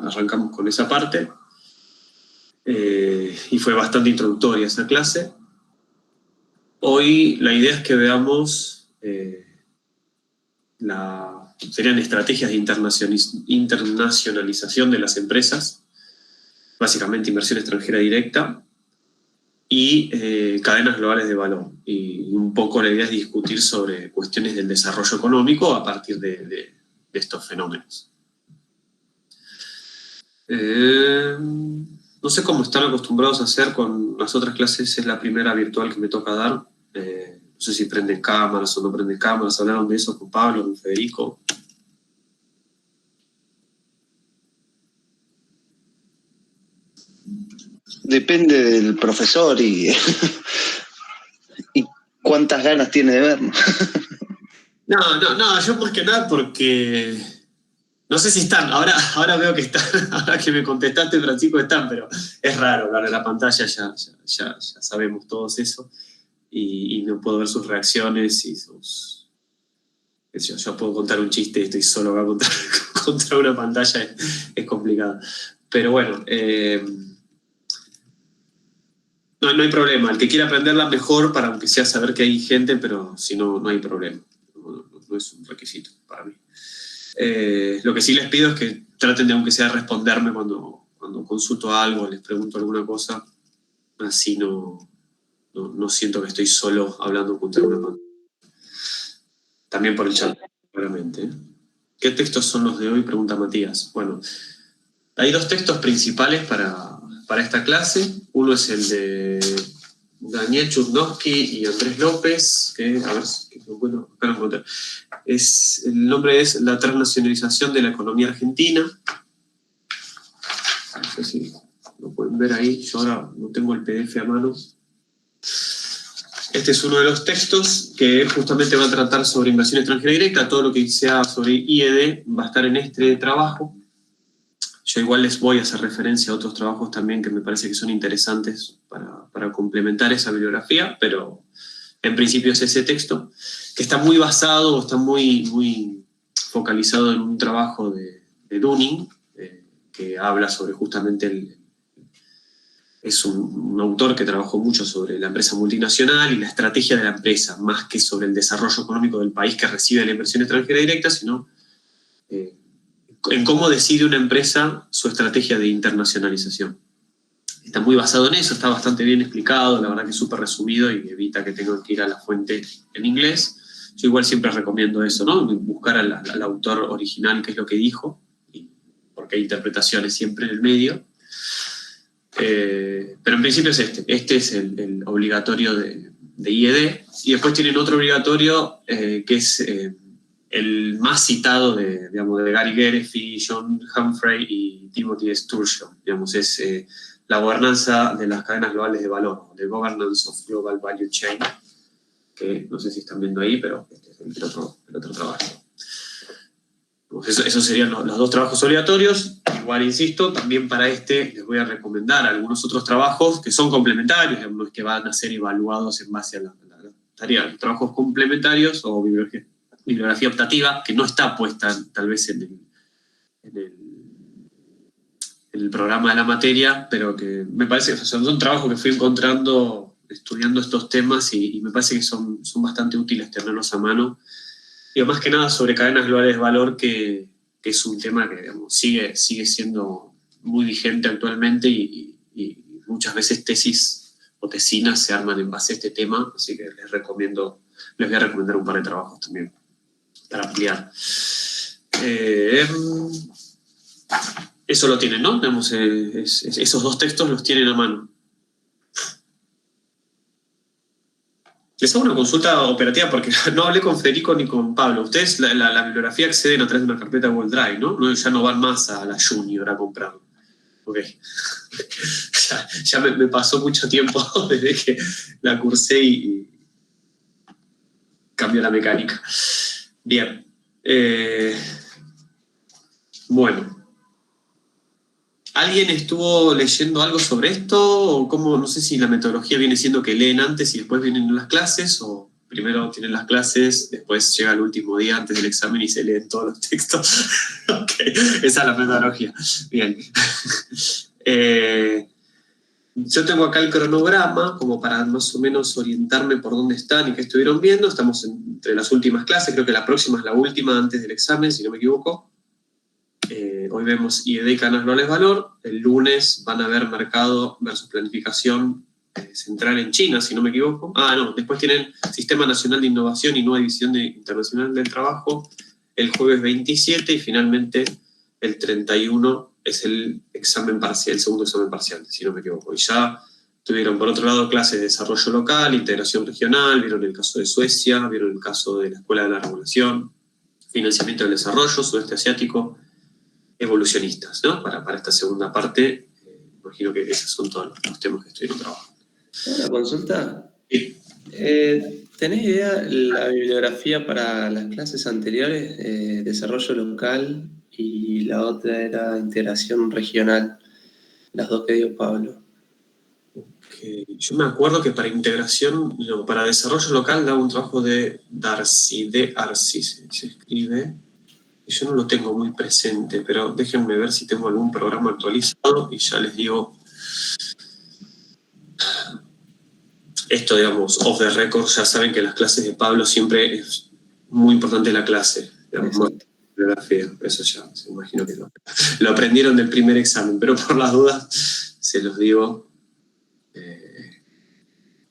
arrancamos con esa parte. Y fue bastante introductoria esa clase. Hoy la idea es que veamos serían estrategias de internacionalización de las empresas, básicamente inversión extranjera directa, y cadenas globales de valor. Y un poco la idea es discutir sobre cuestiones del desarrollo económico a partir de estos fenómenos. No sé cómo están acostumbrados a hacer con las otras clases, es la primera virtual que me toca dar. No sé si prenden cámaras o no prenden cámaras. ¿Hablaron de eso con Pablo, con Federico? Depende del profesor y cuántas ganas tiene de vernos. No, yo más que nada porque no sé si están, ahora veo que están, ahora que me contestaste, Francisco, están, pero es raro hablar de la pantalla, ya sabemos todos eso, y no puedo ver sus reacciones y sus... Yo puedo contar un chiste y estoy solo acá contra una pantalla, es complicado. Pero bueno, no hay problema. El que quiera aprenderla mejor, para aunque sea saber que hay gente, pero si no, no hay problema. No es un requisito para mí. Lo que sí les pido es que traten de, aunque sea, responderme cuando consulto algo, les pregunto alguna cosa. Así no siento que estoy solo hablando contra una pantalla. También por el chat, claramente. ¿Qué textos son los de hoy? Pregunta Matías. Bueno, hay dos textos principales para esta clase. Uno es el de Daniel Chudnovsky y Andrés López, que, a ver, bueno, acá lo encontré. El nombre es La transnacionalización de la economía argentina. No sé si lo pueden ver ahí. Yo ahora no tengo el PDF a mano. Este es uno de los textos que justamente va a tratar sobre inversión extranjera directa. Todo lo que sea sobre IED va a estar en este trabajo. Yo igual les voy a hacer referencia a otros trabajos también que me parece que son interesantes para complementar esa bibliografía, pero en principio es ese texto, que está muy basado, está muy focalizado en un trabajo de Dunning, que habla sobre justamente es un autor que trabajó mucho sobre la empresa multinacional y la estrategia de la empresa, más que sobre el desarrollo económico del país que recibe la inversión extranjera directa, sino en cómo decide una empresa su estrategia de internacionalización. Está muy basado en eso, está bastante bien explicado, la verdad que es súper resumido y evita que tengan que ir a la fuente en inglés. Yo igual siempre recomiendo eso, ¿no? Buscar al autor original, qué es lo que dijo, porque hay interpretaciones siempre en el medio. Pero en principio es este. Este es el obligatorio de IED. Y después tienen otro obligatorio que es el más citado de Gary Gillespie, John Humphrey y Timothy Sturgeon. Digamos, es la gobernanza de las cadenas globales de valor, The Governance of Global Value Chain, que no sé si están viendo ahí, pero este es el otro trabajo. Esos serían los dos trabajos obligatorios. Igual, insisto, también para este les voy a recomendar algunos otros trabajos que son complementarios, digamos, que van a ser evaluados en base a la tarea. Trabajos complementarios o bibliografía optativa, que no está puesta tal vez en el programa de la materia, pero que me parece que son trabajos que fui encontrando estudiando estos temas y me parece que son bastante útiles tenerlos a mano. Digo, más que nada sobre cadenas globales de valor, que es un tema que, digamos, sigue siendo muy vigente actualmente y muchas veces tesis o tesinas se arman en base a este tema, así que les voy a recomendar un par de trabajos también para ampliar. Eso lo tienen, ¿no? Digamos, esos dos textos los tienen a mano. Les hago una consulta operativa porque no hablé con Federico ni con Pablo. Ustedes la bibliografía acceden a través de una carpeta Google Drive, ¿no? Ya no van más a la Junior a comprarlo. Ok. ya me pasó mucho tiempo desde que la cursé y cambió la mecánica. Bien. Bueno. ¿Alguien estuvo leyendo algo sobre esto? ¿O cómo? No sé si la metodología viene siendo que leen antes y después vienen las clases, o primero tienen las clases, después llega el último día antes del examen y se leen todos los textos. Ok, esa es la metodología. Bien. Yo tengo acá el cronograma como para más o menos orientarme por dónde están y qué estuvieron viendo. Estamos entre las últimas clases, creo que la próxima es la última antes del examen, si no me equivoco. Hoy vemos IED y cadenas globales valor. El lunes van a ver mercado versus planificación central en China, si no me equivoco. No, después tienen Sistema Nacional de Innovación y Nueva División Internacional del Trabajo el jueves 27 y finalmente el 31 es el examen parcial, el segundo examen parcial, si no me equivoco. Y ya tuvieron, por otro lado, clases de desarrollo local, integración regional, vieron el caso de Suecia, vieron el caso de la Escuela de la Regulación, financiamiento del desarrollo, sudeste asiático, evolucionistas, ¿no? Para esta segunda parte, imagino que esos son todos los temas que estuvieron trabajando. ¿Una consulta? Sí. ¿Tenés idea la bibliografía para las clases anteriores? Desarrollo local y la otra era integración regional, las dos que dio Pablo. Okay. Yo me acuerdo que para integración, no, para desarrollo local daba un trabajo de Darcy, se escribe. Yo no lo tengo muy presente, pero déjenme ver si tengo algún programa actualizado y ya les digo. Esto, digamos, off the record, ya saben que las clases de Pablo siempre es muy importante la clase, digamos, bibliografía, eso ya, se imagino que lo aprendieron del primer examen, pero por las dudas se los digo.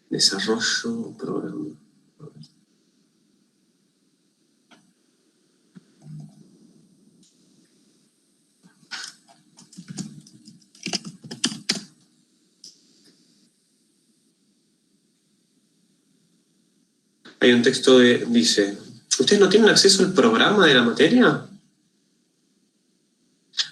Desarrollo, programa. Hay un texto que dice, ¿ustedes no tienen acceso al programa de la materia?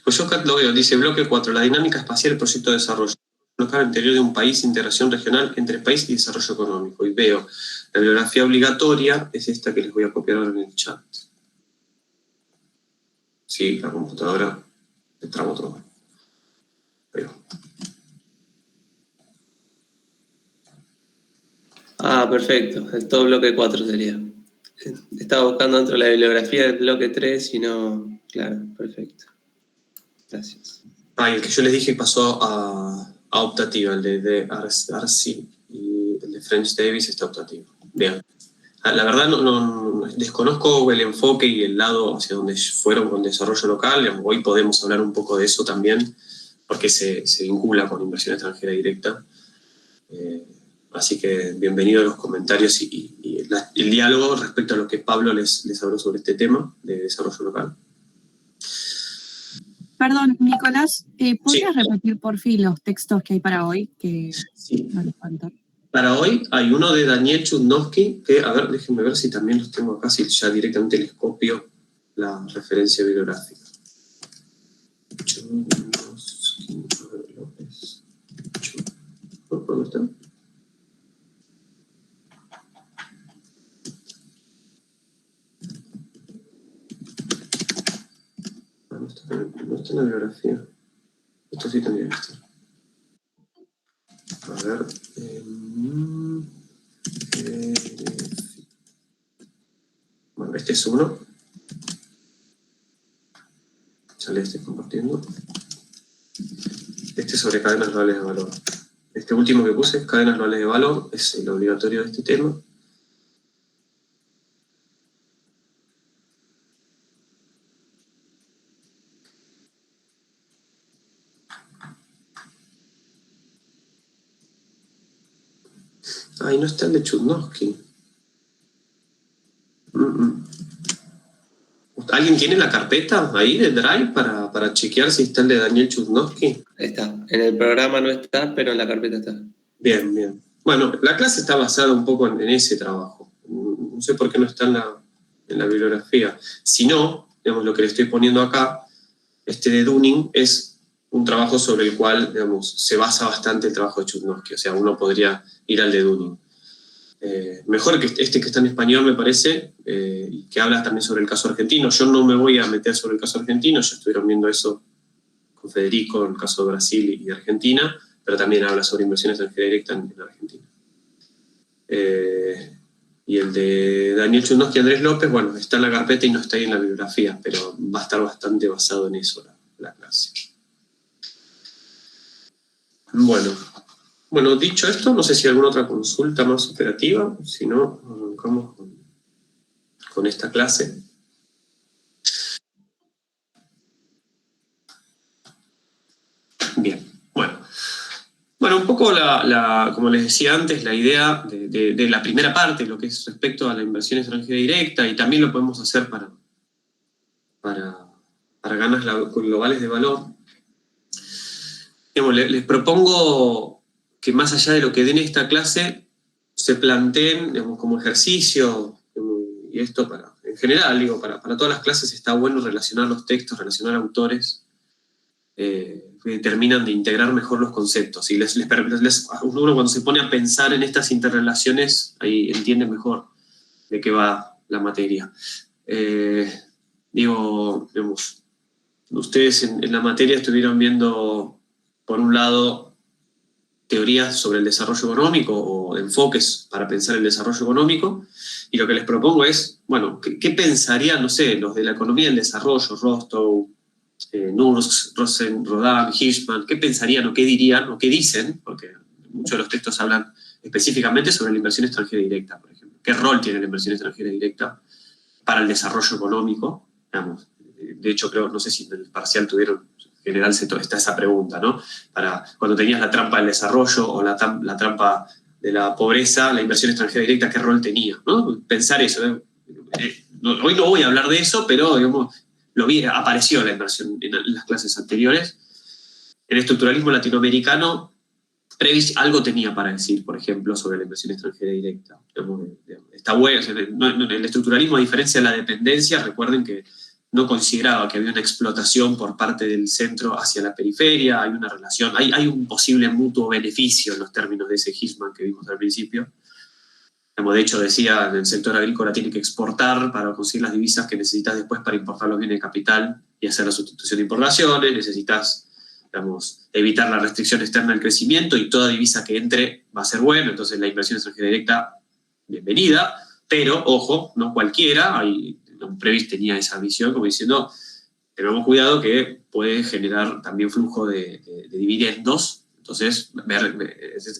Pues yo acá lo veo, dice bloque 4, la dinámica espacial del proyecto de desarrollo local al interior de un país, integración regional entre país y desarrollo económico. Y veo, la bibliografía obligatoria es esta que les voy a copiar ahora en el chat. Sí, la computadora le trabo todo. Pero. Perfecto, el todo bloque 4 sería. Estaba buscando dentro de la bibliografía del bloque 3 y no... Claro, perfecto. Gracias. Y el que yo les dije pasó a optativa, el de Arce y el de French Davis está optativo. Bien. La verdad no desconozco el enfoque y el lado hacia donde fueron con desarrollo local. Hoy podemos hablar un poco de eso también, porque se vincula con inversión extranjera directa. Así que bienvenido a los comentarios y el diálogo respecto a lo que Pablo les habló sobre este tema de desarrollo local. Perdón, Nicolás, ¿podrías repetir por fin los textos que hay para hoy? Que sí. No les falta. Para hoy hay uno de Daniel Chudnovsky, que, a ver, déjenme ver si también los tengo acá, si ya directamente les copio la referencia bibliográfica. Chudnovsky, a ver, López. ¿Dónde está? No está en la bibliografía. Esto sí tendría que estar. A ver. Bueno, este es uno. Ya le estoy compartiendo. Este es sobre cadenas globales de valor. Este último que puse, cadenas globales de valor, es el obligatorio de este tema. Y no está el de Chudnovsky. ¿Alguien tiene la carpeta ahí de Drive para chequear si está el de Daniel Chudnovsky? Está. En el programa no está, pero en la carpeta está. Bien, bien. Bueno, la clase está basada un poco en ese trabajo. No sé por qué no está en la bibliografía. Si no, digamos, lo que le estoy poniendo acá, este de Dunning, es un trabajo sobre el cual, digamos, se basa bastante el trabajo de Chudnovsky. O sea, uno podría ir al de Dunning. Mejor que este que está en español, me parece, y que habla también sobre el caso argentino. Yo no me voy a meter sobre el caso argentino, ya estuvieron viendo eso con Federico, en el caso de Brasil y Argentina, pero también habla sobre inversión extranjera directa en Argentina. Y el de Daniel Chudnovsky y Andrés López, bueno, está en la carpeta y no está ahí en la bibliografía, pero va a estar bastante basado en eso la clase. Bueno, dicho esto, no sé si hay alguna otra consulta más operativa, si no, arrancamos con esta clase. Bien, bueno, un poco como les decía antes, la idea de la primera parte, lo que es respecto a la inversión extranjera directa, y también lo podemos hacer para ganas globales de valor. Digamos, les propongo que más allá de lo que den esta clase, se planteen, digamos, como ejercicio, y esto en general, digo, para todas las clases está bueno relacionar los textos, relacionar autores, que terminan de integrar mejor los conceptos. Y uno cuando se pone a pensar en estas interrelaciones, ahí entiende mejor de qué va la materia. Digamos, ustedes en la materia estuvieron viendo, por un lado, teorías sobre el desarrollo económico o enfoques para pensar el desarrollo económico, y lo que les propongo es, bueno, ¿qué pensarían, no sé, los de la economía del desarrollo, Rostow, Nurse, Rosen, Rodin, Hirschman, qué pensarían o qué dirían o qué dicen, porque muchos de los textos hablan específicamente sobre la inversión extranjera directa, por ejemplo. ¿Qué rol tiene la inversión extranjera directa para el desarrollo económico? Digamos, de hecho, creo, no sé si en el parcial tuvieron, en general está esa pregunta, ¿no? Para cuando tenías la trampa del desarrollo o la trampa de la pobreza, la inversión extranjera directa, ¿qué rol tenía? ¿No? Pensar eso. Hoy no voy a hablar de eso, pero digamos, apareció la inversión en las clases anteriores. En el estructuralismo latinoamericano, Prebisch algo tenía para decir, por ejemplo, sobre la inversión extranjera directa. Está bueno. El estructuralismo, a diferencia de la dependencia, recuerden que no consideraba que había una explotación por parte del centro hacia la periferia, hay una relación, hay un posible mutuo beneficio en los términos de ese Hirschman que vimos al principio. De hecho, decía, en el sector agrícola tiene que exportar para conseguir las divisas que necesitas después para importar los bienes de capital y hacer la sustitución de importaciones. Necesitas, digamos, evitar la restricción externa del crecimiento y toda divisa que entre va a ser buena. Entonces, la inversión extranjera directa, bienvenida, pero, ojo, no cualquiera. Prebisch tenía esa visión como diciendo, tengamos cuidado que puede generar también flujo de dividendos. Entonces,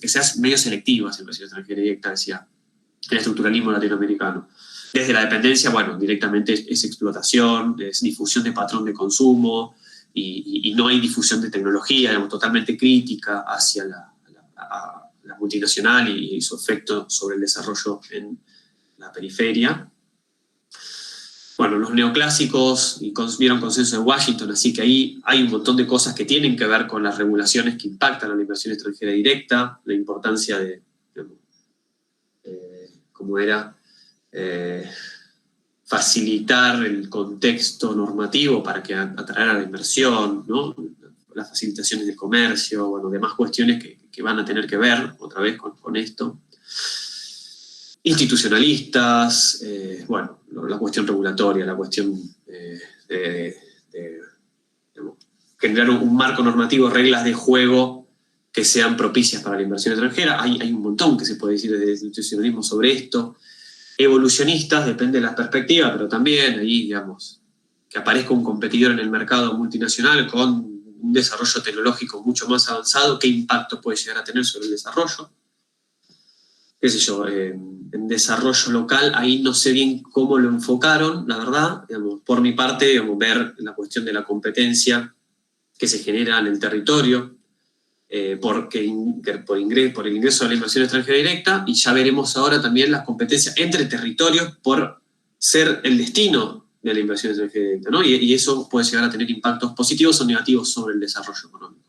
que seas medio selectivo esa inversión extranjera directa, decía el estructuralismo latinoamericano. Desde la dependencia, bueno, directamente es explotación, es difusión de patrón de consumo, y no hay difusión de tecnología, digamos, totalmente crítica hacia la multinacional y su efecto sobre el desarrollo en la periferia. Bueno, los neoclásicos vieron consenso de Washington, así que ahí hay un montón de cosas que tienen que ver con las regulaciones que impactan a la inversión extranjera directa, la importancia de como era facilitar el contexto normativo para que atraer a la inversión, ¿no? Las facilitaciones del comercio, bueno, demás cuestiones que van a tener que ver otra vez con esto. Institucionalistas, bueno, la cuestión regulatoria, la cuestión de generar un marco normativo, reglas de juego que sean propicias para la inversión extranjera. Hay un montón que se puede decir desde el institucionalismo sobre esto. Evolucionistas, depende de la perspectiva, pero también ahí, digamos, que aparezca un competidor en el mercado multinacional con un desarrollo tecnológico mucho más avanzado, ¿qué impacto puede llegar a tener sobre el desarrollo? Qué sé yo, en desarrollo local, ahí no sé bien cómo lo enfocaron, la verdad. Digamos, por mi parte, digamos, ver la cuestión de la competencia que se genera en el territorio, por el ingreso a la inversión extranjera directa, y ya veremos ahora también las competencias entre territorios por ser el destino de la inversión extranjera directa, ¿no? Y eso puede llegar a tener impactos positivos o negativos sobre el desarrollo económico.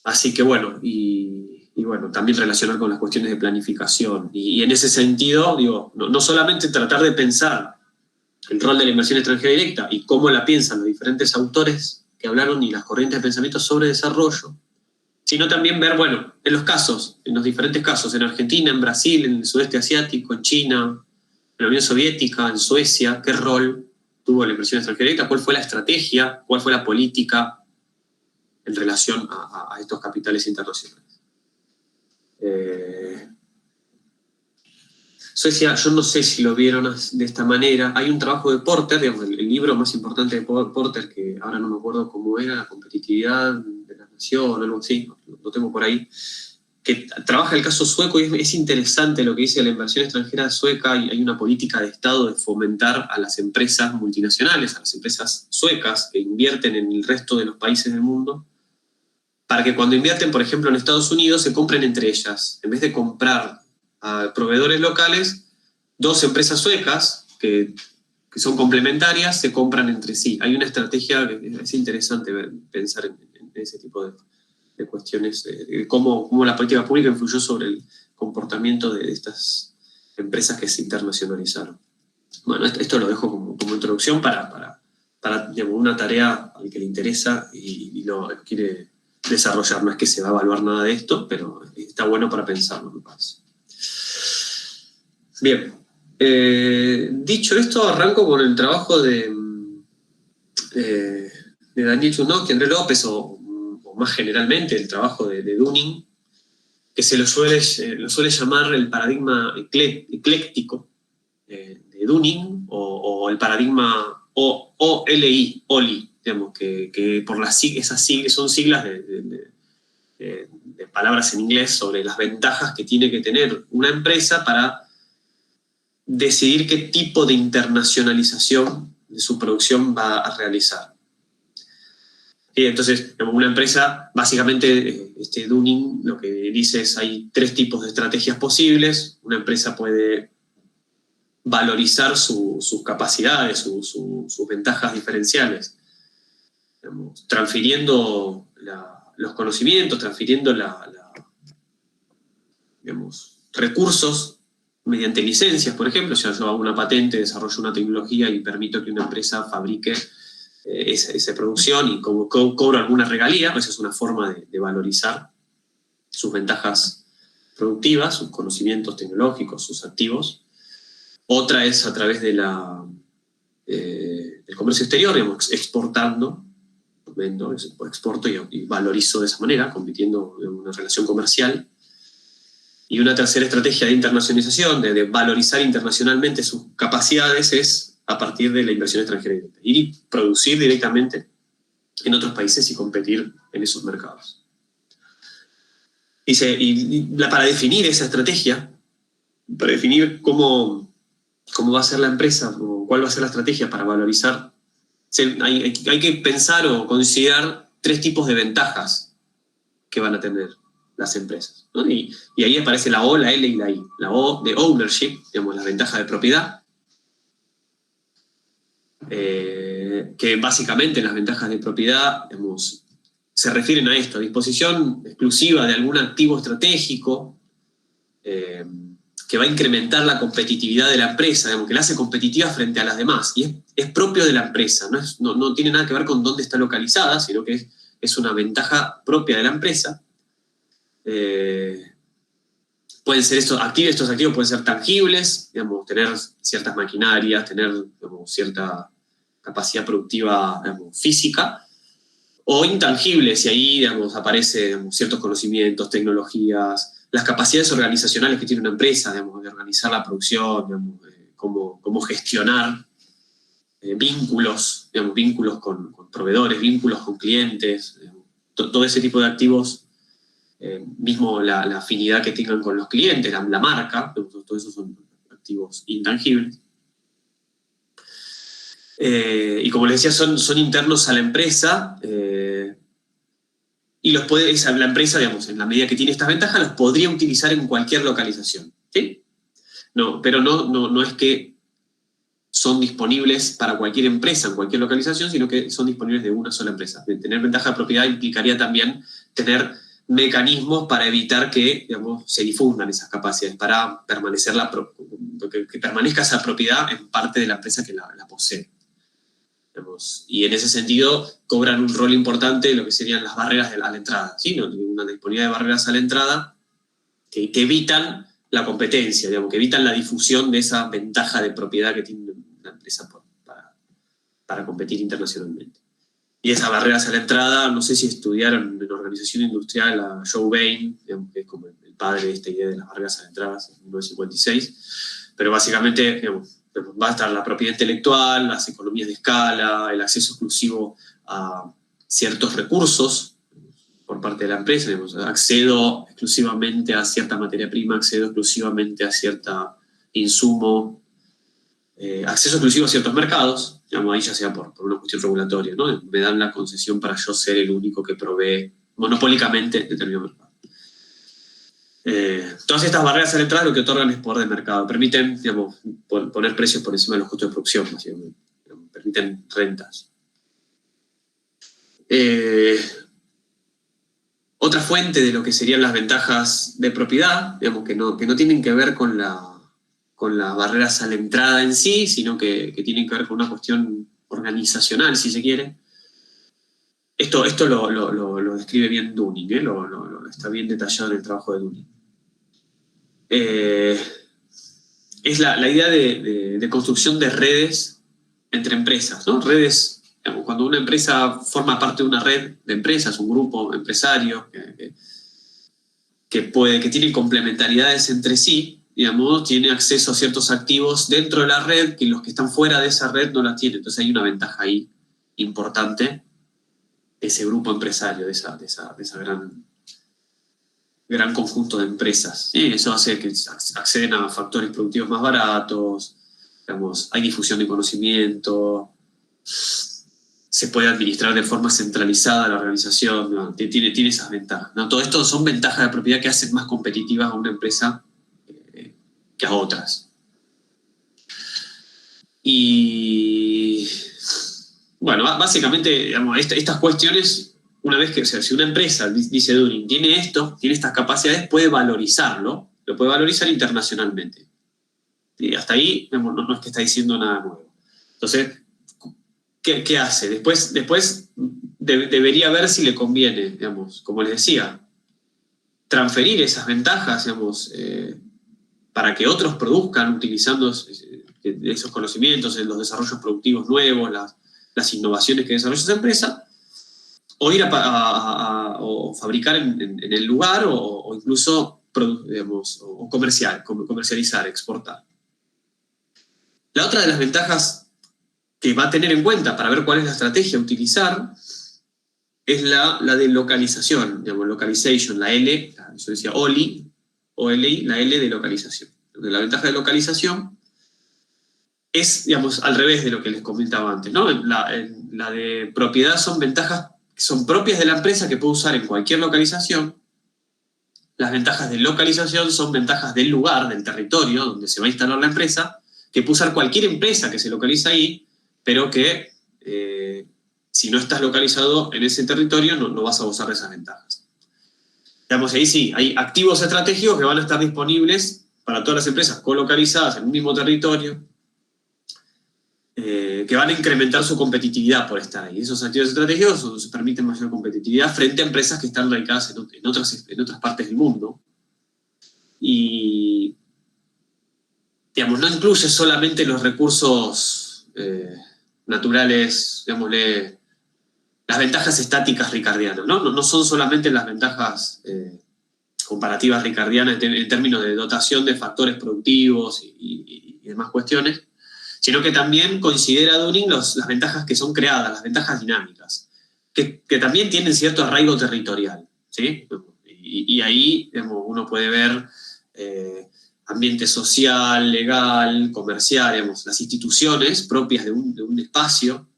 Así que bueno, y bueno, también relacionar con las cuestiones de planificación. Y en ese sentido, digo, no solamente tratar de pensar el rol de la inversión extranjera directa y cómo la piensan los diferentes autores que hablaron y las corrientes de pensamiento sobre desarrollo, sino también ver, bueno, en los diferentes casos, en Argentina, en Brasil, en el sudeste asiático, en China, en la Unión Soviética, en Suecia, qué rol tuvo la inversión extranjera directa, cuál fue la estrategia, cuál fue la política en relación a estos capitales internacionales. Suecia, yo no sé si lo vieron de esta manera. Hay un trabajo de Porter, digamos, el libro más importante de Porter, que ahora no me acuerdo cómo era, La competitividad de la nación, algo así, lo tengo por ahí, que trabaja el caso sueco y es interesante lo que dice la inversión extranjera sueca. Y hay una política de Estado de fomentar a las empresas multinacionales, a las empresas suecas que invierten en el resto de los países del mundo, para que cuando invierten, por ejemplo, en Estados Unidos, se compren entre ellas. En vez de comprar a proveedores locales, dos empresas suecas que son complementarias se compran entre sí. Hay una estrategia, es interesante pensar en ese tipo de cuestiones, de cómo la política pública influyó sobre el comportamiento de estas empresas que se internacionalizaron. Bueno, esto lo dejo como introducción para digamos, una tarea al que le interesa y lo quiere desarrollar. No es que se va a evaluar nada de esto, pero está bueno para pensarlo, me parece. Bien, dicho esto, arranco con el trabajo de Daniel Chudnovsky, Andrés López, o más generalmente el trabajo de Dunning, que se lo suele llamar el paradigma ecléctico de Dunning, o el paradigma OLI, digamos, que por esas siglas son siglas de palabras en inglés sobre las ventajas que tiene que tener una empresa para decidir qué tipo de internacionalización de su producción va a realizar. Y entonces, una empresa, básicamente, Dunning lo que dice es hay 3 tipos de estrategias posibles. Una empresa puede valorizar sus capacidades, sus ventajas diferenciales, digamos, transfiriendo los conocimientos, transfiriendo digamos, recursos mediante licencias, por ejemplo. Si yo hago una patente, desarrollo una tecnología y permito que una empresa fabrique esa producción y cobro alguna regalía, esa es una forma de valorizar sus ventajas productivas, sus conocimientos tecnológicos, sus activos. Otra es a través del comercio exterior, digamos, exportando, vendo, exporto y valorizo de esa manera, compitiendo en una relación comercial. Y una tercera estrategia de internacionalización, de valorizar internacionalmente sus capacidades, es a partir de la inversión extranjera directa. Y producir directamente en otros países y competir en esos mercados. Dice, para definir esa estrategia, para definir cómo va a ser la empresa, o cuál va a ser la estrategia para valorizar, hay que pensar o considerar 3 tipos de ventajas que van a tener las empresas, ¿no? Y ahí aparece la O, la L y la I. La O de ownership, digamos, la ventaja de propiedad, que básicamente las ventajas de propiedad, digamos, se refieren a esto, a disposición exclusiva de algún activo estratégico que va a incrementar la competitividad de la empresa, digamos, que la hace competitiva frente a las demás. Y es propio de la empresa, no tiene nada que ver con dónde está localizada, sino que es una ventaja propia de la empresa. Pueden ser estos activos pueden ser tangibles, digamos, tener ciertas maquinarias, tener, digamos, cierta capacidad productiva, digamos, física, o intangibles, y ahí, digamos, aparecen, digamos, ciertos conocimientos, tecnologías, las capacidades organizacionales que tiene una empresa, digamos, de organizar la producción, digamos, cómo gestionar vínculos con proveedores, vínculos con clientes, digamos, todo ese tipo de activos. Mismo la afinidad que tengan con los clientes, la marca, todo eso son activos intangibles. Y como les decía, son internos a la empresa, y la empresa, digamos, en la medida que tiene estas ventajas, los podría utilizar en cualquier localización, ¿sí? Pero no es que son disponibles para cualquier empresa en cualquier localización, sino que son disponibles de una sola empresa. Tener ventaja de propiedad implicaría también tener mecanismos para evitar que, digamos, se difundan esas capacidades, para que permanezca esa propiedad en parte de la empresa que la posee. Digamos, y en ese sentido cobran un rol importante lo que serían las barreras a la entrada, ¿sí? Una disponibilidad de barreras a la entrada que evitan la competencia, digamos, que evitan la difusión de esa ventaja de propiedad que tiene una empresa para competir internacionalmente. Y esas barreras a la entrada, no sé si estudiaron en organización industrial a Joe Bain, digamos, que es como el padre de esta idea de las barreras a la entrada, en 1956, pero básicamente va a estar la propiedad intelectual, las economías de escala, el acceso exclusivo a ciertos recursos por parte de la empresa. Digamos, accedo exclusivamente a cierta materia prima, accedo exclusivamente a cierto insumo, acceso exclusivo a ciertos mercados, digamos, ahí ya sea por una cuestión regulatoria, ¿no? Me dan la concesión para yo ser el único que provee monopólicamente determinado mercado. Todas estas barreras a la entrada lo que otorgan es poder de mercado, permiten, digamos, poner precios por encima de los costos de producción, básicamente. Permiten rentas. Otra fuente de lo que serían las ventajas de propiedad, digamos, que no tienen que ver con las barreras a la entrada en sí, sino que tienen que ver con una cuestión organizacional, si se quiere. Esto lo describe bien Dunning, está bien detallado en el trabajo de Dunning. Es la idea de construcción de redes entre empresas, ¿no? Redes, digamos, cuando una empresa forma parte de una red de empresas, un grupo empresario que tiene complementariedades entre sí, digamos, tiene acceso a ciertos activos dentro de la red que los que están fuera de esa red no la tienen. Entonces hay una ventaja ahí importante de ese grupo empresario, de esa gran conjunto de empresas. Eso hace que acceden a factores productivos más baratos, digamos, hay difusión de conocimiento, se puede administrar de forma centralizada la organización, ¿no? Tiene esas ventajas, ¿no? Todo esto son ventajas de propiedad que hacen más competitivas a una empresa que a otras. Y bueno, básicamente, digamos, estas cuestiones, una vez que, o sea, si una empresa, dice Dunning, tiene estas capacidades, puede valorizarlo, lo puede valorizar internacionalmente. Y hasta ahí, digamos, no es que está diciendo nada nuevo. Entonces, ¿qué hace? Después debería ver si le conviene, digamos, como les decía, transferir esas ventajas, digamos, para que otros produzcan utilizando esos conocimientos, los desarrollos productivos nuevos, las innovaciones que desarrolla esa empresa, o ir o fabricar en el lugar, o incluso, digamos, o comercializar, exportar. La otra de las ventajas que va a tener en cuenta para ver cuál es la estrategia a utilizar es la de localización, digamos, localization, la L, yo decía OLI, la L de localización. La ventaja de localización es, digamos, al revés de lo que les comentaba antes, ¿no? La de propiedad son ventajas que son propias de la empresa que puede usar en cualquier localización. Las ventajas de localización son ventajas del lugar, del territorio donde se va a instalar la empresa, que puede usar cualquier empresa que se localiza ahí, pero que si no estás localizado en ese territorio no vas a gozar de esas ventajas. Digamos, ahí sí, hay activos estratégicos que van a estar disponibles para todas las empresas colocalizadas en un mismo territorio, que van a incrementar su competitividad por estar ahí. Esos activos estratégicos permiten mayor competitividad frente a empresas que están radicadas en otras partes del mundo. Y, digamos, no incluye solamente los recursos naturales, digámosle, las ventajas estáticas ricardianas, ¿no? No son solamente las ventajas comparativas ricardianas en términos de dotación de factores productivos y demás cuestiones, sino que también considera Dunning las ventajas que son creadas, las ventajas dinámicas, que también tienen cierto arraigo territorial, ¿sí? Y ahí, digamos, uno puede ver ambiente social, legal, comercial, digamos, las instituciones propias de un espacio,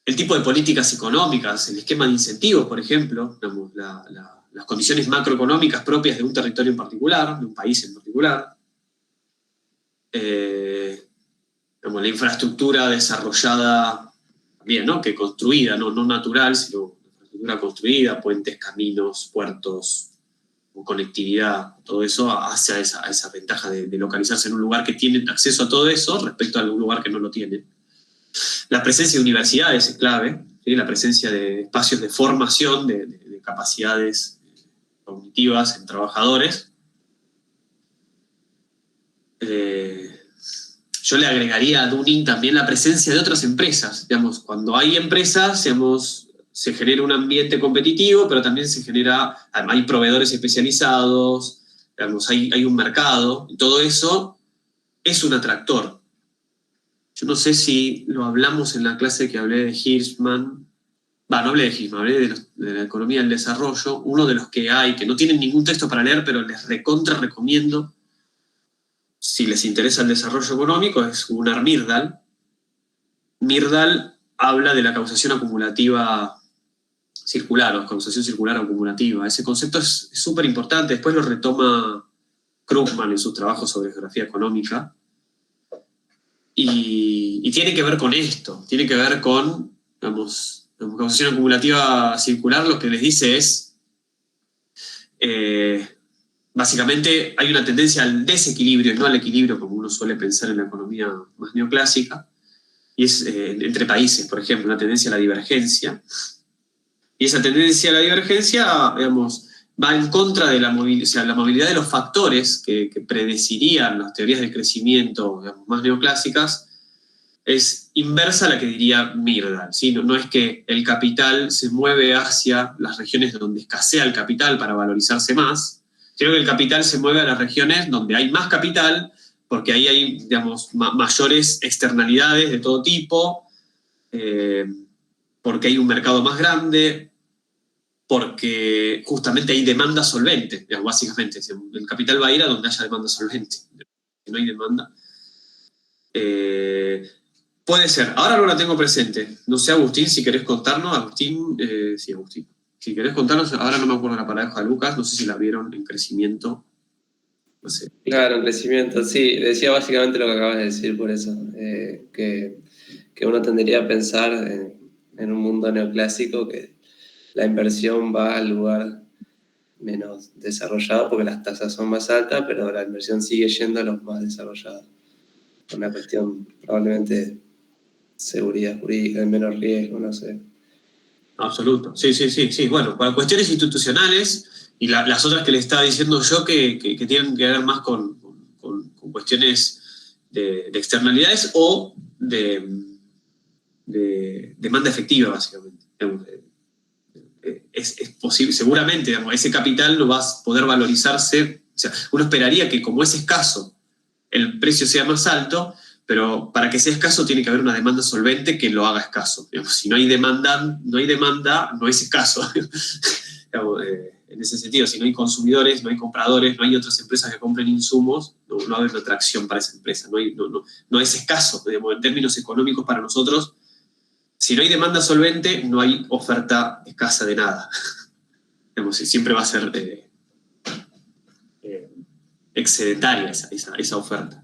el tipo de políticas económicas, el esquema de incentivos, por ejemplo, digamos, las condiciones macroeconómicas propias de un territorio en particular, de un país en particular, digamos, la infraestructura desarrollada bien, ¿no? Que construida, no natural, sino infraestructura construida, puentes, caminos, puertos, conectividad, todo eso hace a esa ventaja de localizarse en un lugar que tiene acceso a todo eso respecto a un lugar que no lo tiene. La presencia de universidades es clave, ¿sí? La presencia de espacios de formación de capacidades cognitivas en trabajadores. Yo le agregaría a Dunning también la presencia de otras empresas. Digamos, cuando hay empresas, digamos, se genera un ambiente competitivo, pero también hay proveedores especializados, digamos, hay un mercado, y todo eso es un atractor. Yo no sé si lo hablamos en la clase que hablé de Hirschman. No hablé de Hirschman, hablé de la economía del desarrollo. Uno de los que hay, que no tienen ningún texto para leer, pero les recontra recomiendo, si les interesa el desarrollo económico, es Gunnar Myrdal. Myrdal habla de la causación acumulativa circular, o causación circular acumulativa. Ese concepto es súper importante. Después lo retoma Krugman en sus trabajos sobre geografía económica. Y tiene que ver con esto, tiene que ver con, digamos, la causación acumulativa circular. Lo que les dice es, básicamente hay una tendencia al desequilibrio, no al equilibrio, como uno suele pensar en la economía más neoclásica, y es entre países, por ejemplo, una tendencia a la divergencia. Y esa tendencia a la divergencia, digamos, va en contra de la movilidad, o sea, la movilidad de los factores que predecirían las teorías del crecimiento, digamos, más neoclásicas, es inversa a la que diría Myrdal, ¿sí? No es que el capital se mueve hacia las regiones donde escasea el capital para valorizarse más, sino que el capital se mueve a las regiones donde hay más capital, porque ahí hay, digamos, mayores externalidades de todo tipo, porque hay un mercado más grande, porque justamente hay demanda solvente, digamos, básicamente. El capital va a ir a donde haya demanda solvente. Si no hay demanda. Puede ser. Ahora no la tengo presente. No sé, Agustín, si querés contarnos. Agustín. Si querés contarnos, ahora no me acuerdo la paradoja de Lucas, no sé si la vieron en crecimiento. No sé. Claro, en crecimiento, sí. Decía básicamente lo que acabas de decir, por eso. Que uno tendería a pensar en un mundo neoclásico que la inversión va al lugar menos desarrollado porque las tasas son más altas, pero la inversión sigue yendo a los más desarrollados. Una cuestión probablemente seguridad jurídica, de menos riesgo, no sé. Absoluto. Sí. Bueno, para cuestiones institucionales y las otras que le estaba diciendo yo que tienen que ver más con cuestiones de externalidades o de demanda efectiva, básicamente. Es posible, seguramente, digamos, ese capital no va a poder valorizarse. O sea, uno esperaría que como es escaso, el precio sea más alto, pero para que sea escaso tiene que haber una demanda solvente que lo haga escaso. Digamos, si no hay demanda, no es escaso. Digamos, en ese sentido, si no hay consumidores, no hay compradores, no hay otras empresas que compren insumos, no va a haber una atracción para esa empresa. No es escaso. Digamos, en términos económicos para nosotros, si no hay demanda solvente, no hay oferta escasa de nada. Digamos, siempre va a ser excedentaria esa oferta.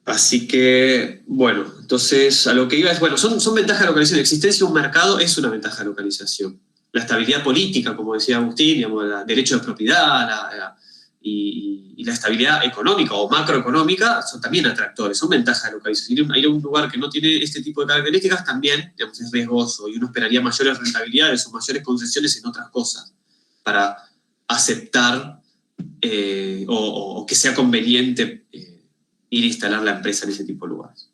Así que, bueno, entonces a lo que iba es, bueno, son ventajas de localización. La existencia de un mercado es una ventaja de localización. La estabilidad política, como decía Agustín, digamos, el derecho de propiedad y la estabilidad económica o macroeconómica son también atractores, son ventajas de localización. Ir a un lugar que no tiene este tipo de características también, digamos, es riesgoso y uno esperaría mayores rentabilidades o mayores concesiones en otras cosas para aceptar o que sea conveniente ir a instalar la empresa en ese tipo de lugares.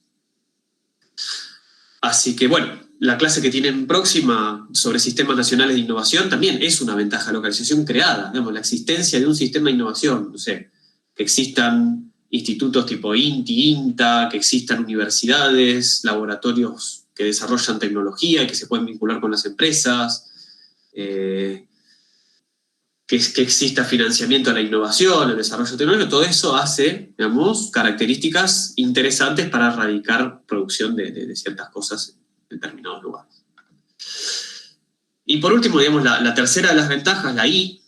Así que, bueno, la clase que tienen próxima sobre sistemas nacionales de innovación también es una ventaja de localización creada. Digamos, la existencia de un sistema de innovación, no sé, que existan institutos tipo INTI, INTA, que existan universidades, laboratorios que desarrollan tecnología y que se pueden vincular con las empresas, que exista financiamiento a la innovación, al desarrollo tecnológico, todo eso hace, digamos, características interesantes para erradicar producción de ciertas cosas en determinados lugares. Y por último, digamos, la tercera de las ventajas, la I,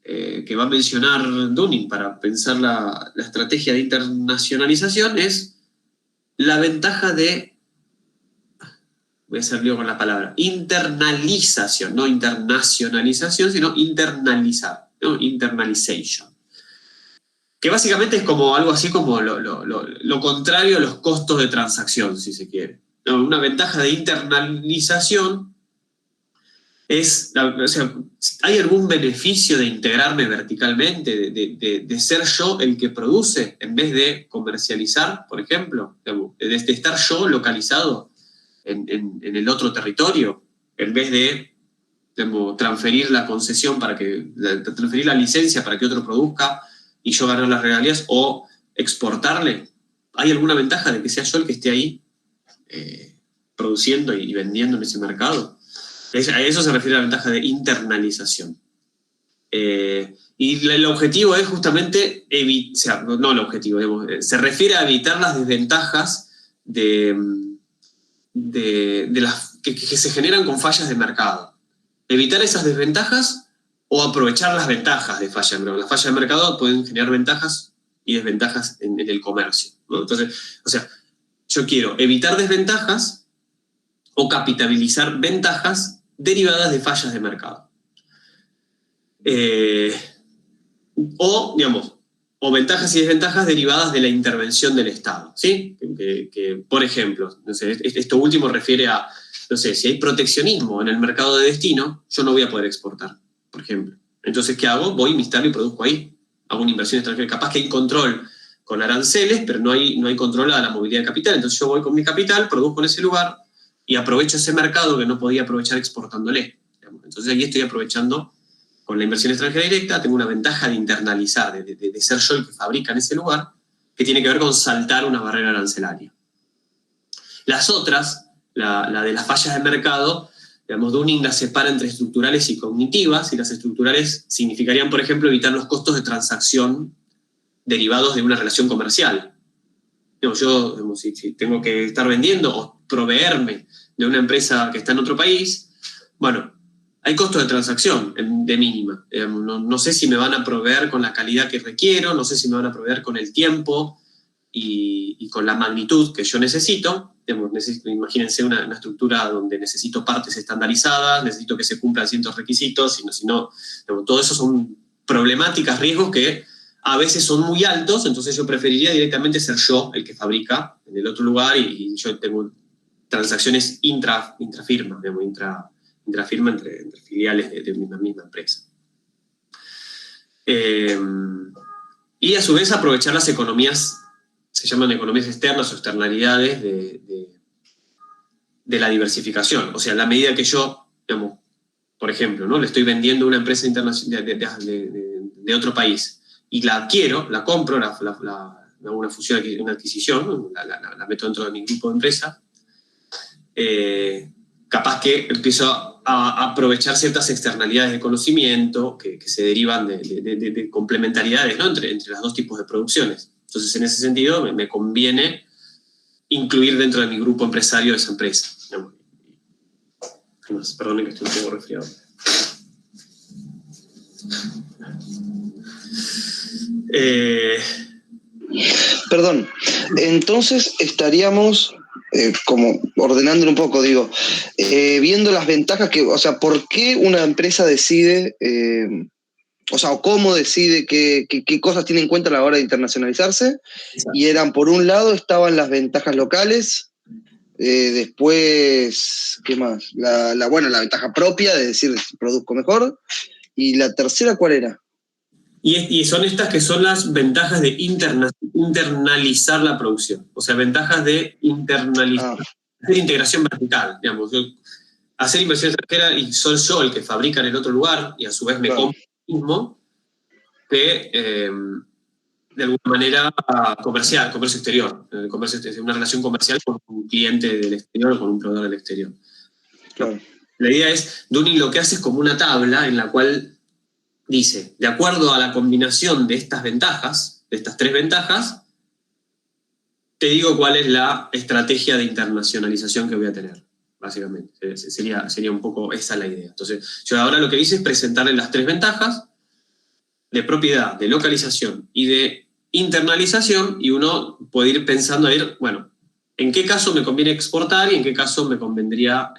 que va a mencionar Dunning para pensar la estrategia de internacionalización, es la ventaja de, voy a hacer lío con la palabra, internalización, no internacionalización, sino internalizar, ¿no? Internalization. Que básicamente es como algo así como lo contrario a los costos de transacción, si se quiere. ¿No? Una ventaja de internalización es, o sea, ¿hay algún beneficio de integrarme verticalmente, de ser yo el que produce en vez de comercializar, por ejemplo? De estar yo localizado en el otro territorio, en vez de transferir la concesión transferir la licencia para que otro produzca y yo ganar las regalías o exportarle? ¿Hay alguna ventaja de que sea yo el que esté ahí produciendo y vendiendo en ese mercado? A eso se refiere la ventaja de internalización. Y el objetivo es justamente se refiere a evitar las desventajas de las que se generan con fallas de mercado. Evitar esas desventajas o aprovechar las ventajas de fallas de mercado. Las fallas de mercado pueden generar ventajas y desventajas en el comercio, ¿no? Entonces, yo quiero evitar desventajas o capitalizar ventajas derivadas de fallas de mercado. O ventajas y desventajas derivadas de la intervención del Estado, ¿sí? Por ejemplo, esto último refiere a, si hay proteccionismo en el mercado de destino, yo no voy a poder exportar, por ejemplo. Entonces, ¿qué hago? Voy, me instalo y produzco ahí. Hago una inversión extranjera. Capaz que hay control con aranceles, pero no hay control a la movilidad de capital. Entonces yo voy con mi capital, produzco en ese lugar y aprovecho ese mercado que no podía aprovechar exportándole. Entonces ahí estoy aprovechando. Con la inversión extranjera directa tengo una ventaja de internalizar, de ser yo el que fabrica en ese lugar, que tiene que ver con saltar una barrera arancelaria. Las otras, la de las fallas de mercado, Dunning las separa entre estructurales y cognitivas, y las estructurales significarían, por ejemplo, evitar los costos de transacción derivados de una relación comercial. Si tengo que estar vendiendo o proveerme de una empresa que está en otro país, bueno, hay costos de transacción de mínima. No sé si me van a proveer con la calidad que requiero, no sé si me van a proveer con el tiempo y con la magnitud que yo necesito. Imagínense una estructura donde necesito partes estandarizadas, necesito que se cumplan ciertos requisitos, todo eso son problemáticas, riesgos que a veces son muy altos, entonces yo preferiría directamente ser yo el que fabrica en el otro lugar y yo tengo transacciones intrafirma, intrafirma entre filiales de una misma empresa. Y a su vez aprovechar las economías, se llaman economías externas o externalidades de la diversificación. O sea, a la medida que yo, por ejemplo, ¿no? Le estoy vendiendo a una empresa internacional de otro país y la adquiero, la compro, hago una fusión, una adquisición, ¿no? la meto dentro de mi grupo de empresa, capaz que empiezo a aprovechar ciertas externalidades de conocimiento que se derivan de complementariedades, ¿no? entre los dos tipos de producciones. Entonces, en ese sentido, me conviene incluir dentro de mi grupo empresario esa empresa. Perdón que estoy un poco resfriado. Perdón, entonces estaríamos como ordenándolo un poco, viendo las ventajas ¿por qué una empresa decide, o cómo decide qué cosas tiene en cuenta a la hora de internacionalizarse? Exacto. Y por un lado estaban las ventajas locales, después, ¿qué más? La ventaja propia, de decir, produzco mejor, y la tercera, ¿cuál era? Y son estas que son las ventajas de internalizar la producción. O sea, ventajas de internalizar, hacer integración vertical. Hacer inversión extranjera y soy yo el que fabrica en el otro lugar y a su vez me compro el mismo, que de alguna manera comercio exterior. Una relación comercial con un cliente del exterior o con un proveedor del exterior. Claro. La idea es, Dunning lo que hace es como una tabla en la cual dice, de acuerdo a la combinación de estas ventajas, de estas tres ventajas, te digo cuál es la estrategia de internacionalización que voy a tener, básicamente. Sería un poco esa la idea. Entonces, yo ahora lo que hice es presentarle las tres ventajas de propiedad, de localización y de internalización, y uno puede ir pensando ¿en qué caso me conviene exportar y en qué caso me convendría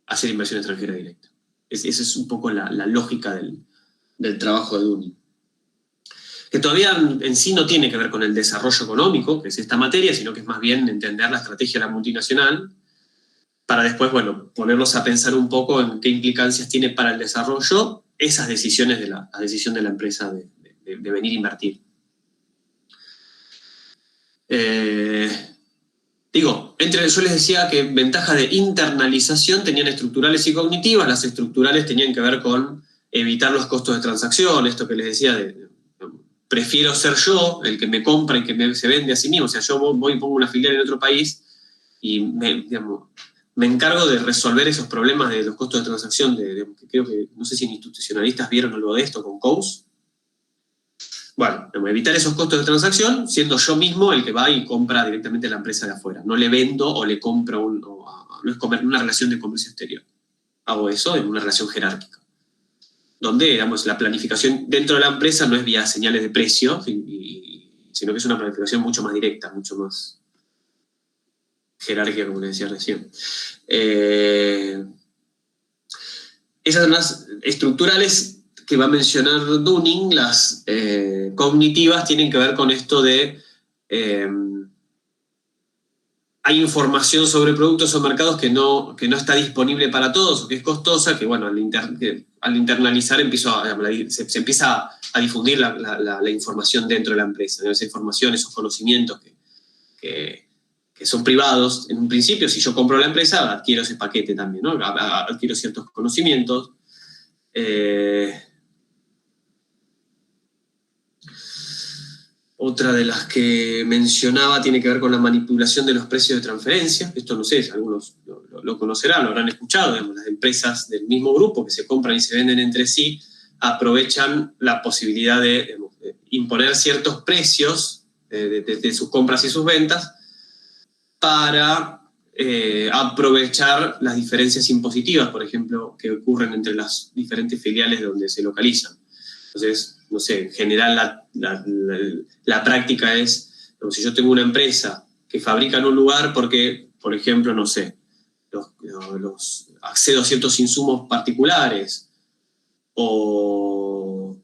hacer inversión extranjera directa? Esa es un poco la lógica del trabajo de Dunning. Que todavía en sí no tiene que ver con el desarrollo económico, que es esta materia, sino que es más bien entender la estrategia de la multinacional, para después, ponernos a pensar un poco en qué implicancias tiene para el desarrollo esas decisiones la decisión de la empresa de venir a invertir. Yo les decía que ventajas de internalización tenían estructurales y cognitivas. Las estructurales tenían que ver con evitar los costos de transacción, esto que les decía prefiero ser yo el que me compra y que se vende a sí mismo. O sea, yo voy y pongo una filial en otro país y me encargo de resolver esos problemas de los costos de transacción, que creo que, no sé si institucionalistas vieron algo de esto con Coase. Bueno, evitar esos costos de transacción, siendo yo mismo el que va y compra directamente a la empresa de afuera. No le vendo o le compro, no es una relación de comercio exterior. Hago eso en una relación jerárquica, donde, digamos, la planificación dentro de la empresa no es vía señales de precio, sino que es una planificación mucho más directa, mucho más jerárquica, como les decía recién. Esas son las estructurales que va a mencionar Dunning. Las cognitivas tienen que ver con esto de hay información sobre productos o mercados que no está disponible para todos o que es costosa, que bueno, al internalizar se empieza a difundir la información dentro de la empresa, ¿no? Esa información, esos conocimientos que son privados en un principio. Si yo compro la empresa, adquiero ese paquete también, ¿no? Adquiero ciertos conocimientos. Otra de las que mencionaba tiene que ver con la manipulación de los precios de transferencia. Esto no sé, algunos lo conocerán, lo habrán escuchado. Digamos, las empresas del mismo grupo que se compran y se venden entre sí aprovechan la posibilidad de imponer ciertos precios de sus compras y sus ventas para aprovechar las diferencias impositivas, por ejemplo, que ocurren entre las diferentes filiales donde se localizan. Entonces, no sé, en general la práctica es, si yo tengo una empresa que fabrica en un lugar porque, por ejemplo, no sé, accedo a ciertos insumos particulares o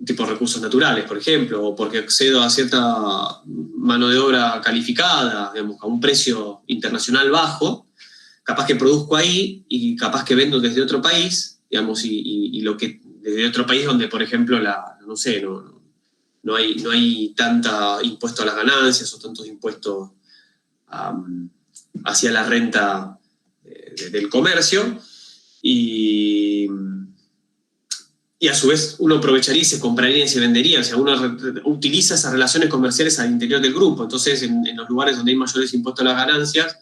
tipo recursos naturales, por ejemplo, o porque accedo a cierta mano de obra calificada, digamos, a un precio internacional bajo, capaz que produzco ahí y capaz que vendo desde otro país, digamos, y lo que desde otro país donde, por ejemplo, no hay tanta impuesto a las ganancias o tantos impuestos hacia la renta del comercio, y a su vez uno aprovecharía y se compraría y se vendería. O sea, uno utiliza esas relaciones comerciales al interior del grupo. Entonces, en los lugares donde hay mayores impuestos a las ganancias,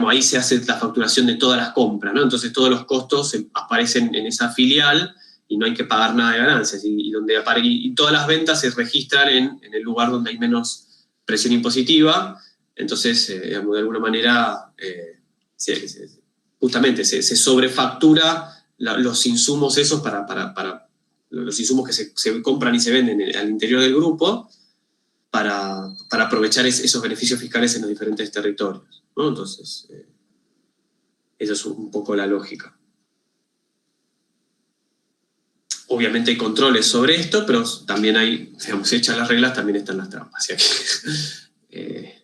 ahí se hace la facturación de todas las compras, ¿no? Entonces todos los costos aparecen en esa filial y no hay que pagar nada de ganancias. Y todas las ventas se registran en el lugar donde hay menos presión impositiva. Entonces, digamos, de alguna manera, justamente se sobrefactura los insumos esos para los insumos que se compran y se venden al interior del grupo para aprovechar esos beneficios fiscales en los diferentes territorios, ¿no? Entonces, esa es un poco la lógica. Obviamente hay controles sobre esto, pero también hay, digamos, hechas las reglas, también están las trampas. O sea que,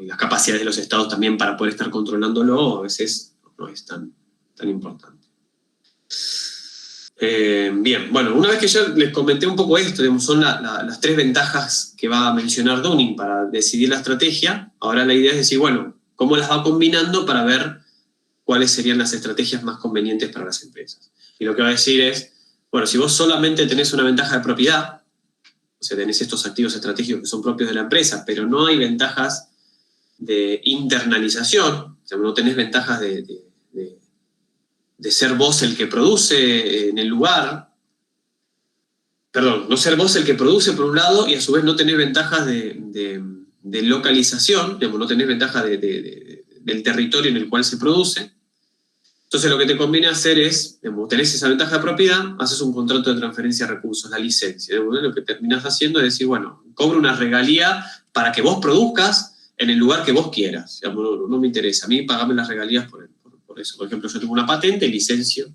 y las capacidades de los estados también para poder estar controlándolo a veces no es tan importante. Bien, bueno, una vez que yo les comenté un poco esto, digamos, son las tres ventajas que va a mencionar Dunning para decidir la estrategia. Ahora la idea es decir, bueno, ¿cómo las va combinando para ver cuáles serían las estrategias más convenientes para las empresas? Y lo que va a decir es, bueno, si vos solamente tenés una ventaja de propiedad, o sea, tenés estos activos estratégicos que son propios de la empresa, pero no hay ventajas de internalización, o sea, no tenés ventajas de ser vos el que produce en el lugar, perdón, no ser vos el que produce por un lado y a su vez no tenés ventajas de localización, digamos, no tenés ventaja del territorio en el cual se produce. Entonces lo que te conviene hacer es, digamos, tenés esa ventaja de propiedad, haces un contrato de transferencia de recursos, la licencia. Digamos, lo que terminás haciendo es decir, bueno, cobro una regalía para que vos produzcas en el lugar que vos quieras. Digamos, no me interesa, a mí pagame las regalías por eso. Por ejemplo, yo tengo una patente, licencio,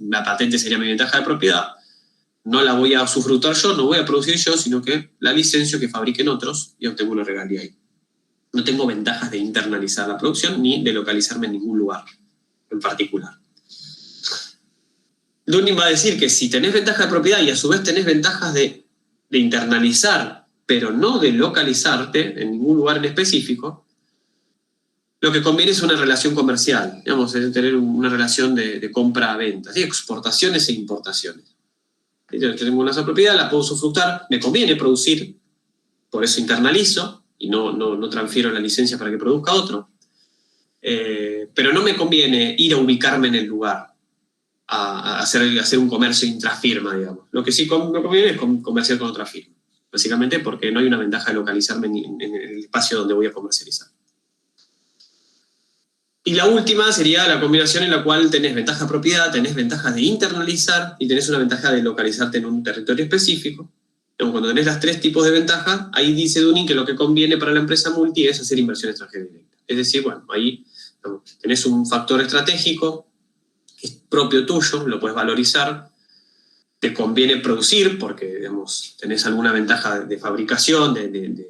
la patente sería mi ventaja de propiedad, no la voy a usufructuar yo, no voy a producir yo, sino que la licencio que fabriquen otros y obtengo una regalía ahí. No tengo ventajas de internalizar la producción ni de localizarme en ningún lugar en particular. Dunning va a decir que si tenés ventaja de propiedad y a su vez tenés ventajas de internalizar pero no de localizarte en ningún lugar en específico, lo que conviene es una relación comercial, digamos, es tener una relación de compra-venta, ¿sí? Exportaciones e importaciones. Yo tengo una sola propiedad, la puedo usufructar, me conviene producir, por eso internalizo y no transfiero la licencia para que produzca otro, pero no me conviene ir a ubicarme en el lugar, a hacer un comercio intrafirma, digamos. Lo que sí me conviene es comerciar con otra firma, básicamente porque no hay una ventaja de localizarme en el espacio donde voy a comercializar. Y la última sería la combinación en la cual tenés ventaja de propiedad, tenés ventaja de internalizar y tenés una ventaja de localizarte en un territorio específico. Cuando tenés los tres tipos de ventaja, ahí dice Dunning que lo que conviene para la empresa multi es hacer inversión extranjera directa. Es decir, bueno, ahí tenés un factor estratégico que es propio tuyo, lo puedes valorizar, te conviene producir porque, digamos, tenés alguna ventaja de fabricación, de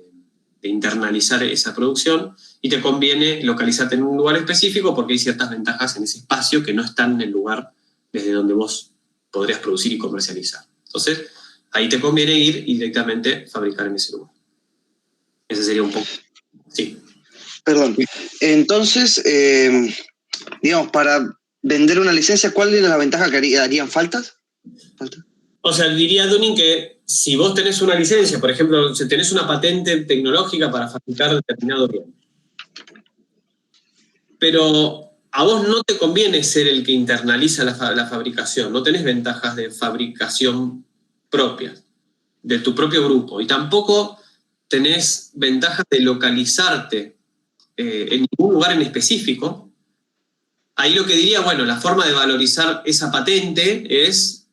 internalizar esa producción, y te conviene localizarte en un lugar específico porque hay ciertas ventajas en ese espacio que no están en el lugar desde donde vos podrías producir y comercializar. Entonces, ahí te conviene ir y directamente fabricar en ese lugar. Ese sería un poco... Sí. Perdón. Entonces, digamos, para vender una licencia, ¿cuál es la ventaja que harían faltas? O sea, diría Dunning que si vos tenés una licencia, por ejemplo, si tenés una patente tecnológica para fabricar determinado bien, pero a vos no te conviene ser el que internaliza la fabricación, no tenés ventajas de fabricación propias, de tu propio grupo, y tampoco tenés ventajas de localizarte en ningún lugar en específico. Ahí lo que diría, bueno, la forma de valorizar esa patente es,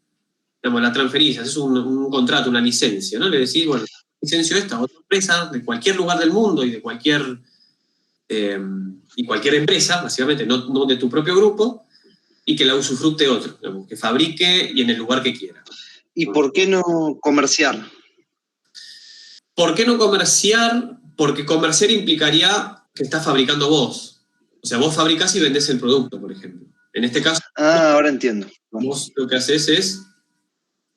digamos, la transferís, es un contrato, una licencia, ¿no? Le decís, bueno, licencio esta a otra empresa de cualquier lugar del mundo y de cualquier empresa, básicamente, no de tu propio grupo, y que la usufructe otro, digamos, que fabrique y en el lugar que quiera. ¿Y por qué no comerciar? ¿Por qué no comerciar? Porque comerciar implicaría que estás fabricando vos. O sea, vos fabricás y vendés el producto, por ejemplo. En este caso, ahora entiendo. Vos lo que haces es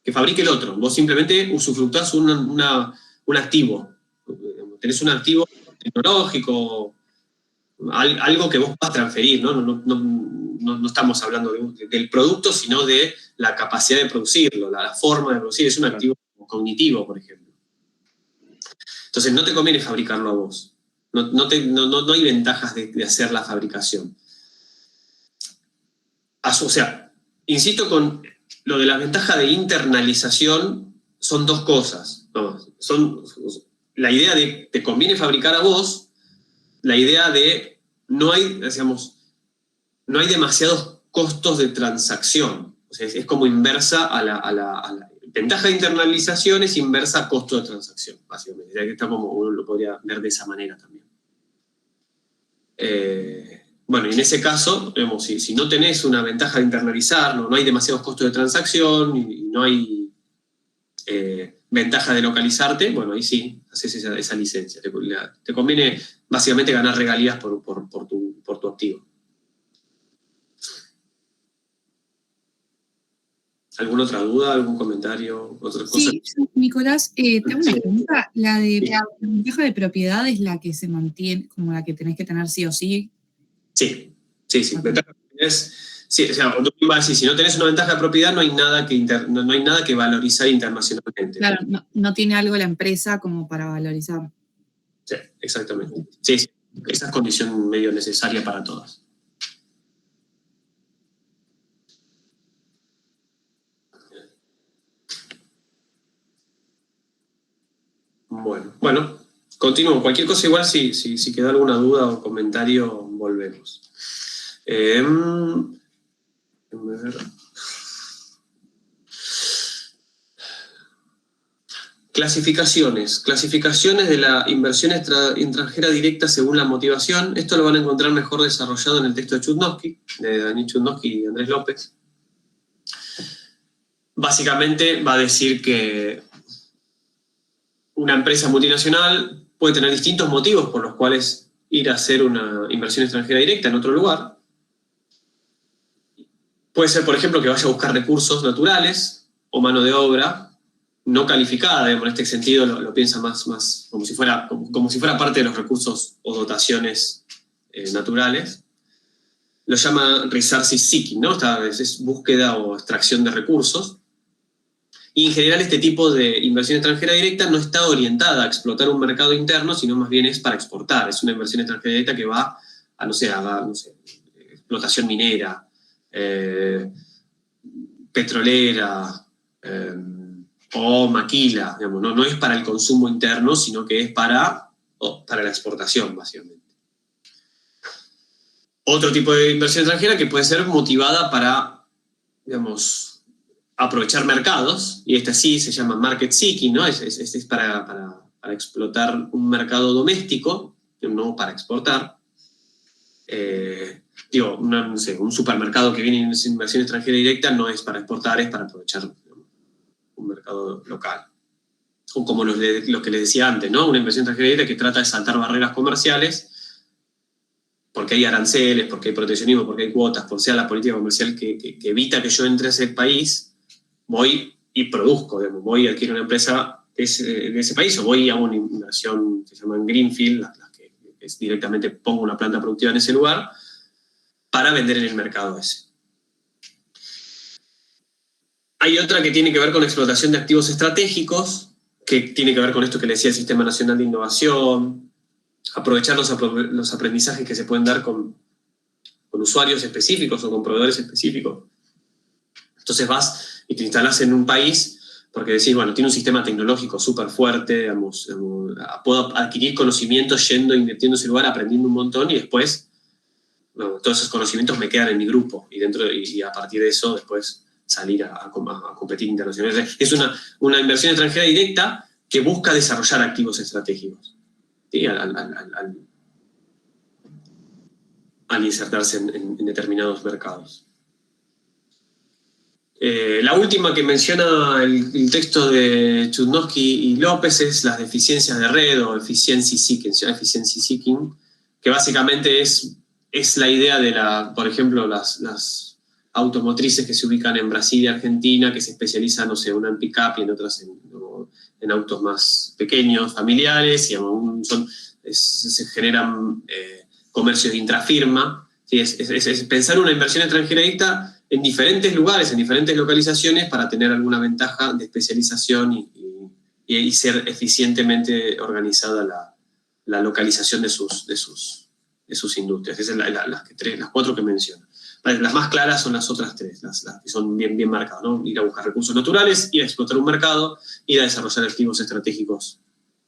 que fabrique el otro. Vos simplemente usufructás un activo. Tenés un activo tecnológico, algo que vos vas a transferir, ¿no? No estamos hablando del producto, sino de la capacidad de producirlo, la forma de producir. Es un activo cognitivo, por ejemplo. Entonces no te conviene fabricarlo a vos. No hay ventajas de hacer la fabricación. O sea, insisto con lo de la ventaja de internalización, son dos cosas, ¿no? Son la idea de te conviene fabricar a vos, la idea de no hay demasiados costos de transacción. O sea, es como inversa a la ventaja de internalización es inversa a costo de transacción, básicamente. Ya que está como uno lo podría ver de esa manera también. Bueno, y en ese caso, digamos, si no tenés una ventaja de internalizar, no hay demasiados costos de transacción y no hay ventaja de localizarte, bueno, ahí sí, haces esa licencia. Te conviene básicamente ganar regalías por tu activo. ¿Alguna otra duda, algún comentario, otra cosa? Sí, Nicolás, tengo una pregunta. La ventaja de propiedad es la que se mantiene, como la que tenés que tener sí o sí. Sí. Sí, o sea, si no tenés una ventaja de propiedad, no hay nada que valorizar internacionalmente. Claro, no tiene algo la empresa como para valorizar. Sí, exactamente. Sí, esa es condición medio necesaria para todas. Bueno, continúo. Cualquier cosa igual, si queda alguna duda o comentario, volvemos. Clasificaciones de la inversión extranjera directa según la motivación. Esto lo van a encontrar mejor desarrollado en el texto de Chudnovsky, de Daniel Chudnovsky y Andrés López. Básicamente va a decir que una empresa multinacional puede tener distintos motivos por los cuales ir a hacer una inversión extranjera directa en otro lugar. Puede ser, por ejemplo, que vaya a buscar recursos naturales o mano de obra no calificada, digamos, en este sentido lo piensa más como si fuera parte de los recursos o dotaciones naturales. Lo llama resource seeking, ¿no? Es búsqueda o extracción de recursos. Y en general este tipo de inversión extranjera directa no está orientada a explotar un mercado interno, sino más bien es para exportar. Es una inversión extranjera directa que va a, explotación minera, petrolera, o maquila, digamos, no es para el consumo interno, sino que es para la exportación, básicamente. Otro tipo de inversión extranjera que puede ser motivada para, digamos, aprovechar mercados, y esta sí se llama market seeking, ¿no? Es para explotar un mercado doméstico, no para exportar. Un supermercado que viene en inversión extranjera directa no es para exportar, es para aprovechar un mercado local. O como lo que les decía antes, ¿no? Una inversión extranjera directa que trata de saltar barreras comerciales, porque hay aranceles, porque hay proteccionismo, porque hay cuotas, por sea la política comercial que evita que yo entre a ese país, voy y produzco, digamos, voy y adquiero una empresa de ese país, o voy a una inversión que se llama Greenfield, que es directamente pongo una planta productiva en ese lugar, para vender en el mercado ese. Hay otra que tiene que ver con explotación de activos estratégicos, que tiene que ver con esto que le decía el Sistema Nacional de Innovación, aprovechar los aprendizajes que se pueden dar con usuarios específicos o con proveedores específicos. Entonces vas y te instalás en un país porque decís, bueno, tiene un sistema tecnológico súper fuerte, digamos, puedo adquirir conocimientos yendo, invirtiendo en ese lugar, aprendiendo un montón, y después, bueno, todos esos conocimientos me quedan en mi grupo, y a partir de eso después salir a competir internacionalmente. Es una inversión extranjera directa que busca desarrollar activos estratégicos, ¿sí? Al insertarse en determinados mercados. La última que menciona el texto de Chudnovsky y López es las deficiencias de red o efficiency seeking, que básicamente es la idea de, por ejemplo, las automotrices que se ubican en Brasil y Argentina, que se especializan, no sé, una en pick-up y en otras en autos más pequeños, familiares, y se generan comercios de intrafirma. ¿Sí? Es pensar una inversión extranjera directa en diferentes lugares, en diferentes localizaciones, para tener alguna ventaja de especialización y ser eficientemente organizada la localización de sus industrias. Esas son las cuatro que menciono. Las más claras son las otras tres, las que son bien marcadas, ¿no? Ir a buscar recursos naturales, ir a explotar un mercado, ir a desarrollar activos estratégicos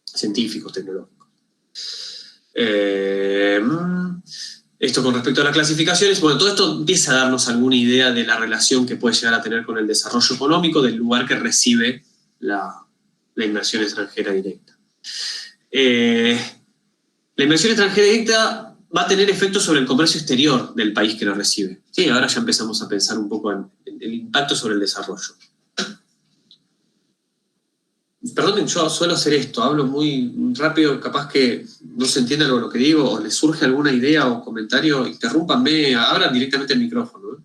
científicos, tecnológicos. Esto con respecto a las clasificaciones, bueno, todo esto empieza a darnos alguna idea de la relación que puede llegar a tener con el desarrollo económico del lugar que recibe la inversión extranjera directa. La inversión extranjera directa va a tener efectos sobre el comercio exterior del país que lo recibe. Sí, ahora ya empezamos a pensar un poco en el impacto sobre el desarrollo. Perdonen, yo suelo hacer esto, hablo muy rápido, capaz que no se entiende algo de lo que digo, o les surge alguna idea o comentario, interrúmpanme, abran directamente el micrófono.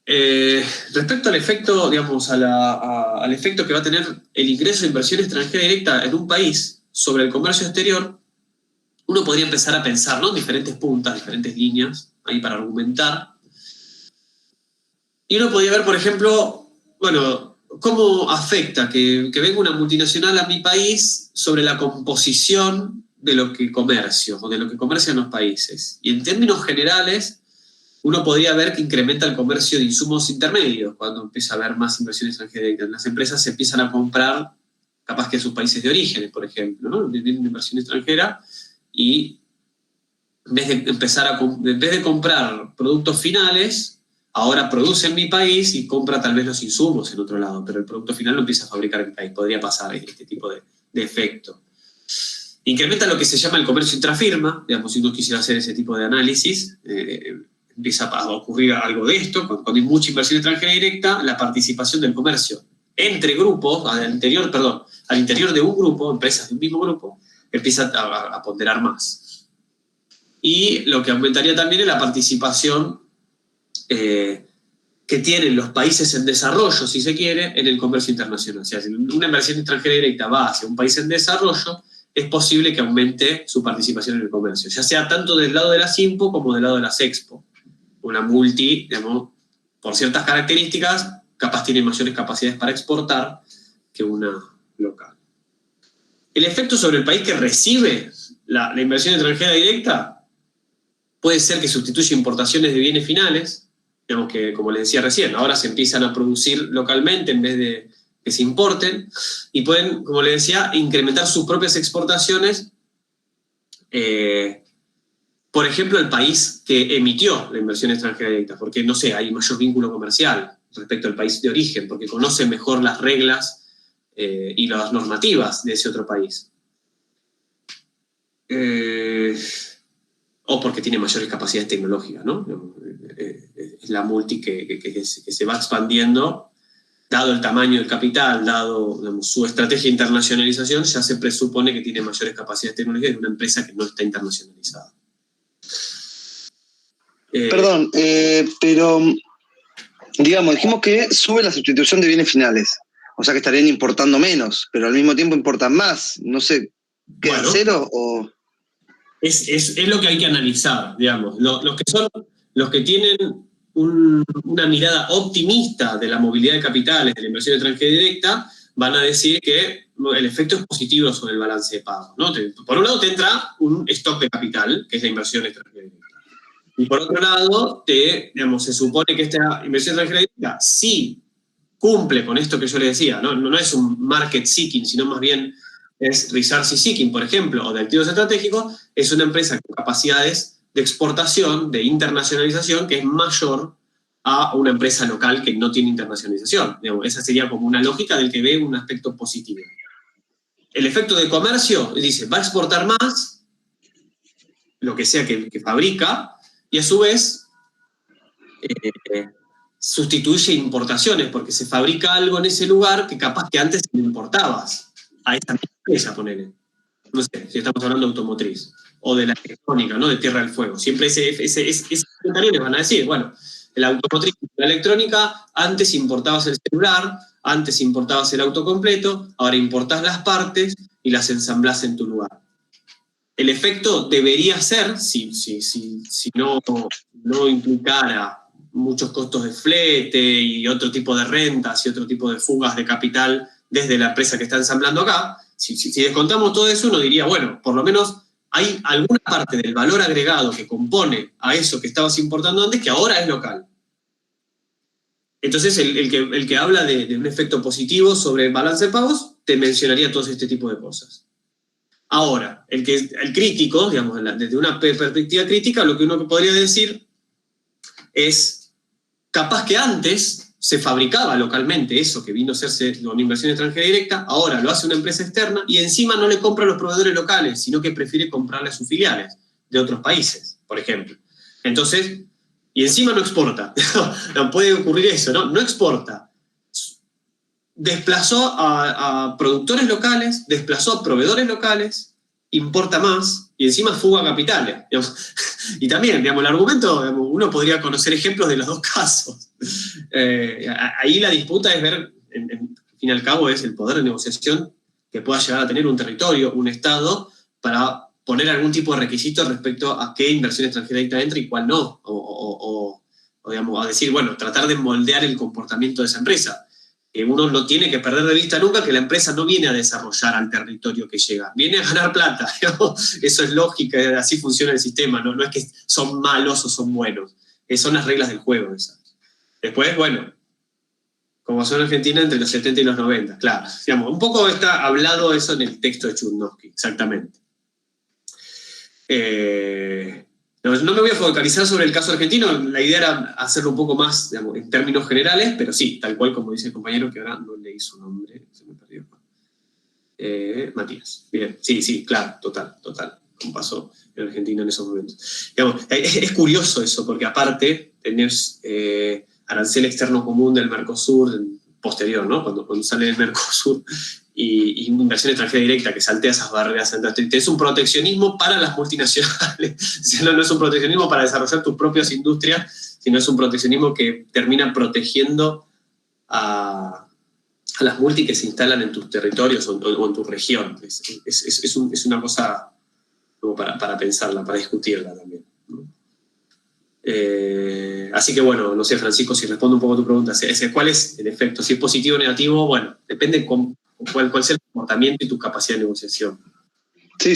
Respecto al efecto, digamos, al efecto que va a tener el ingreso de inversión extranjera directa en un país sobre el comercio exterior, uno podría empezar a pensar, ¿no? Diferentes puntas, diferentes líneas, ahí para argumentar. Y uno podría ver, por ejemplo, bueno, cómo afecta que venga una multinacional a mi país sobre la composición de lo que comercio, o de lo que comercian los países. Y en términos generales, uno podría ver que incrementa el comercio de insumos intermedios cuando empieza a haber más inversión extranjera directa. Las empresas se empiezan a comprar, capaz que en sus países de origen, por ejemplo, ¿no? Viene una inversión extranjera y en vez de comprar productos finales, ahora produce en mi país y compra tal vez los insumos en otro lado, pero el producto final lo empieza a fabricar en mi país. Podría pasar este tipo de efecto. Incrementa lo que se llama el comercio intrafirma, digamos, si uno quisiera hacer ese tipo de análisis, empieza a ocurrir algo de esto. Cuando hay mucha inversión extranjera directa, la participación del comercio entre grupos, al interior de un grupo, empresas de un mismo grupo, empieza a ponderar más. Y lo que aumentaría también es la participación que que tienen los países en desarrollo, si se quiere, en el comercio internacional. O sea, si una inversión extranjera directa va hacia un país en desarrollo, es posible que aumente su participación en el comercio, ya sea tanto del lado de las INPO como del lado de las Expo. Una multi, digamos, por ciertas características, capaz tiene mayores capacidades para exportar que una local. El efecto sobre el país que recibe la inversión extranjera directa puede ser que sustituya importaciones de bienes finales, digamos que, como les decía recién, ahora se empiezan a producir localmente en vez de que se importen, y pueden, como les decía, incrementar sus propias exportaciones, por ejemplo, el país que emitió la inversión extranjera directa, porque, no sé, hay mayor vínculo comercial respecto al país de origen, porque conoce mejor las reglas y las normativas de ese otro país. O porque tiene mayores capacidades tecnológicas, ¿no? Es la multi que se va expandiendo, dado el tamaño del capital, dado, digamos, su estrategia de internacionalización, ya se presupone que tiene mayores capacidades tecnológicas de una empresa que no está internacionalizada. Perdón, pero digamos, dijimos que sube la sustitución de bienes finales, o sea que estarían importando menos, pero al mismo tiempo importan más, no sé, ¿queda cero o...? Es lo que hay que analizar, digamos. Los que tienen una mirada optimista de la movilidad de capitales, de la inversión extranjera directa, van a decir que el efecto es positivo sobre el balance de pago, ¿no? Por un lado te entra un stock de capital, que es la inversión extranjera directa. Y por otro lado, digamos, se supone que esta inversión extranjera directa sí cumple con esto que yo le decía, no es un market seeking, sino más bien es research seeking, por ejemplo, o de activos estratégicos, es una empresa con capacidades de exportación, de internacionalización, que es mayor a una empresa local que no tiene internacionalización. Digamos, esa sería como una lógica del que ve un aspecto positivo. El efecto de comercio, dice, va a exportar más, lo que sea que fabrica, y a su vez sustituye importaciones, porque se fabrica algo en ese lugar que capaz que antes no importabas a esta empresa, ponele. No sé, si estamos hablando de automotriz, o de la electrónica, ¿no? De Tierra del Fuego. Siempre esos comentarios van a decir, bueno, la automotriz, la electrónica, antes importabas el celular, antes importabas el auto completo, ahora importás las partes y las ensamblás en tu lugar. El efecto debería ser, si no implicara muchos costos de flete y otro tipo de rentas y otro tipo de fugas de capital desde la empresa que está ensamblando acá, si descontamos todo eso, uno diría, bueno, por lo menos hay alguna parte del valor agregado que compone a eso que estabas importando antes que ahora es local. Entonces, el que habla de un efecto positivo sobre el balance de pagos, te mencionaría todo este tipo de cosas. Ahora, el crítico, digamos, desde una perspectiva crítica, lo que uno podría decir es, capaz que antes se fabricaba localmente eso que vino a hacerse una inversión extranjera directa, ahora lo hace una empresa externa y encima no le compra a los proveedores locales, sino que prefiere comprarle a sus filiales de otros países, por ejemplo. Entonces, y encima no exporta. No puede ocurrir eso, ¿no? No exporta. Desplazó a productores locales, desplazó a proveedores locales, importa más y encima fuga capitales. Digamos. Y también, digamos, el argumento, digamos, uno podría conocer ejemplos de los dos casos. Ahí la disputa es ver, al fin y al cabo, es el poder de negociación que pueda llegar a tener un territorio, un Estado, para poner algún tipo de requisito respecto a qué inversión extranjera directa entra y cuál no. O digamos, a decir, bueno, tratar de moldear el comportamiento de esa empresa. Uno no tiene que perder de vista nunca que la empresa no viene a desarrollar al territorio que llega, viene a ganar plata. Eso es lógica, así funciona el sistema, no es que son malos o son buenos, son las reglas del juego esas. Después, bueno, como pasó en Argentina entre los 70 y los 90, claro. Digamos, un poco está hablado eso en el texto de Chudnovsky, exactamente. No me voy a focalizar sobre el caso argentino, la idea era hacerlo un poco más, digamos, en términos generales, pero sí, tal cual como dice el compañero, que ahora no leí su nombre, se me perdió. Matías. Bien, sí, claro, total, como pasó en Argentina en esos momentos. Digamos, es curioso eso, porque aparte tenés arancel externo común del Mercosur, posterior, ¿no? Cuando sale el Mercosur, y inversión extranjera directa que saltea esas barreras. Es un proteccionismo para las multinacionales. No es un proteccionismo para desarrollar tus propias industrias sino es un proteccionismo que termina protegiendo a las multi que se instalan en tus territorios o en tu región. Es una cosa como para pensarla, para discutirla también, ¿no? Así que bueno, no sé, Francisco, si respondo un poco a tu pregunta, ¿cuál es el efecto? Si es positivo o negativo, bueno, depende cuál sea el comportamiento y tu capacidad de negociación. Sí.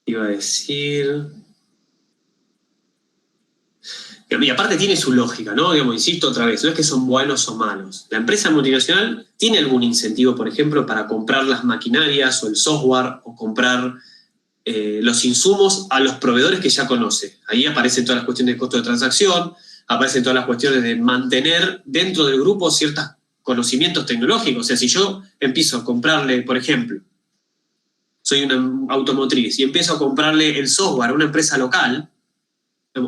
Iba a decir... Y aparte tiene su lógica, ¿no? Digamos, insisto otra vez, no es que son buenos o malos. La empresa multinacional tiene algún incentivo, por ejemplo, para comprar las maquinarias o el software o comprar los insumos a los proveedores que ya conoce. Ahí aparecen todas las cuestiones de costo de transacción, aparecen todas las cuestiones de mantener dentro del grupo ciertos conocimientos tecnológicos. O sea, si yo empiezo a comprarle, por ejemplo, soy una automotriz y empiezo a comprarle el software a una empresa local,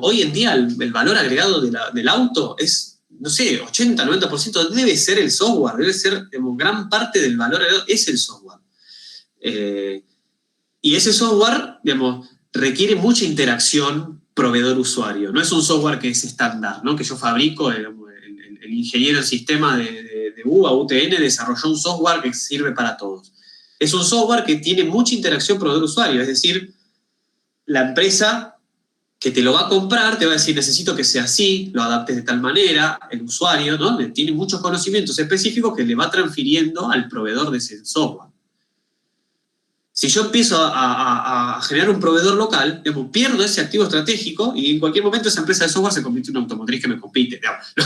hoy en día el valor agregado del auto es, no sé, 80-90% debe ser el software, debe ser, gran parte del valor agregado es el software. Y ese software, digamos, requiere mucha interacción proveedor-usuario. No es un software que es estándar, ¿no? Que yo fabrico, el ingeniero del sistema de UBA, UTN, desarrolló un software que sirve para todos. Es un software que tiene mucha interacción proveedor-usuario, es decir, la empresa que te lo va a comprar te va a decir, necesito que sea así, lo adaptes de tal manera, el usuario, ¿no? Tiene muchos conocimientos específicos que le va transfiriendo al proveedor de ese software. Si yo empiezo a generar un proveedor local, digamos, pierdo ese activo estratégico y en cualquier momento esa empresa de software se convierte en una automotriz que me compite.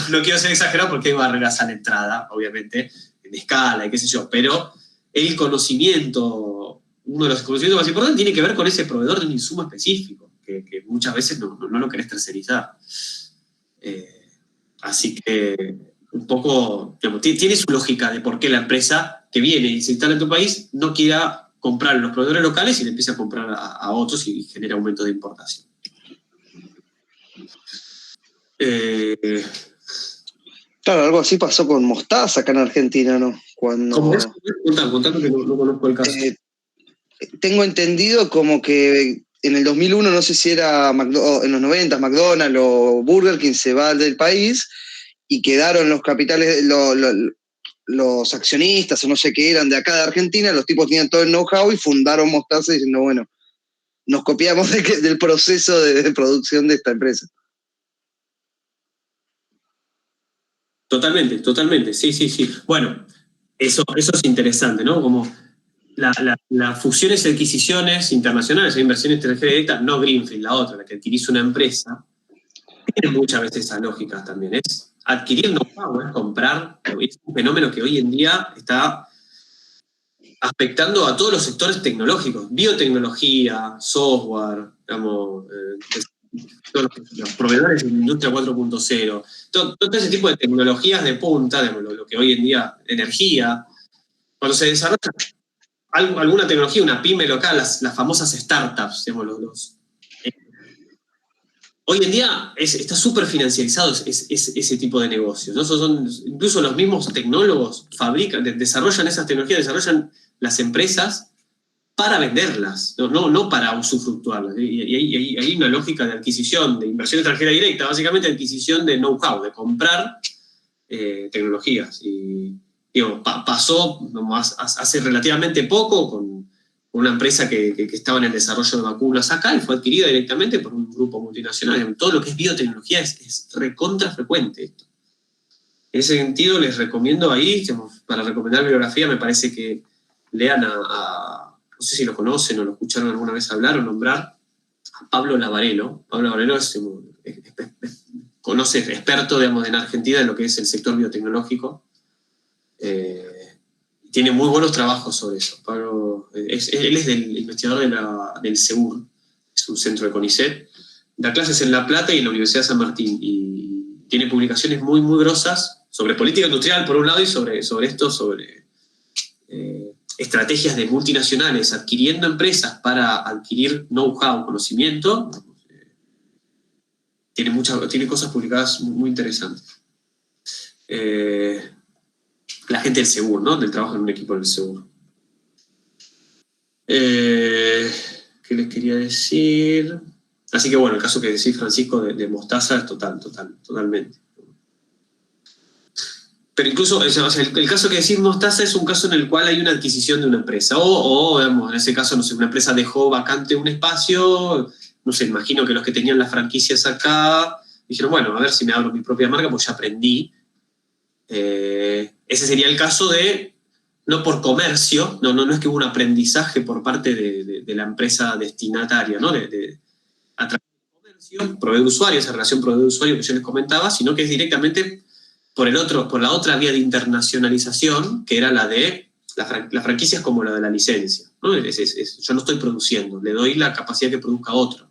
No quiero ser exagerado porque hay barreras a la entrada, obviamente, en escala y qué sé yo, pero el conocimiento, uno de los conocimientos más importantes tiene que ver con ese proveedor de un insumo específico, que muchas veces no lo querés tercerizar. Así que un poco, digamos, tiene su lógica de por qué la empresa que viene y se instala en tu país no quiera comprar a los proveedores locales y le empieza a comprar a otros y genera aumento de importación. Claro, algo así pasó con Mostaza acá en Argentina, ¿no? ¿Cómo es? Contame que no conozco el caso. Tengo entendido como que en el 2001, no sé si era en los 90, McDonald's o Burger King se va del país y quedaron los capitales, los accionistas o no sé qué eran de acá de Argentina, los tipos tenían todo el know-how y fundaron Mostaza diciendo, bueno, nos copiamos del proceso de producción de esta empresa. Totalmente, sí. Bueno, eso es interesante, ¿no? Como las fusiones y adquisiciones internacionales, inversión extranjera directa, no Greenfield, la otra, la que adquirís una empresa, tiene muchas veces esa lógica también. Es adquirir know-how, es comprar, es un fenómeno que hoy en día está afectando a todos los sectores tecnológicos, biotecnología, software, digamos, todos los proveedores de la industria 4.0, todo ese tipo de tecnologías de punta, digamos, lo que hoy en día, energía, cuando se desarrolla alguna tecnología, una pyme local, las famosas startups, digamos, hoy en día está súper financiarizado ese tipo de negocios, ¿no? Incluso los mismos tecnólogos desarrollan esas tecnologías, desarrollan las empresas para venderlas, no para usufructuarlas. Y hay una lógica de adquisición, de inversión extranjera directa, básicamente adquisición de know-how, de comprar tecnologías. Y digo, pasó hace relativamente poco con una empresa que estaba en el desarrollo de vacunas acá y fue adquirida directamente por un grupo multinacional. Todo lo que es biotecnología es recontra frecuente esto. En ese sentido, les recomiendo ahí, para recomendar bibliografía, me parece que lean no sé si lo conocen o lo escucharon alguna vez hablar o nombrar, a Pablo Lavarello. Pablo Lavarello es experto, digamos, en Argentina en lo que es el sector biotecnológico. Tiene muy buenos trabajos sobre eso. Pablo, él es el investigador del SEUR, es un centro de CONICET. Da clases en La Plata y en la Universidad de San Martín. Y tiene publicaciones muy, muy grosas sobre política industrial, por un lado, y sobre estrategias de multinacionales adquiriendo empresas para adquirir know-how, conocimiento. Tiene cosas publicadas muy interesantes. La gente del SEUR, ¿no? Del trabajo en un equipo del SEUR. ¿Qué ¿qué les quería decir? Así que bueno, el caso que decís, Francisco, de Mostaza es totalmente. Pero incluso, o sea, el caso que decís Mostaza es un caso en el cual hay una adquisición de una empresa. O digamos, en ese caso, no sé, una empresa dejó vacante un espacio, no sé, imagino que los que tenían las franquicias acá dijeron, bueno, a ver si me abro mi propia marca, pues ya aprendí. Ese sería el caso de, no por comercio, no es que hubo un aprendizaje por parte de la empresa destinataria, ¿no? A través del comercio, proveedor-usuario, esa relación proveedor-usuario que yo les comentaba, sino que es directamente por la otra vía de internacionalización, que era la de la franquicia es como la de la licencia, ¿no? Yo no estoy produciendo, le doy la capacidad que produzca otro.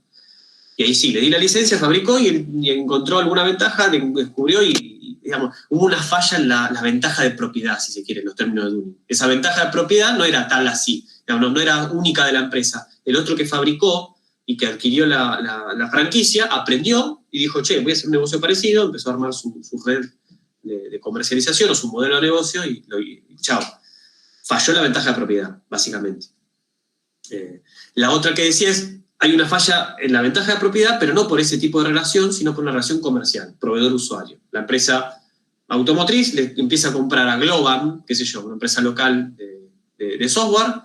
Y ahí sí, le di la licencia, fabricó y encontró alguna ventaja, descubrió y digamos, hubo una falla en la ventaja de propiedad, si se quiere, en los términos de Dunning. Esa ventaja de propiedad no era tal así, digamos, no era única de la empresa. El otro que fabricó y que adquirió la franquicia aprendió y dijo, che, voy a hacer un negocio parecido, empezó a armar su red de comercialización o su modelo de negocio y chao. Falló la ventaja de propiedad, básicamente. La otra que decía es, hay una falla en la ventaja de propiedad, pero no por ese tipo de relación, sino por una relación comercial, proveedor-usuario. La empresa automotriz le empieza a comprar a Globan, qué sé yo, una empresa local de software,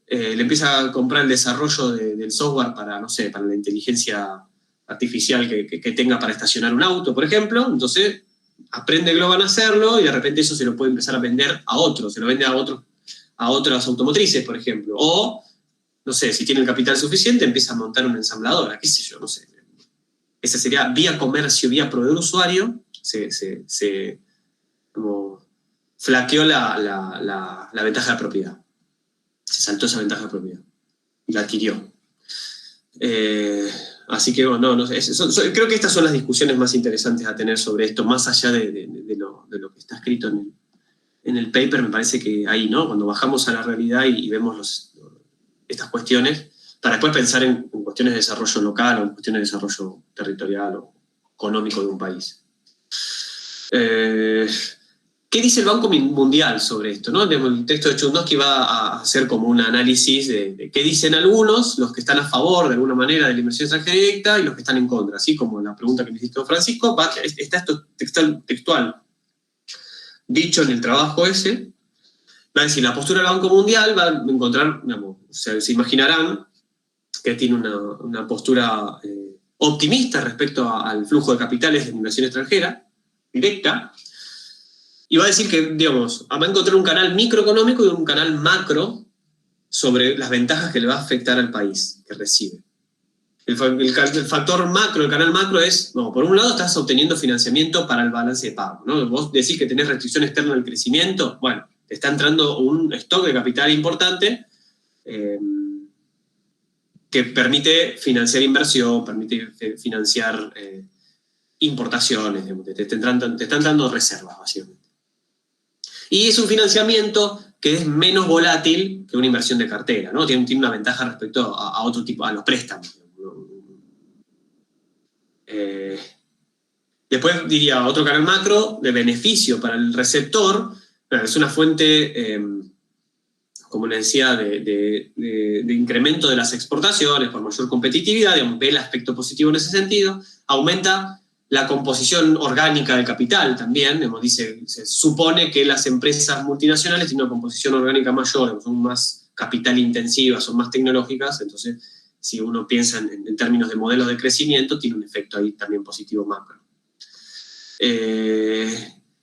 le empieza a comprar el desarrollo del software para, no sé, para la inteligencia artificial que tenga para estacionar un auto, por ejemplo. Entonces, aprende Globan a hacerlo y de repente eso se lo puede empezar a vender a otros, se lo vende a otras automotrices, por ejemplo. O, no sé, si tiene el capital suficiente, empieza a montar una ensambladora, qué sé yo, no sé. Esa sería vía comercio, vía proveedor-usuario, se como flaqueó la ventaja de propiedad. Se saltó esa ventaja de propiedad y la adquirió. Así que, bueno, no sé, creo que estas son las discusiones más interesantes a tener sobre esto, más allá de lo que está escrito en el paper. Me parece que ahí, ¿no? Cuando bajamos a la realidad y vemos estas cuestiones, para después pensar en cuestiones de desarrollo local o en cuestiones de desarrollo territorial o económico de un país. ¿Qué dice el Banco Mundial sobre esto? ¿No? El texto de Chudnovsky va a hacer como un análisis de qué dicen algunos, los que están a favor de alguna manera de la inversión extranjera directa y los que están en contra. Así como la pregunta que me hiciste, Francisco, está esto textual dicho en el trabajo ese. Va a decir, la postura del Banco Mundial va a encontrar, digamos, se imaginarán que tiene una postura optimista respecto al flujo de capitales de inversión extranjera directa, y va a decir que, digamos, va a encontrar un canal microeconómico y un canal macro sobre las ventajas que le va a afectar al país que recibe. El factor macro, el canal macro es, no, por un lado estás obteniendo financiamiento para el balance de pago, ¿no? Vos decís que tenés restricción externa al crecimiento, bueno, te está entrando un stock de capital importante que permite financiar inversión, permite financiar importaciones, te están dando reservas, básicamente. Y es un financiamiento que es menos volátil que una inversión de cartera, ¿no? Tiene una ventaja respecto a otro tipo, a los préstamos. Después diría otro canal macro de beneficio para el receptor. Es una fuente, como les decía, de incremento de las exportaciones por mayor competitividad, digamos, ve el aspecto positivo en ese sentido, aumenta la composición orgánica del capital también, digamos, se supone que las empresas multinacionales tienen una composición orgánica mayor, digamos, son más capital intensivas, son más tecnológicas, entonces si uno piensa en términos de modelos de crecimiento, tiene un efecto ahí también positivo macro.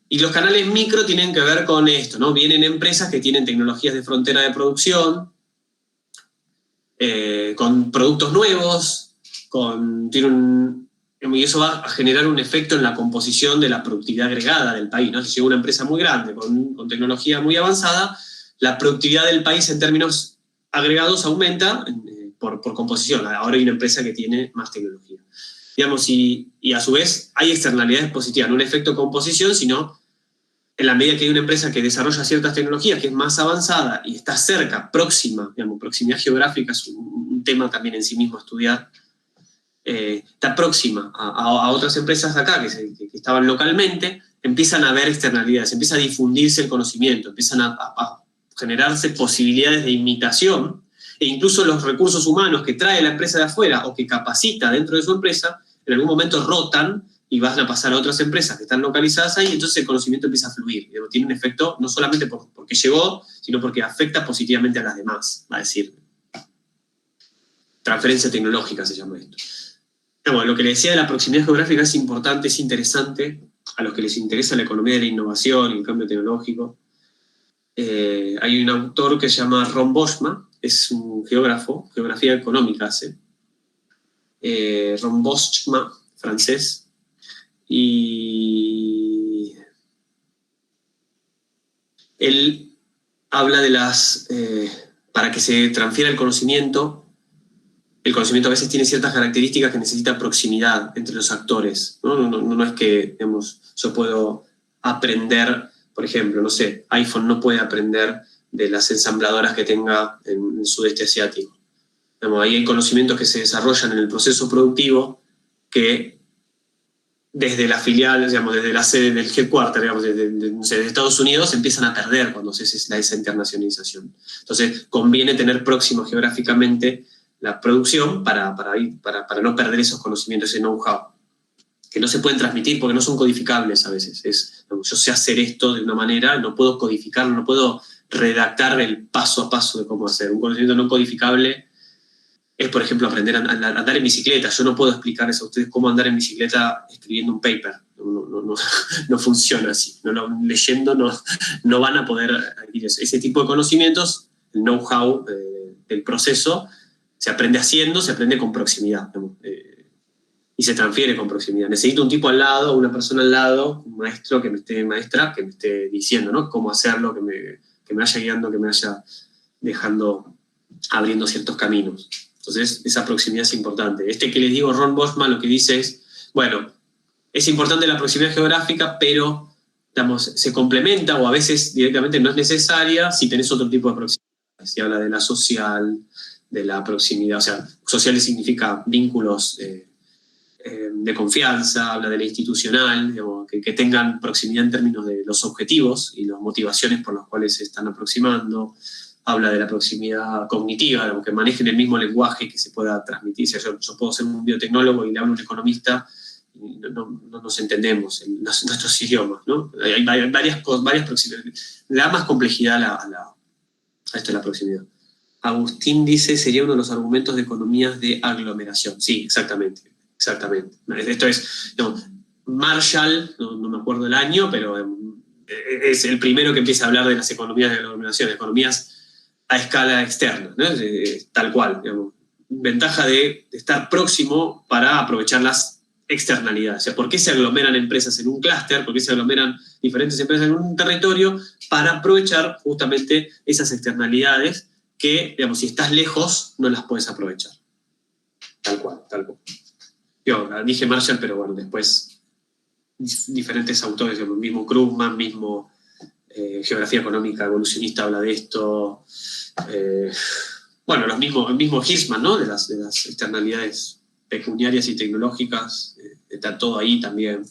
Y los canales micro tienen que ver con esto, ¿no? Vienen empresas que tienen tecnologías de frontera de producción, con productos nuevos, y eso va a generar un efecto en la composición de la productividad agregada del país, ¿no? Si llega una empresa muy grande, con tecnología muy avanzada, la productividad del país en términos agregados aumenta por composición. Ahora hay una empresa que tiene más tecnología. Digamos, y a su vez hay externalidades positivas, no un efecto composición, sino en la medida que hay una empresa que desarrolla ciertas tecnologías, que es más avanzada y está cerca, próxima, digamos, proximidad geográfica es un tema también en sí mismo a estudiar, está próxima a otras empresas de acá que estaban localmente, empiezan a haber externalidades, empieza a difundirse el conocimiento, empiezan a generarse posibilidades de imitación, e incluso los recursos humanos que trae la empresa de afuera o que capacita dentro de su empresa, en algún momento rotan y van a pasar a otras empresas que están localizadas ahí, y entonces el conocimiento empieza a fluir. Tiene un efecto no solamente porque llegó, sino porque afecta positivamente a las demás, va a decir. Transferencia tecnológica se llama esto. Bueno, lo que le decía de la proximidad geográfica es importante, es interesante a los que les interesa la economía de la innovación y el cambio tecnológico. Hay un autor que se llama Ron Boschma, es un geógrafo, geografía económica hace. Ron Boschma, francés. Y él habla de para que se transfiera el conocimiento a veces tiene ciertas características que necesita proximidad entre los actores, ¿no? No es que, digamos, yo puedo aprender, por ejemplo, no sé, iPhone no puede aprender de las ensambladoras que tenga en el sudeste asiático. Digamos, ahí hay conocimientos que se desarrollan en el proceso productivo que desde la filial, digamos, desde la sede del headquarter, digamos, desde Estados Unidos, empiezan a perder cuando se hace esa internacionalización. Entonces, conviene tener próximo geográficamente la producción para no perder esos conocimientos, ese know-how, que no se pueden transmitir porque no son codificables a veces. Yo sé hacer esto de una manera, no puedo codificarlo, no puedo redactar el paso a paso de cómo hacer. Un conocimiento no codificable es, por ejemplo, aprender a andar en bicicleta. Yo no puedo explicarles a ustedes cómo andar en bicicleta escribiendo un paper. No funciona así. Leyendo no van a poder adquirir eso. Ese tipo de conocimientos, el know-how del proceso, se aprende haciendo, se aprende con proximidad, y se transfiere con proximidad. Necesito un tipo al lado, una persona al lado, un maestro maestra que me esté diciendo, ¿no?, cómo hacerlo, que me vaya guiando, que me vaya dejando, abriendo ciertos caminos. Entonces, esa proximidad es importante. Que les digo, Ron Boschma, lo que dice es, bueno, es importante la proximidad geográfica, pero, digamos, se complementa o a veces directamente no es necesaria si tenés otro tipo de proximidad. Se habla de la social, de la proximidad, o sea, social significa vínculos de confianza, habla de la institucional, digamos, que tengan proximidad en términos de los objetivos y las motivaciones por las cuales se están aproximando, habla de la proximidad cognitiva, digamos, que manejen el mismo lenguaje que se pueda transmitir. Si yo puedo ser un biotecnólogo y le hablo a un economista, y no nos entendemos en nuestros idiomas, ¿no? Hay varias proximidades. Le da más complejidad a esto de la proximidad. Agustín dice, sería uno de los argumentos de economías de aglomeración. Sí, exactamente. Esto es, Marshall, no me acuerdo el año, pero es el primero que empieza a hablar de las economías de aglomeración, economías a escala externa, ¿no? Tal cual, digamos. Ventaja de estar próximo para aprovechar las externalidades. O sea, ¿por qué se aglomeran empresas en un clúster? ¿Por qué se aglomeran diferentes empresas en un territorio? Para aprovechar justamente esas externalidades que, digamos, si estás lejos, no las puedes aprovechar. Tal cual. Yo dije Marshall, pero bueno, después diferentes autores, el mismo Krugman, mismo Geografía Económica Evolucionista habla de esto. Bueno, el mismo Hirschman, ¿no? De las externalidades pecuniarias y tecnológicas, está todo ahí también.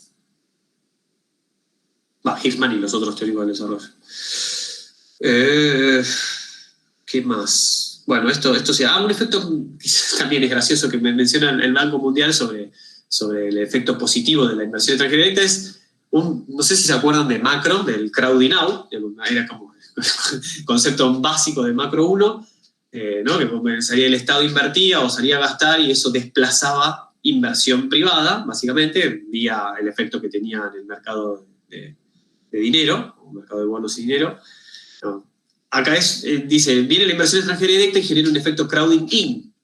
Hirschman y los otros teóricos del desarrollo. ¿Qué más? Bueno, esto un efecto también es gracioso que me menciona el Banco Mundial sobre el efecto positivo de la inversión extranjera directa. Es no sé si se acuerdan de macro, del crowding out, era como el concepto básico de macro 1, ¿no? Que salía el Estado invertía o salía a gastar y eso desplazaba inversión privada, básicamente, vía el efecto que tenía en el mercado de dinero, un mercado de bonos y dinero. ¿No? Acá dice, viene la inversión extranjera directa y genera un efecto crowding in,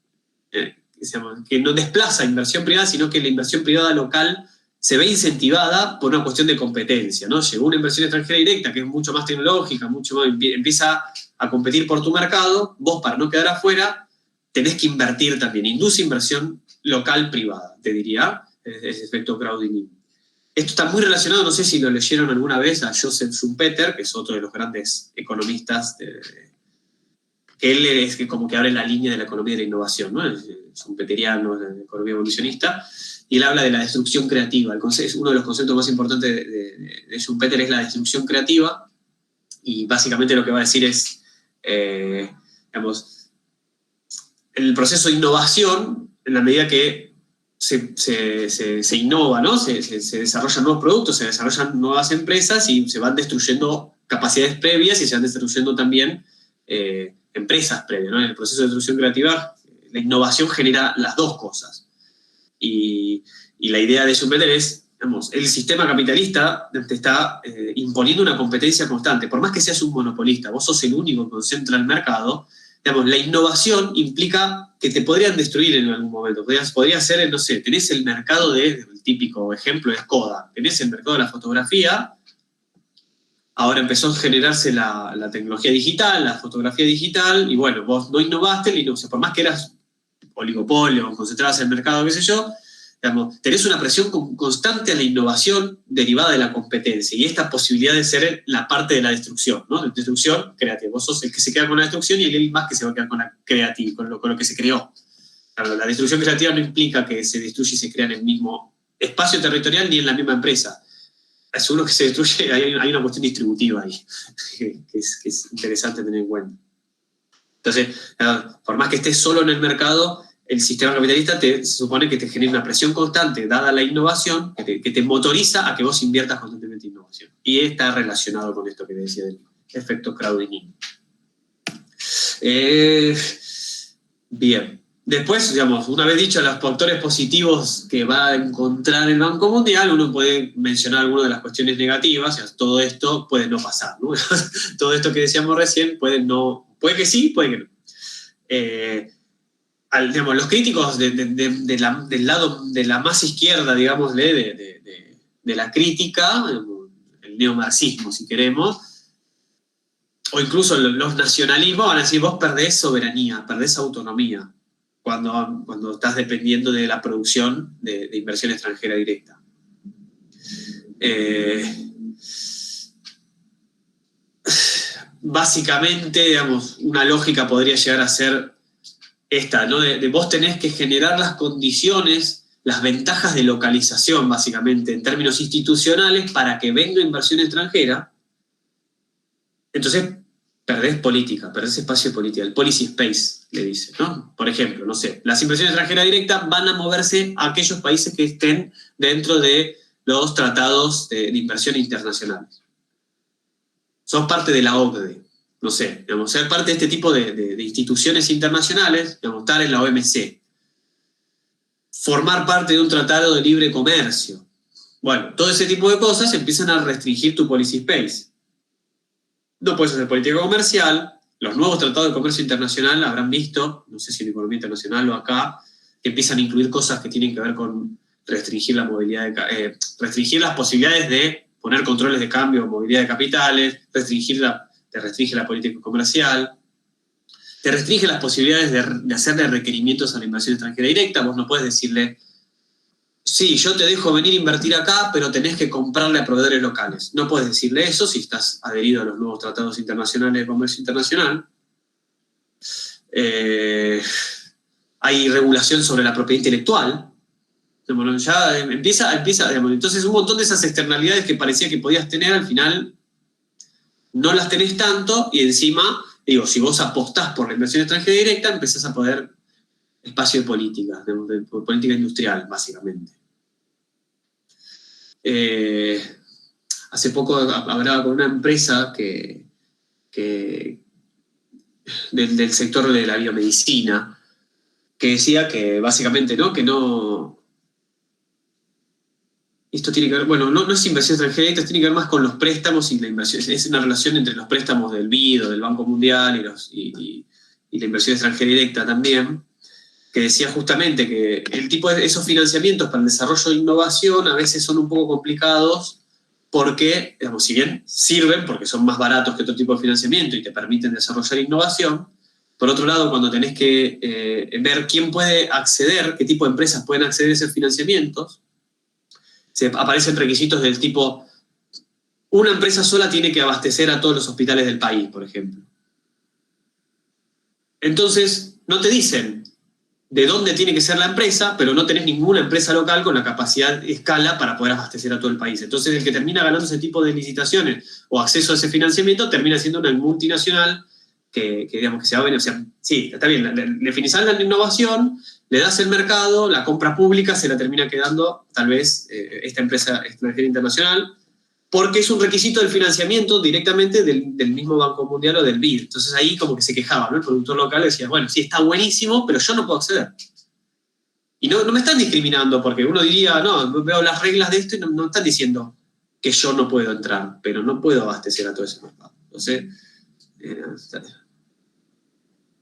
que no desplaza inversión privada, sino que la inversión privada local se ve incentivada por una cuestión de competencia, ¿no? Llegó una inversión extranjera directa que es mucho más tecnológica, empieza a competir por tu mercado, vos para no quedar afuera tenés que invertir también, induce inversión local privada, te diría, ese efecto crowding in. Esto está muy relacionado, no sé si lo leyeron alguna vez, a Joseph Schumpeter, que es otro de los grandes economistas, que él es como que abre la línea de la economía de la innovación, ¿no? Es schumpeteriano, de economía evolucionista, y él habla de la destrucción creativa. Uno de los conceptos más importantes de Schumpeter es la destrucción creativa, y básicamente lo que va a decir es, digamos, el proceso de innovación, en la medida que se innova, ¿no? Se desarrollan nuevos productos, se desarrollan nuevas empresas y se van destruyendo capacidades previas y se van destruyendo también empresas previas, ¿no? En el proceso de destrucción creativa, la innovación genera las dos cosas. Y la idea de Schumpeter es, digamos, el sistema capitalista te está imponiendo una competencia constante. Por más que seas un monopolista, vos sos el único que concentra el mercado, digamos, la innovación implica que te podrían destruir en algún momento. Podría ser, no sé, tenés el mercado el típico ejemplo es Kodak, tenés el mercado de la fotografía, ahora empezó a generarse la tecnología digital, la fotografía digital, y bueno, vos no innovaste, o sea, por más que eras oligopolio, concentrabas en el mercado, qué sé yo, digamos, tenés una presión constante a la innovación derivada de la competencia y esta posibilidad de ser la parte de la destrucción, ¿no? De destrucción creativa. Vos sos el que se queda con la destrucción y el más que se va a quedar con la creativa, con lo que se creó. Claro, la destrucción creativa no implica que se destruye y se crea en el mismo espacio territorial ni en la misma empresa. Según lo que se destruye, hay una cuestión distributiva ahí, que es interesante tener en cuenta. Entonces, por más que estés solo en el mercado, el sistema capitalista se supone que te genera una presión constante, dada la innovación, que te motoriza a que vos inviertas constantemente en innovación. Y está relacionado con esto que decía del efecto crowding. Bien. Después, digamos, una vez dicho los factores positivos que va a encontrar el Banco Mundial, uno puede mencionar algunas de las cuestiones negativas, o sea, todo esto puede no pasar, ¿no? Todo esto que decíamos recién puede que sí, puede que no. Digamos, los críticos del lado de la más izquierda, digamos, de la crítica, el neomarxismo, si queremos, o incluso los nacionalismos van a decir, vos perdés soberanía, perdés autonomía, cuando estás dependiendo de la producción de inversión extranjera directa. Básicamente, digamos, una lógica podría llegar a ser esta, ¿no? De vos tenés que generar las condiciones, las ventajas de localización, básicamente, en términos institucionales, para que venga inversión extranjera. Entonces, perdés política, perdés espacio de política, el policy space, le dice, ¿no? Por ejemplo, no sé, las inversiones extranjeras directas van a moverse a aquellos países que estén dentro de los tratados de inversión internacionales. Sos parte de la OCDE, no sé, digamos, ser parte de este tipo de instituciones internacionales, digamos, estar en la OMC, formar parte de un tratado de libre comercio. Bueno, todo ese tipo de cosas empiezan a restringir tu policy space. No puedes hacer política comercial. Los nuevos tratados de comercio internacional habrán visto, no sé si en economía internacional o acá, que empiezan a incluir cosas que tienen que ver con restringir la movilidad, restringir las posibilidades de poner controles de cambio o movilidad de capitales, te restringe la política comercial, te restringe las posibilidades de hacerle requerimientos a la inversión extranjera directa. Vos no puedes decirle, sí, yo te dejo venir a invertir acá, pero tenés que comprarle a proveedores locales. No puedes decirle eso si estás adherido a los nuevos tratados internacionales de comercio internacional. Hay regulación sobre la propiedad intelectual. Bueno, ya empieza, digamos, entonces un montón de esas externalidades que parecía que podías tener, al final no las tenés tanto, y encima, digo, si vos apostás por la inversión extranjera directa, empezás a poder espacio de política, de política industrial, básicamente. Hace poco hablaba con una empresa del sector de la biomedicina, que decía que básicamente, ¿no? Que no... Esto tiene que ver, bueno, no es inversión extranjera, esto tiene que ver más con los préstamos y la inversión. Es una relación entre los préstamos del BID, del Banco Mundial, y la inversión extranjera directa también, que decía justamente que el tipo de esos financiamientos para el desarrollo de innovación a veces son un poco complicados porque, digamos, si bien sirven porque son más baratos que otro tipo de financiamiento y te permiten desarrollar innovación, por otro lado, cuando tenés que ver quién puede acceder, qué tipo de empresas pueden acceder a esos financiamientos, aparecen requisitos del tipo, una empresa sola tiene que abastecer a todos los hospitales del país, por ejemplo. Entonces, no te dicen de dónde tiene que ser la empresa, pero no tenés ninguna empresa local con la capacidad de escala para poder abastecer a todo el país. Entonces, el que termina ganando ese tipo de licitaciones o acceso a ese financiamiento termina siendo una multinacional digamos que se va a venir. O sea, sí, está bien, le financiás la innovación, le das el mercado, la compra pública se la termina quedando tal vez esta empresa extranjera internacional, porque es un requisito del financiamiento directamente del mismo Banco Mundial o del BID. Entonces ahí como que se quejaba, ¿no? El productor local decía, bueno, sí, está buenísimo, pero yo no puedo acceder. Y no me están discriminando, porque uno diría, no, veo las reglas de esto y no están diciendo que yo no puedo entrar, pero no puedo abastecer a todo ese mercado. Entonces,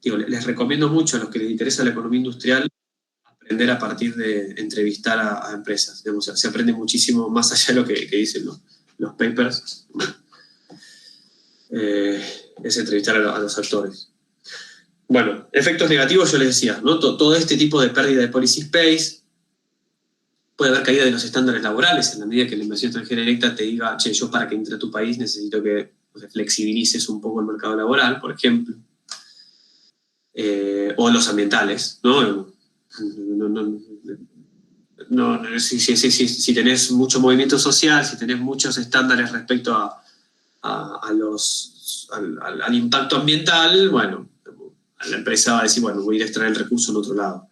les recomiendo mucho a los que les interesa la economía industrial aprender a partir de entrevistar a empresas. Digamos, se aprende muchísimo más allá de lo que dicen los papers. Es entrevistar a los actores. Bueno, efectos negativos yo les decía, ¿no? Todo este tipo de pérdida de policy space, puede haber caída de los estándares laborales en la medida que la inversión extranjera directa te diga, che, yo para que entre a tu país necesito que flexibilices un poco el mercado laboral, por ejemplo. O los ambientales, ¿no? Si tenés mucho movimiento social, si tenés muchos estándares respecto al impacto ambiental, bueno, la empresa va a decir, bueno, voy a ir a extraer el recurso en otro lado.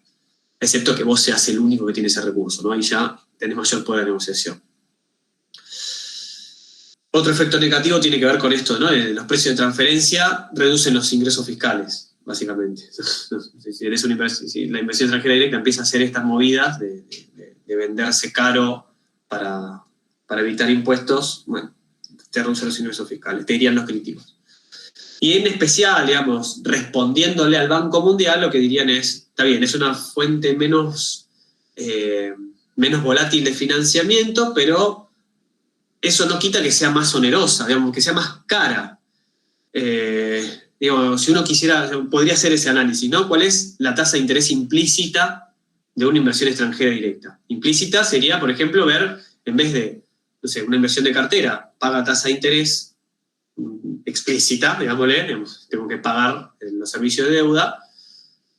Excepto que vos seas el único que tiene ese recurso, ¿no? Ahí ya tenés mayor poder de negociación. Otro efecto negativo tiene que ver con esto, ¿no? Los precios de transferencia reducen los ingresos fiscales, básicamente. Si la inversión extranjera directa empieza a hacer estas movidas de venderse caro para evitar impuestos, bueno, te reducen los ingresos fiscales, te dirían los críticos. Y en especial, digamos, respondiéndole al Banco Mundial, lo que dirían es, está bien, es una fuente menos volátil de financiamiento, pero eso no quita que sea más onerosa, digamos, que sea más cara. Si uno quisiera, podría hacer ese análisis, ¿no? ¿Cuál es la tasa de interés implícita de una inversión extranjera directa? Implícita sería, por ejemplo, ver, en vez de, no sé, una inversión de cartera, paga tasa de interés explícita, digamos, tengo que pagar los servicios de deuda.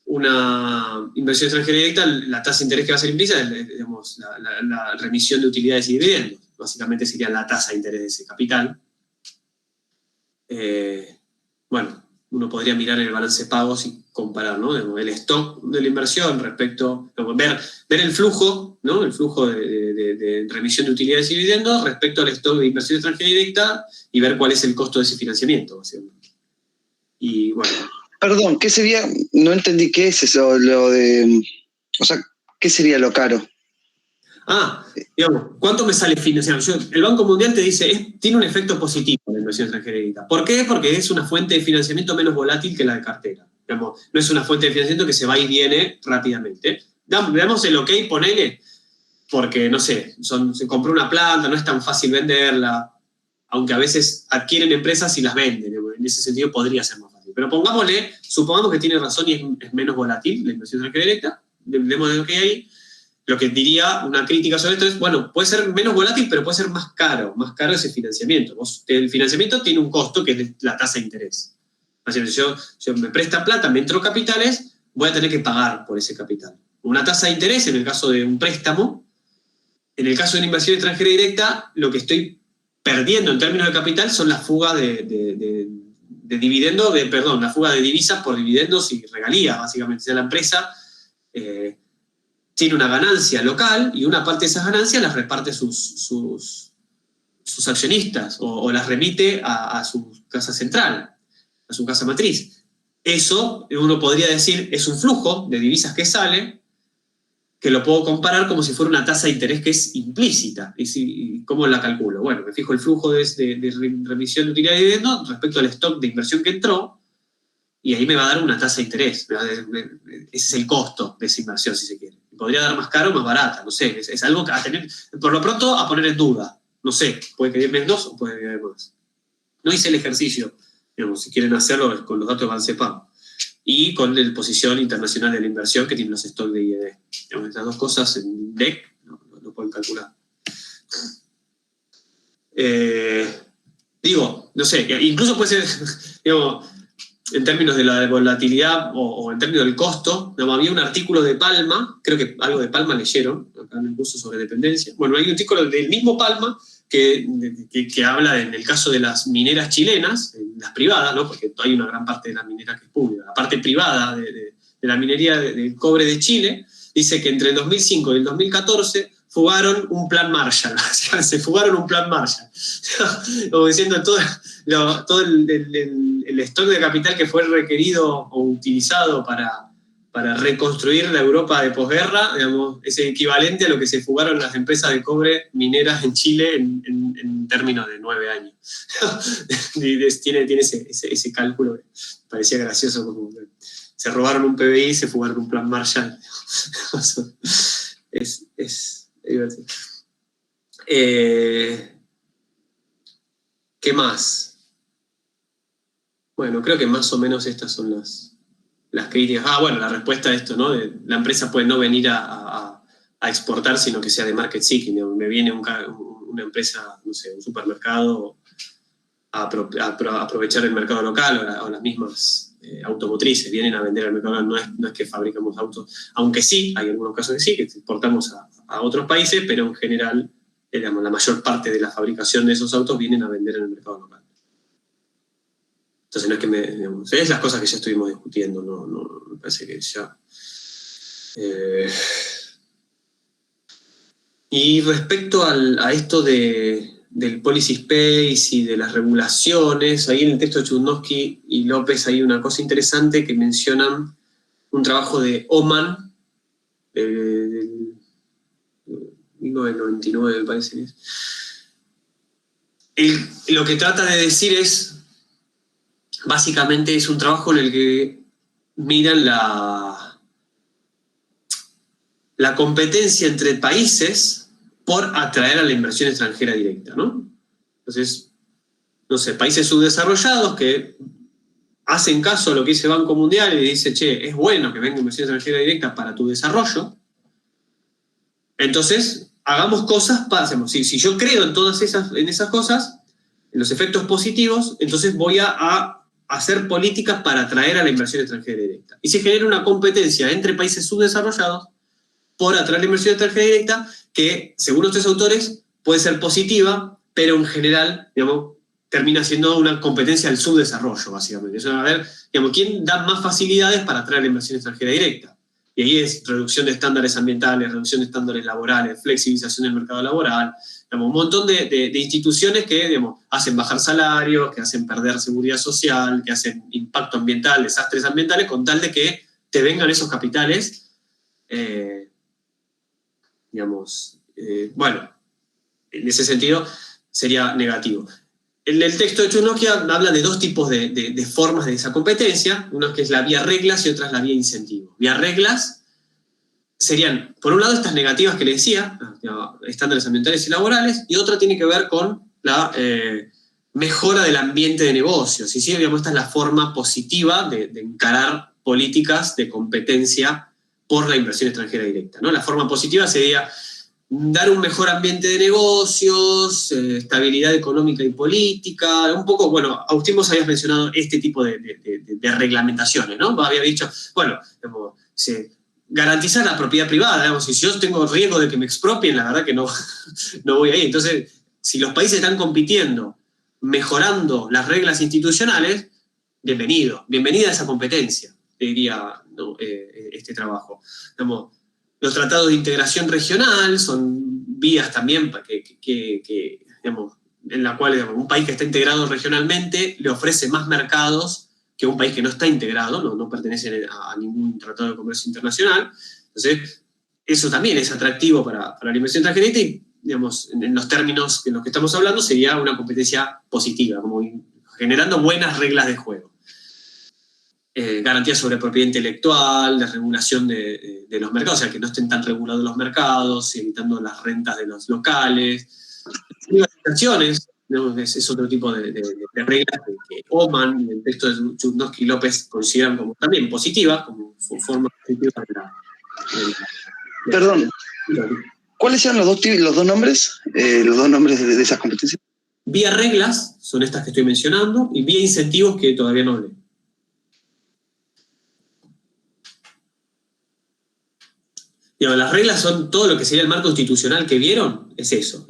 Una inversión extranjera directa, la tasa de interés que va a ser implícita es, digamos, la remisión de utilidades y dividendos. Básicamente sería la tasa de interés de ese capital. Bueno, uno podría mirar el balance de pagos y comparar, ¿no? El stock de la inversión respecto, ver el flujo, ¿no? El flujo de remisión de utilidades y dividendos respecto al stock de inversión extranjera directa y ver cuál es el costo de ese financiamiento, básicamente. Y bueno. Perdón, ¿qué sería? No entendí qué es eso, lo de. O sea, ¿qué sería lo caro? Digamos, ¿cuánto me sale financiar? El Banco Mundial te dice, tiene un efecto positivo la inversión extranjera directa. ¿Por qué? Porque es una fuente de financiamiento menos volátil que la de cartera. Digamos, no es una fuente de financiamiento que se va y viene rápidamente. Damos el ok, ponele, porque, no sé, se compró una planta, no es tan fácil venderla, aunque a veces adquieren empresas y las venden. En ese sentido podría ser más fácil. Pero supongamos que tiene razón y es menos volátil la inversión extranjera directa, demos el ok ahí. Lo que diría una crítica sobre esto es, bueno, puede ser menos volátil, pero puede ser más caro ese financiamiento. El financiamiento tiene un costo que es la tasa de interés. Así, si yo me prestan plata, me entro capitales, voy a tener que pagar por ese capital. Una tasa de interés, en el caso de un préstamo, en el caso de una inversión extranjera directa, lo que estoy perdiendo en términos de capital son las fugas la fuga de divisas por dividendos y regalías, básicamente. O sea, la empresa tiene una ganancia local y una parte de esas ganancias las reparte sus accionistas o las remite a su casa central, a su casa matriz. Eso, uno podría decir, es un flujo de divisas que sale, que lo puedo comparar como si fuera una tasa de interés que es implícita. ¿Y cómo la calculo? Bueno, me fijo el flujo de remisión de utilidad de dividendos respecto al stock de inversión que entró, y ahí me va a dar una tasa de interés. Ese es el costo de esa inversión, si se quiere. Podría dar más caro o más barata, no sé. Es algo que a tener, por lo pronto, a poner en duda. No sé, puede que menos o puede que más. No hice el ejercicio, digamos, si quieren hacerlo con los datos de Bancepam. Y con la posición internacional de la inversión que tiene los stocks de IED. Digamos, estas dos cosas en DEC lo pueden calcular. No sé, incluso puede ser, digamos, en términos de la volatilidad o en términos del costo, había un artículo de Palma, creo que algo de Palma leyeron, acá en el curso sobre dependencia. Bueno, hay un artículo del mismo Palma que habla en el caso de las mineras chilenas, las privadas, ¿no? Porque hay una gran parte de la minera que es pública, la parte privada de la minería del cobre de Chile, dice que entre el 2005 y el 2014 fugaron un plan Marshall, se fugaron un plan Marshall, como diciendo todo el stock de capital que fue requerido o utilizado para reconstruir la Europa de posguerra, digamos, es equivalente a lo que se fugaron las empresas de cobre mineras en Chile en términos de 9 años. tiene ese cálculo que parecía gracioso, como que se robaron un PBI y se fugaron un plan Marshall. es divertido. ¿Qué más? Bueno, creo que más o menos estas son las críticas. Bueno, la respuesta a esto, ¿no? La empresa puede no venir a exportar, sino que sea de market seeking. Me viene una empresa, no sé, un supermercado a aprovechar el mercado local o las mismas automotrices vienen a vender al mercado local. No es que fabricamos autos, aunque sí, hay algunos casos que sí, que exportamos a otros países, pero en general, digamos, la mayor parte de la fabricación de esos autos vienen a vender en el mercado local. Entonces no es que digamos, es las cosas que ya estuvimos discutiendo, no me parece que ya... Y respecto a esto del policy space y de las regulaciones, ahí en el texto de Chudnovsky y López hay una cosa interesante que mencionan un trabajo de Oman, del 1999 me parece. Lo que trata de decir es, básicamente es un trabajo en el que miran la competencia entre países por atraer a la inversión extranjera directa, ¿no? Entonces, no sé, países subdesarrollados que hacen caso a lo que dice Banco Mundial y dice, che, es bueno que venga inversión extranjera directa para tu desarrollo. Entonces, hagamos cosas, si yo creo en esas cosas, en los efectos positivos, entonces voy a hacer políticas para atraer a la inversión extranjera directa. Y se genera una competencia entre países subdesarrollados por atraer la inversión extranjera directa que, según estos autores, puede ser positiva, pero en general, digamos, termina siendo una competencia al subdesarrollo, básicamente. Eso, a ver, digamos, ¿quién da más facilidades para atraer la inversión extranjera directa? Y ahí es reducción de estándares ambientales, reducción de estándares laborales, flexibilización del mercado laboral, digamos, un montón de instituciones que, digamos, hacen bajar salarios, que hacen perder seguridad social, que hacen impacto ambiental, desastres ambientales, con tal de que te vengan esos capitales, digamos, bueno, en ese sentido sería negativo. El texto de Chudnovsky habla de dos tipos de formas de esa competencia, una que es la vía reglas y otra es la vía incentivo. Vía reglas serían, por un lado, estas negativas que le decía, estándares ambientales y laborales, y otra tiene que ver con la mejora del ambiente de negocios. Y sí, digamos, esta es la forma positiva de encarar políticas de competencia por la inversión extranjera directa, ¿no? La forma positiva sería dar un mejor ambiente de negocios, estabilidad económica y política, un poco, bueno, Agustín, vos habías mencionado este tipo de reglamentaciones, ¿no? Había dicho, bueno, digamos, garantizar la propiedad privada, digamos, si yo tengo riesgo de que me expropien, la verdad que no voy ahí. Entonces, si los países están compitiendo, mejorando las reglas institucionales, bienvenida a esa competencia, te diría, ¿no? Este trabajo. Digamos, los tratados de integración regional son vías también digamos, en la cual, digamos, un país que está integrado regionalmente le ofrece más mercados que un país que no está integrado, no pertenece a ningún tratado de comercio internacional. Entonces, eso también es atractivo para la inversión extranjera y, digamos, en los términos en los que estamos hablando, sería una competencia positiva, como generando buenas reglas de juego. Garantías sobre propiedad intelectual, de regulación de los mercados, o sea, que no estén tan regulados los mercados, evitando las rentas de los locales. Privatizaciones, ¿no? Es otro tipo de reglas que Oman, en el texto de Chudnovsky y López, consideran como también positivas, como formas positivas de la... Perdón, ¿cuáles eran los dos nombres? Los dos nombres de esas competencias. Vía reglas, son estas que estoy mencionando, y vía incentivos, que todavía no hablé. Digamos, las reglas son todo lo que sería el marco institucional que vieron, es eso.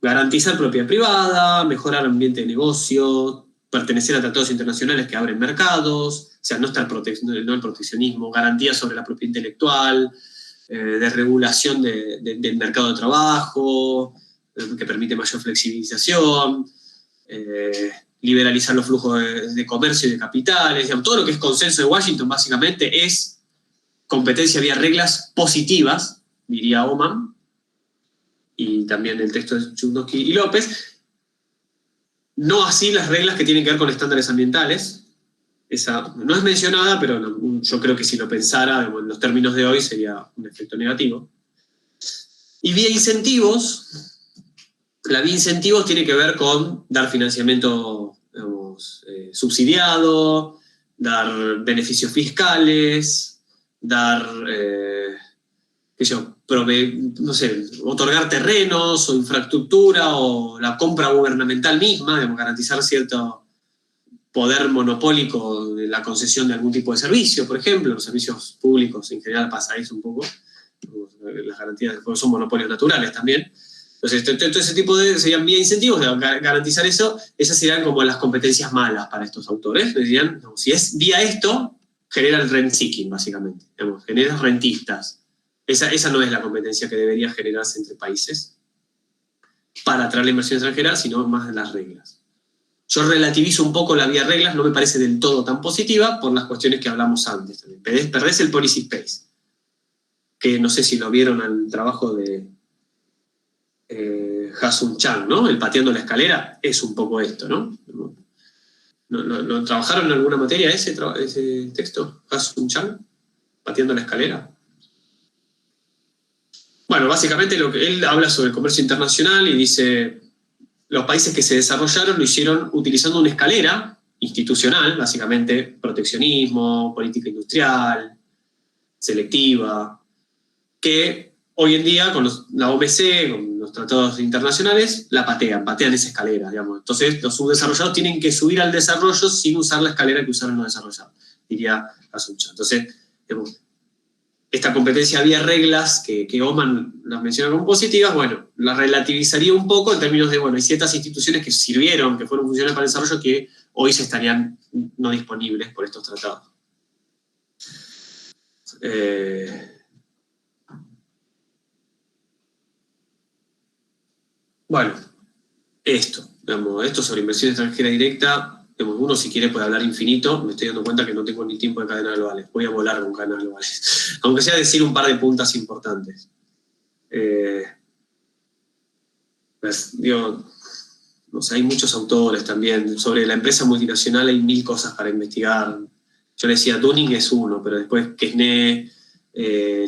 garantizar propiedad privada, mejorar el ambiente de negocio, pertenecer a tratados internacionales que abren mercados, o sea, no el proteccionismo, garantías sobre la propiedad intelectual, de regulación del mercado de trabajo, que permite mayor flexibilización, liberalizar los flujos de comercio y de capitales, digamos, todo lo que es consenso de Washington básicamente es competencia vía reglas positivas, diría Oman, y también el texto de Chudovsky y López. No así las reglas que tienen que ver con estándares ambientales. Esa no es mencionada, pero no, yo creo que si lo pensara en los términos de hoy sería un efecto negativo. Y vía incentivos, la vía incentivos tiene que ver con dar financiamiento, digamos, subsidiado, dar beneficios fiscales, dar, no sé, otorgar terrenos o infraestructura o la compra gubernamental misma, digamos, garantizar cierto poder monopólico de la concesión de algún tipo de servicio, por ejemplo. Los servicios públicos en general pasa eso un poco, las garantías son monopolios naturales también. Entonces, todo ese tipo serían vía incentivos, de garantizar eso. Esas serían como las competencias malas para estos autores. Dirían, no, si es vía esto, genera el rent seeking, básicamente. Digamos, genera rentistas. Esa no es la competencia que debería generarse entre países para atraer la inversión extranjera, sino más de las reglas. Yo relativizo un poco la vía reglas, no me parece del todo tan positiva por las cuestiones que hablamos antes. Perdés el policy space, que no sé si lo vieron al trabajo de Ha-Sung Chang, ¿no? El pateando la escalera es un poco esto, ¿no? ¿Lo trabajaron en alguna materia ese texto? Ha-Sung Chang, pateando la escalera. Bueno, básicamente lo que él habla sobre el comercio internacional y dice, los países que se desarrollaron lo hicieron utilizando una escalera institucional, básicamente proteccionismo, política industrial, selectiva, que hoy en día con la OMC, con los tratados internacionales, la patean esa escalera, digamos. Entonces los subdesarrollados tienen que subir al desarrollo sin usar la escalera que usaron los desarrollados, diría Asunción. Entonces, digamos, esta competencia vía reglas que Oman las menciona como positivas, bueno, la relativizaría un poco en términos de, bueno, hay ciertas instituciones que sirvieron, que fueron funcionales para el desarrollo, que hoy se estarían no disponibles por estos tratados. Bueno, esto sobre inversión extranjera directa, uno si quiere puede hablar infinito, me estoy dando cuenta que no tengo ni tiempo de cadenas globales, voy a volar con cadenas globales, aunque sea decir un par de puntas importantes. No sé, hay muchos autores también, sobre la empresa multinacional hay 1000 cosas para investigar. Yo le decía, Dunning es uno, pero después Quesnay,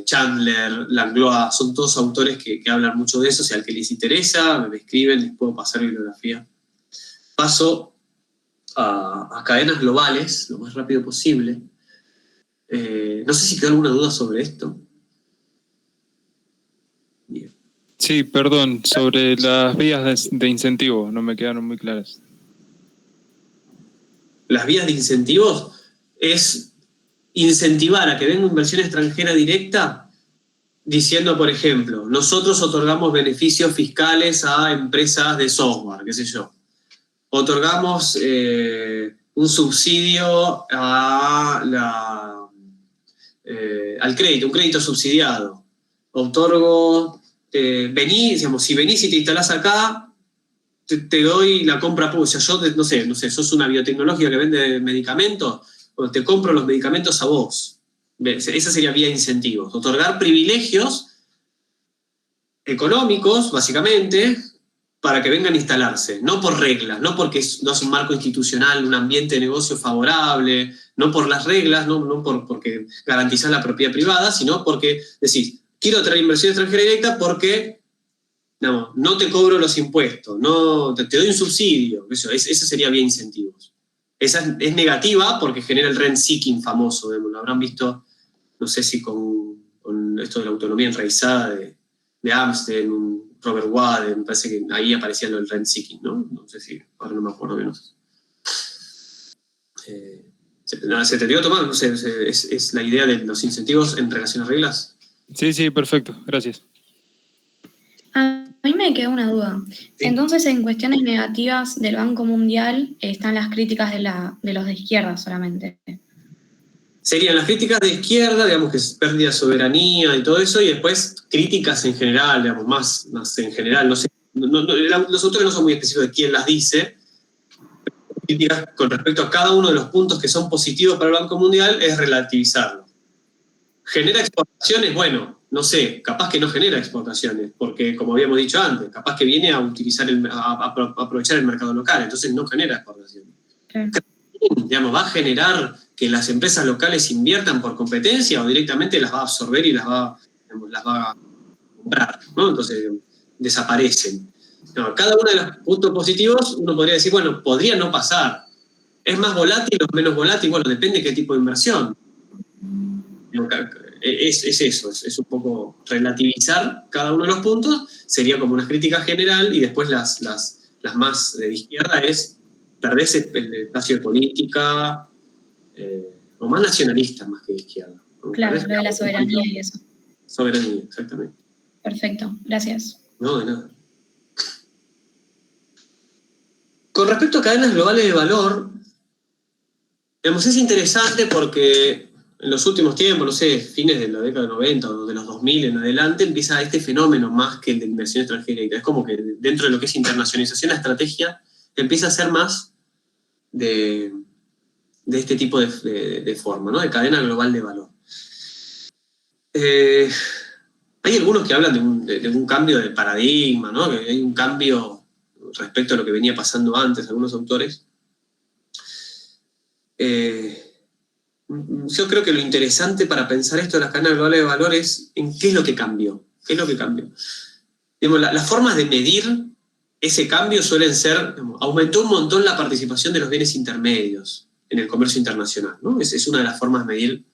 Chandler, Langlois, son todos autores que hablan mucho de eso. Si al que les interesa, me escriben, les puedo pasar bibliografía. Paso a cadenas globales, lo más rápido posible. No sé si quedó alguna duda sobre esto. Bien. Sí, perdón, sobre las vías de incentivo, no me quedaron muy claras. Las vías de incentivos es incentivar a que venga inversión extranjera directa diciendo, por ejemplo, nosotros otorgamos beneficios fiscales a empresas de software, qué sé yo. Otorgamos un subsidio al crédito, un crédito subsidiado. Otorgo, si venís y te instalás acá, te doy la compra pública. Yo, no sé, sos una biotecnológica que vende medicamentos, o te compro los medicamentos a vos. Esa sería vía de incentivos. Otorgar privilegios económicos, básicamente, para que vengan a instalarse. No por reglas, no porque no es un marco institucional, un ambiente de negocio favorable, no por las reglas, no porque garantizar la propiedad privada, sino porque decís, quiero traer inversión extranjera directa porque no te cobro los impuestos, no, te doy un subsidio. Esa sería vía incentivos. Esa es negativa porque genera el rent seeking famoso, lo habrán visto, no sé si con esto de la autonomía enraizada de Amsden, Robert Wade, me parece que ahí aparecía lo del rent seeking, ¿no? No sé si, ahora no me acuerdo menos. ¿Se te dio, Tomás? No sé, es la idea de los incentivos en relación a reglas. Sí, perfecto, gracias. A mí mí me quedó una duda. Sí. Entonces, en cuestiones negativas del Banco Mundial están las críticas de los de izquierda solamente. Serían las críticas de izquierda, digamos que es pérdida de soberanía y todo eso, y después críticas en general, digamos, más en general. No sé, los autores no son muy específicos de quién las dice. Críticas con respecto a cada uno de los puntos que son positivos para el Banco Mundial es relativizarlo. ¿Genera exportaciones? Bueno, no sé, capaz que no genera exportaciones, porque como habíamos dicho antes, capaz que viene a utilizar a aprovechar el mercado local, entonces no genera exportaciones. Claro. Digamos, ¿va a generar que las empresas locales inviertan por competencia o directamente las va a absorber y las va a comprar, ¿no? Entonces desaparecen. No, cada uno de los puntos positivos uno podría decir, bueno, podría no pasar. ¿Es más volátil o menos volátil? Bueno, depende de qué tipo de inversión. Es eso, es un poco relativizar cada uno de los puntos, sería como una crítica general, y después las más de izquierda es perderse el espacio de política, o más nacionalista más que de izquierda. Claro, lo de la soberanía y eso. Soberanía, exactamente. Perfecto, gracias. No, de nada. Con respecto a cadenas globales de valor, digamos, es interesante porque en los últimos tiempos, no sé, fines de la década de 90 o de los 2000 en adelante, empieza este fenómeno más que el de inversión extranjera. Es como que dentro de lo que es internacionalización, la estrategia empieza a ser más de este tipo de forma, ¿no? De cadena global de valor. Hay algunos que hablan de un cambio de paradigma, ¿no? Que hay un cambio respecto a lo que venía pasando antes, algunos autores. Yo creo que lo interesante para pensar esto de las cadenas globales de valor es en qué es lo que cambió. ¿Qué es lo que cambió? Digamos, las formas de medir ese cambio suelen ser, digamos, aumentó un montón la participación de los bienes intermedios en el comercio internacional, ¿no? Es una de las formas de medir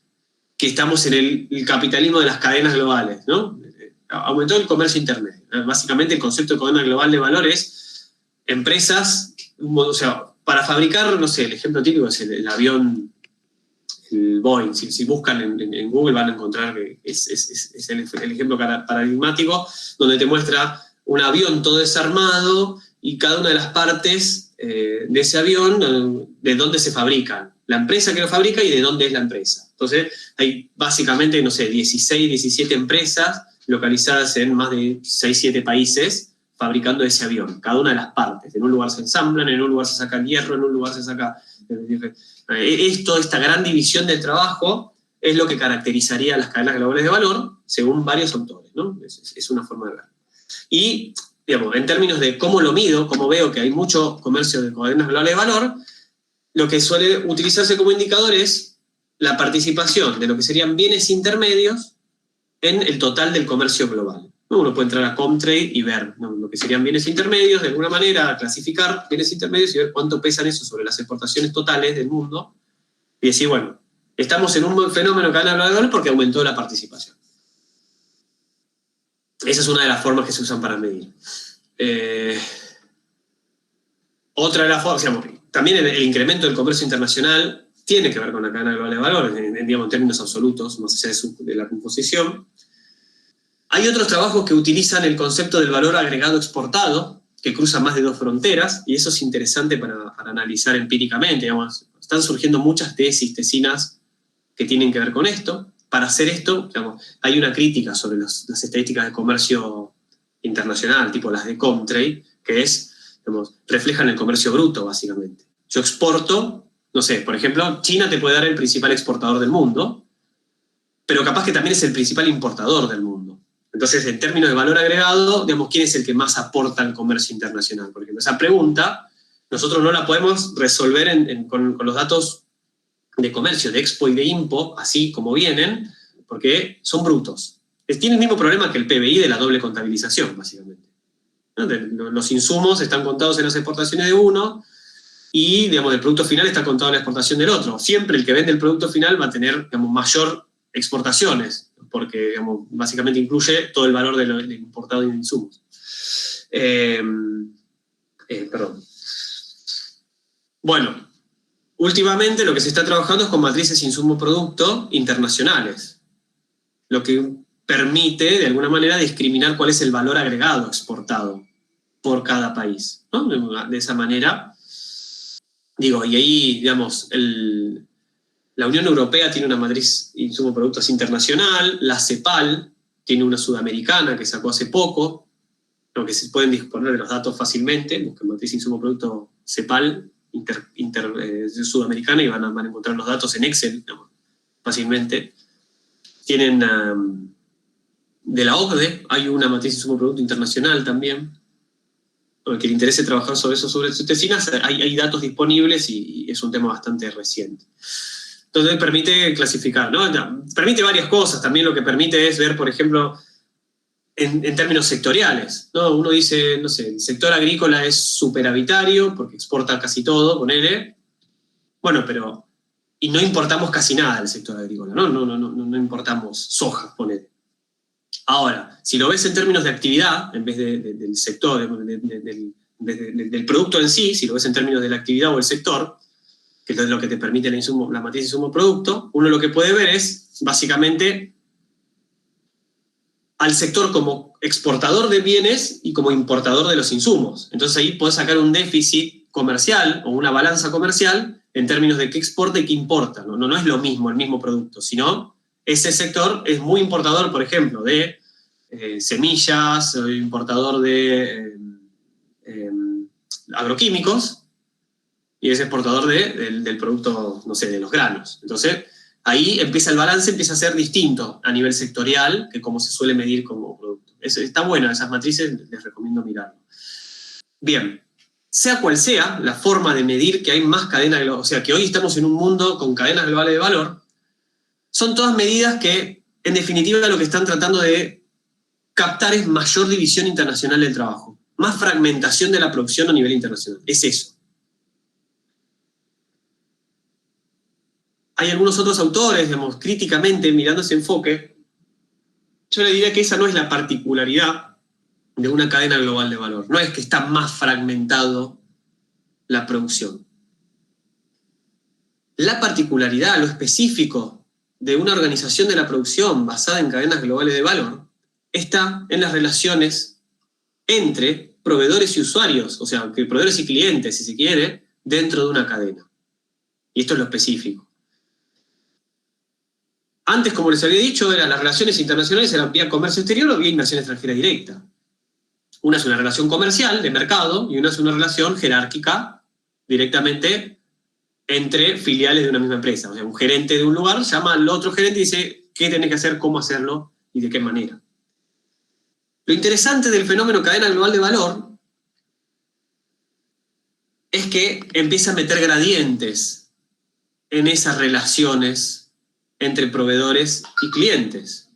que estamos en el capitalismo de las cadenas globales, ¿no? Aumentó el comercio intermedio. Básicamente el concepto de cadena global de valor es empresas, o sea, para fabricar, no sé, el ejemplo típico es el avión, el Boeing. Si buscan en Google van a encontrar que es el ejemplo paradigmático, donde te muestra un avión todo desarmado y cada una de las partes de ese avión, de dónde se fabrican, la empresa que lo fabrica y de dónde es la empresa. Entonces hay básicamente, no sé, 16, 17 empresas localizadas en más de 6, 7 países fabricando ese avión, cada una de las partes. En un lugar se ensamblan, en un lugar se saca el hierro, en un lugar se saca... Esta gran división del trabajo es lo que caracterizaría las cadenas globales de valor, según varios autores, ¿no? Es una forma de ver. Y, digamos, en términos de cómo lo mido, cómo veo que hay mucho comercio de cadenas globales de valor, lo que suele utilizarse como indicador es la participación de lo que serían bienes intermedios en el total del comercio global. Uno puede entrar a Comtrade y ver, ¿no?, lo que serían bienes intermedios, de alguna manera clasificar bienes intermedios y ver cuánto pesan eso sobre las exportaciones totales del mundo, y decir, bueno, estamos en un fenómeno cadena global de valor porque aumentó la participación. Esa es una de las formas que se usan para medir. Otra de las formas, digamos, también el incremento del comercio internacional tiene que ver con la cadena global de valor, digamos, en términos absolutos, más allá de la composición. Hay otros trabajos que utilizan el concepto del valor agregado exportado, que cruza más de 2 fronteras, y eso es interesante para analizar empíricamente. Digamos, están surgiendo muchas tesinas que tienen que ver con esto. Para hacer esto, digamos, hay una crítica sobre las estadísticas de comercio internacional, tipo las de Comtrade, que es, digamos, reflejan el comercio bruto, básicamente. Yo exporto, no sé, por ejemplo, China te puede dar el principal exportador del mundo, pero capaz que también es el principal importador del mundo. Entonces, en términos de valor agregado, digamos, ¿quién es el que más aporta al comercio internacional? Por ejemplo, esa pregunta nosotros no la podemos resolver con los datos de comercio, de Expo y de Impo, así como vienen, porque son brutos. Tiene el mismo problema que el PBI de la doble contabilización, básicamente. Los insumos están contados en las exportaciones de uno y, digamos, el producto final está contado en la exportación del otro. Siempre el que vende el producto final va a tener, digamos, mayor exportaciones, porque, digamos, básicamente incluye todo el valor del importado de insumos. Perdón. Bueno, últimamente lo que se está trabajando es con matrices insumo-producto internacionales. Lo que permite, de alguna manera, discriminar cuál es el valor agregado exportado por cada país, ¿no? De esa manera, digo, y ahí, digamos, la Unión Europea tiene una matriz insumo productos internacional, la CEPAL tiene una sudamericana que sacó hace poco, aunque se pueden disponer de los datos fácilmente, busquen matriz insumo producto CEPAL sudamericana y van a encontrar los datos en Excel, digamos, fácilmente. Tienen de la OCDE, hay una matriz insumo producto internacional también. Al que le interese trabajar sobre eso, sobre cetecinas, hay datos disponibles y es un tema bastante reciente. Entonces permite clasificar, ¿no? Permite varias cosas. También lo que permite es ver, por ejemplo, en términos sectoriales, ¿no? Uno dice, no sé, el sector agrícola es superavitario porque exporta casi todo, ponele. Bueno, pero... Y no importamos casi nada del sector agrícola, ¿no? No importamos soja, ponele. Ahora, si lo ves en términos de actividad, en vez del sector, del producto en sí, si lo ves en términos de la actividad o el sector, que es lo que te permite la matriz de insumo producto, uno lo que puede ver es, básicamente, al sector como exportador de bienes y como importador de los insumos. Entonces ahí podés sacar un déficit comercial o una balanza comercial en términos de qué exporta y qué importa. No es lo mismo, el mismo producto, sino ese sector es muy importador, por ejemplo, de semillas, importador de agroquímicos, y es exportador del producto, no sé, de los granos. Entonces, ahí empieza el balance, empieza a ser distinto a nivel sectorial que como se suele medir como producto. Está bueno, esas matrices les recomiendo mirarlo. Bien, sea cual sea la forma de medir que hay más cadenas globales, o sea, que hoy estamos en un mundo con cadenas globales de valor, son todas medidas que, en definitiva, lo que están tratando de captar es mayor división internacional del trabajo, más fragmentación de la producción a nivel internacional. Es eso. Hay algunos otros autores, digamos, críticamente mirando ese enfoque. Yo le diría que esa no es la particularidad de una cadena global de valor. No es que está más fragmentado la producción. La particularidad, lo específico de una organización de la producción basada en cadenas globales de valor está en las relaciones entre proveedores y usuarios, o sea, proveedores y clientes, si se quiere, dentro de una cadena. Y esto es lo específico. Antes, como les había dicho, las relaciones internacionales eran vía comercio exterior o vía inversión extranjera directa. Una es una relación comercial, de mercado, y una es una relación jerárquica, directamente entre filiales de una misma empresa. O sea, un gerente de un lugar llama al otro gerente y dice qué tenés que hacer, cómo hacerlo y de qué manera. Lo interesante del fenómeno cadena global de valor es que empieza a meter gradientes en esas relaciones entre proveedores y clientes.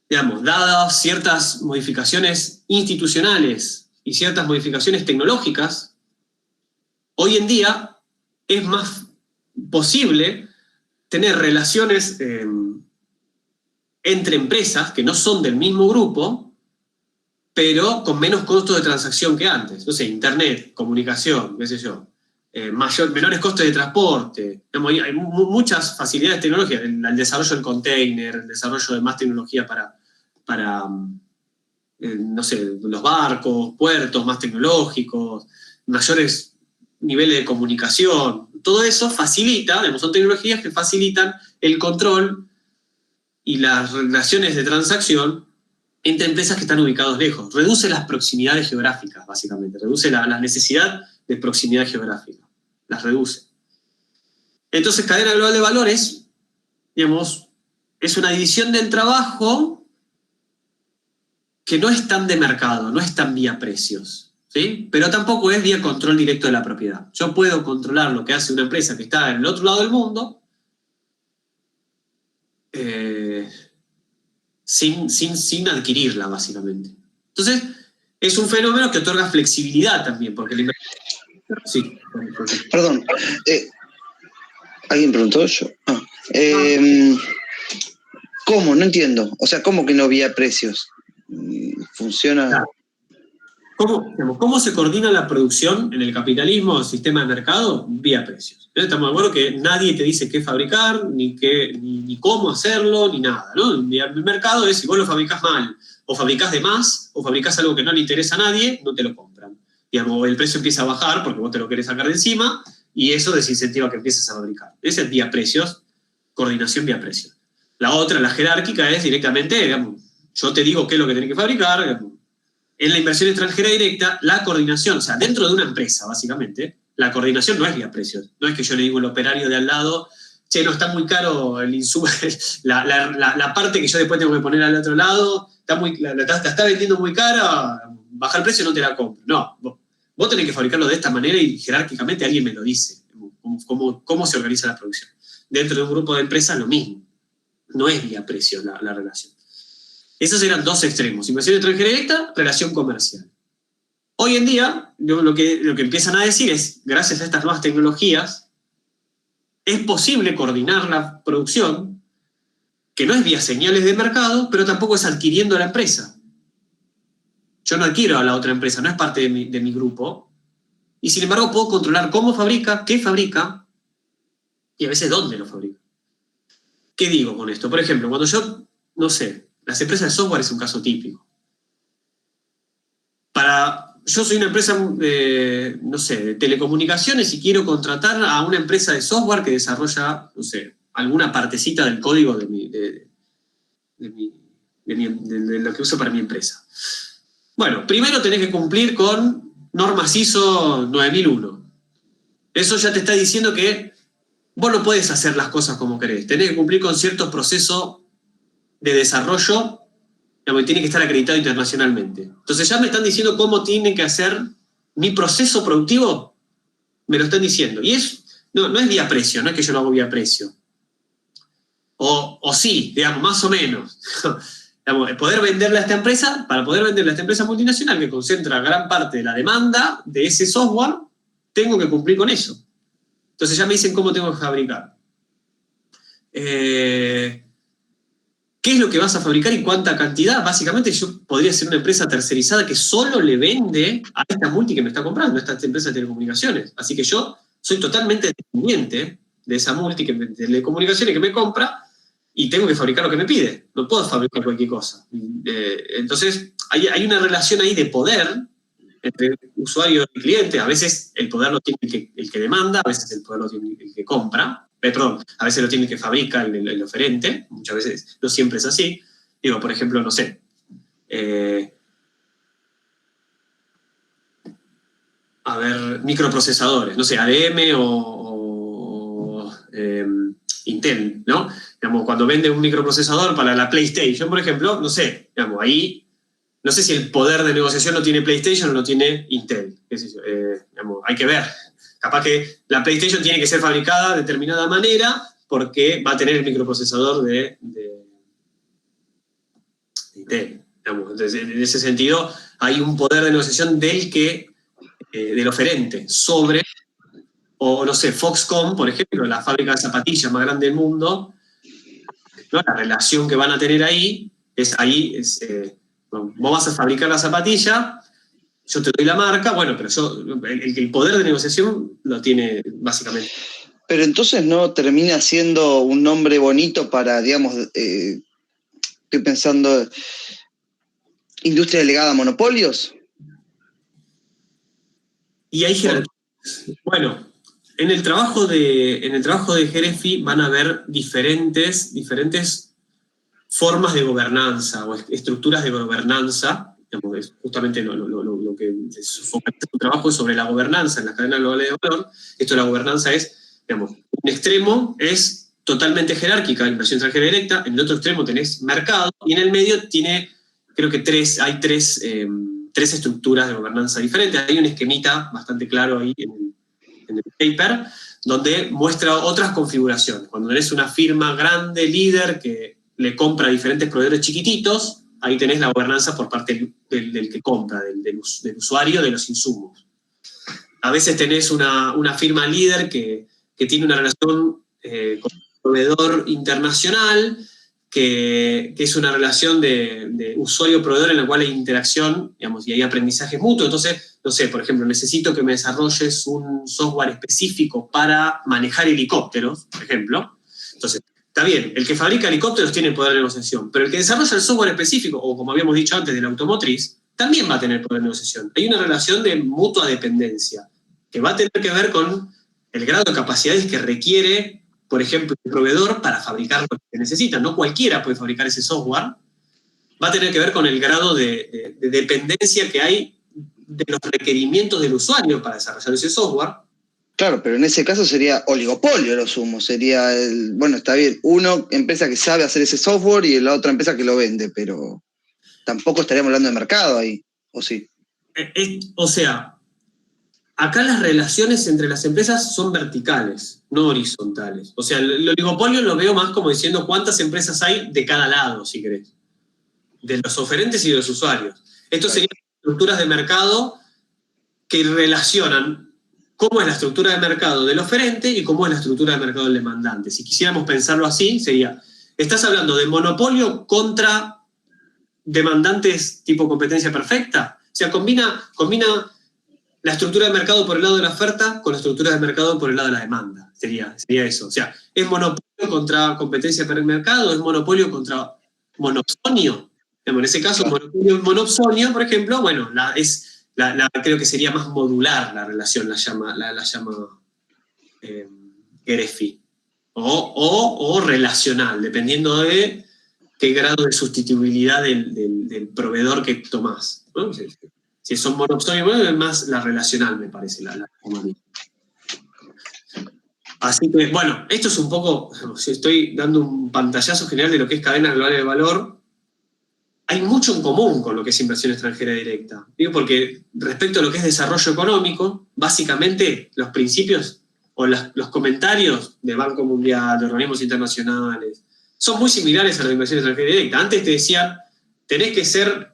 Digamos, dadas ciertas modificaciones institucionales y ciertas modificaciones tecnológicas, hoy en día es más posible tener relaciones entre empresas que no son del mismo grupo, pero con menos costos de transacción que antes. No sé, internet, comunicación, qué sé yo, menores costos de transporte. Digamos, hay muchas facilidades tecnológicas, el desarrollo del container, el desarrollo de más tecnología para no sé, los barcos, puertos más tecnológicos, mayores niveles de comunicación. Todo eso facilita, digamos, son tecnologías que facilitan el control y las relaciones de transacción entre empresas que están ubicadas lejos. Reduce las proximidades geográficas, básicamente. Reduce la necesidad de proximidad geográfica. Las reduce. Entonces, cadena global de valores, digamos, es una división del trabajo que no es tan de mercado, no es tan vía precios, ¿sí? Pero tampoco es vía control directo de la propiedad. Yo puedo controlar lo que hace una empresa que está en el otro lado del mundo sin adquirirla, básicamente. Entonces, es un fenómeno que otorga flexibilidad también, porque la inversión... Sí. Perdón. ¿Alguien preguntó yo? ¿Cómo? No entiendo. O sea, ¿cómo que no vía precios? ¿Funciona? Claro. ¿Cómo se coordina la producción en el capitalismo, el sistema de mercado? Vía precios. Estamos de acuerdo que nadie te dice qué fabricar, ni cómo hacerlo, ni nada, ¿no? El mercado es, si vos lo fabricás mal, o fabricás de más, o fabricás algo que no le interesa a nadie, no te lo compran. Digamos, el precio empieza a bajar porque vos te lo querés sacar de encima, y eso desincentiva que empieces a fabricar. Esa es vía precios, coordinación vía precios. La otra, la jerárquica, es directamente, digamos, yo te digo qué es lo que tenés que fabricar, digamos. En la inversión extranjera directa, la coordinación, o sea, dentro de una empresa, básicamente, la coordinación no es vía precios. No es que yo le digo al operario de al lado, che, no, está muy caro el insumo, la parte que yo después tengo que poner al otro lado, la está vendiendo muy cara, baja el precio y no te la compro. No, vos tenés que fabricarlo de esta manera y jerárquicamente alguien me lo dice, cómo se organiza la producción. Dentro de un grupo de empresas, lo mismo. No es vía precio la relación. Esos eran dos extremos, inversión extranjera directa, relación comercial. Hoy en día, lo que empiezan a decir es, gracias a estas nuevas tecnologías, es posible coordinar la producción, que no es vía señales de mercado, pero tampoco es adquiriendo a la empresa. Yo no adquiero a la otra empresa, no es parte de mi grupo, y sin embargo puedo controlar cómo fabrica, qué fabrica, y a veces dónde lo fabrica. ¿Qué digo con esto? Por ejemplo, cuando yo, no sé, las empresas de software es un caso típico. Yo soy una empresa, no sé, de telecomunicaciones y quiero contratar a una empresa de software que desarrolla, no sé, alguna partecita del código de lo que uso para mi empresa. Bueno, primero tenés que cumplir con normas ISO 9001. Eso ya te está diciendo que vos no podés hacer las cosas como querés. Tenés que cumplir con ciertos procesos de desarrollo, digamos, tiene que estar acreditado internacionalmente. Entonces ya me están diciendo cómo tiene que hacer mi proceso productivo, me lo están diciendo. Y no es vía precio, no es que yo lo hago vía precio. O sí, digamos, más o menos. Digamos, poder venderle a esta empresa, para poder venderle a esta empresa multinacional que concentra gran parte de la demanda de ese software, tengo que cumplir con eso. Entonces ya me dicen cómo tengo que fabricar. ¿Qué es lo que vas a fabricar y cuánta cantidad? Básicamente yo podría ser una empresa tercerizada que solo le vende a esta multi que me está comprando, a esta empresa de telecomunicaciones. Así que yo soy totalmente dependiente de esa multi de telecomunicaciones que me compra y tengo que fabricar lo que me pide. No puedo fabricar cualquier cosa. Entonces hay una relación ahí de poder entre usuario y cliente. A veces el poder lo tiene el que demanda, a veces el poder lo tiene el que compra. A veces lo tiene que fabricar el oferente, muchas veces no siempre es así. Digo, por ejemplo, no sé, microprocesadores, no sé, ADM o Intel, ¿no? Digamos, cuando vende un microprocesador para la PlayStation, por ejemplo, no sé, digamos, ahí no sé si el poder de negociación lo tiene PlayStation o lo tiene Intel. Digamos, hay que ver. Capaz que la PlayStation tiene que ser fabricada de determinada manera porque va a tener el microprocesador de Intel. Entonces, en ese sentido, hay un poder de negociación del oferente sobre, o no sé, Foxconn, por ejemplo, la fábrica de zapatillas más grande del mundo, ¿no? La relación que van a tener ahí es vos vas a fabricar la zapatilla, yo te doy la marca, bueno, pero el poder de negociación lo tiene básicamente. Pero entonces no termina siendo un nombre bonito para, digamos, estoy pensando, industria delegada a monopolios. Y hay jerarquías. Bueno, en el trabajo de Gerefi van a haber diferentes formas de gobernanza o estructuras de gobernanza. Es justamente lo que se focaliza su trabajo es sobre la gobernanza en las cadenas globales de valor. Esto de la gobernanza es, digamos, un extremo es totalmente jerárquica, inversión extranjera directa, en el otro extremo tenés mercado, y en el medio creo que hay tres estructuras de gobernanza diferentes. Hay un esquemita bastante claro ahí en el paper, donde muestra otras configuraciones. Cuando tenés una firma grande, líder, que le compra a diferentes proveedores chiquititos, ahí tenés la gobernanza por parte del que compra, del usuario de los insumos. A veces tenés una firma líder que tiene una relación con un proveedor internacional, que es una relación de usuario-proveedor en la cual hay interacción, digamos, y hay aprendizaje mutuo. Entonces, no sé, por ejemplo, necesito que me desarrolles un software específico para manejar helicópteros, por ejemplo. Entonces, está bien, el que fabrica helicópteros tiene poder de negociación, pero el que desarrolla el software específico, o como habíamos dicho antes, de la automotriz, también va a tener poder de negociación. Hay una relación de mutua dependencia, que va a tener que ver con el grado de capacidades que requiere, por ejemplo, el proveedor para fabricar lo que necesita. No cualquiera puede fabricar ese software. Va a tener que ver con el grado de dependencia que hay de los requerimientos del usuario para desarrollar ese software. Claro, pero en ese caso sería oligopolio lo sumo. Sería, bueno, está bien, una empresa que sabe hacer ese software y la otra empresa que lo vende, pero tampoco estaríamos hablando de mercado ahí, ¿o sí? O sea, acá las relaciones entre las empresas son verticales, no horizontales. O sea, el oligopolio lo veo más como diciendo cuántas empresas hay de cada lado, si querés. De los oferentes y de los usuarios. Esto serían estructuras de mercado que relacionan cómo es la estructura de mercado del oferente y cómo es la estructura de mercado del demandante. Si quisiéramos pensarlo así, sería, estás hablando de monopolio contra demandantes tipo competencia perfecta. O sea, combina la estructura de mercado por el lado de la oferta con la estructura de mercado por el lado de la demanda. Sería eso. O sea, ¿es monopolio contra competencia per mercado? ¿Es monopolio contra monopsonio? En ese caso, monopsonio, por ejemplo, bueno, creo que sería más modular la relación, la llama Gerefi. O relacional, dependiendo de qué grado de sustituibilidad del proveedor que tomás, ¿no? Si son monopsonios, es más la relacional, me parece, la humanidad. Así que, bueno, esto es un poco, estoy dando un pantallazo general de lo que es cadenas globales de valor. Hay mucho en común con lo que es inversión extranjera directa. Digo, porque respecto a lo que es desarrollo económico, básicamente los principios o los comentarios del Banco Mundial, de organismos internacionales, son muy similares a la inversión extranjera directa. Antes te decía, tenés que ser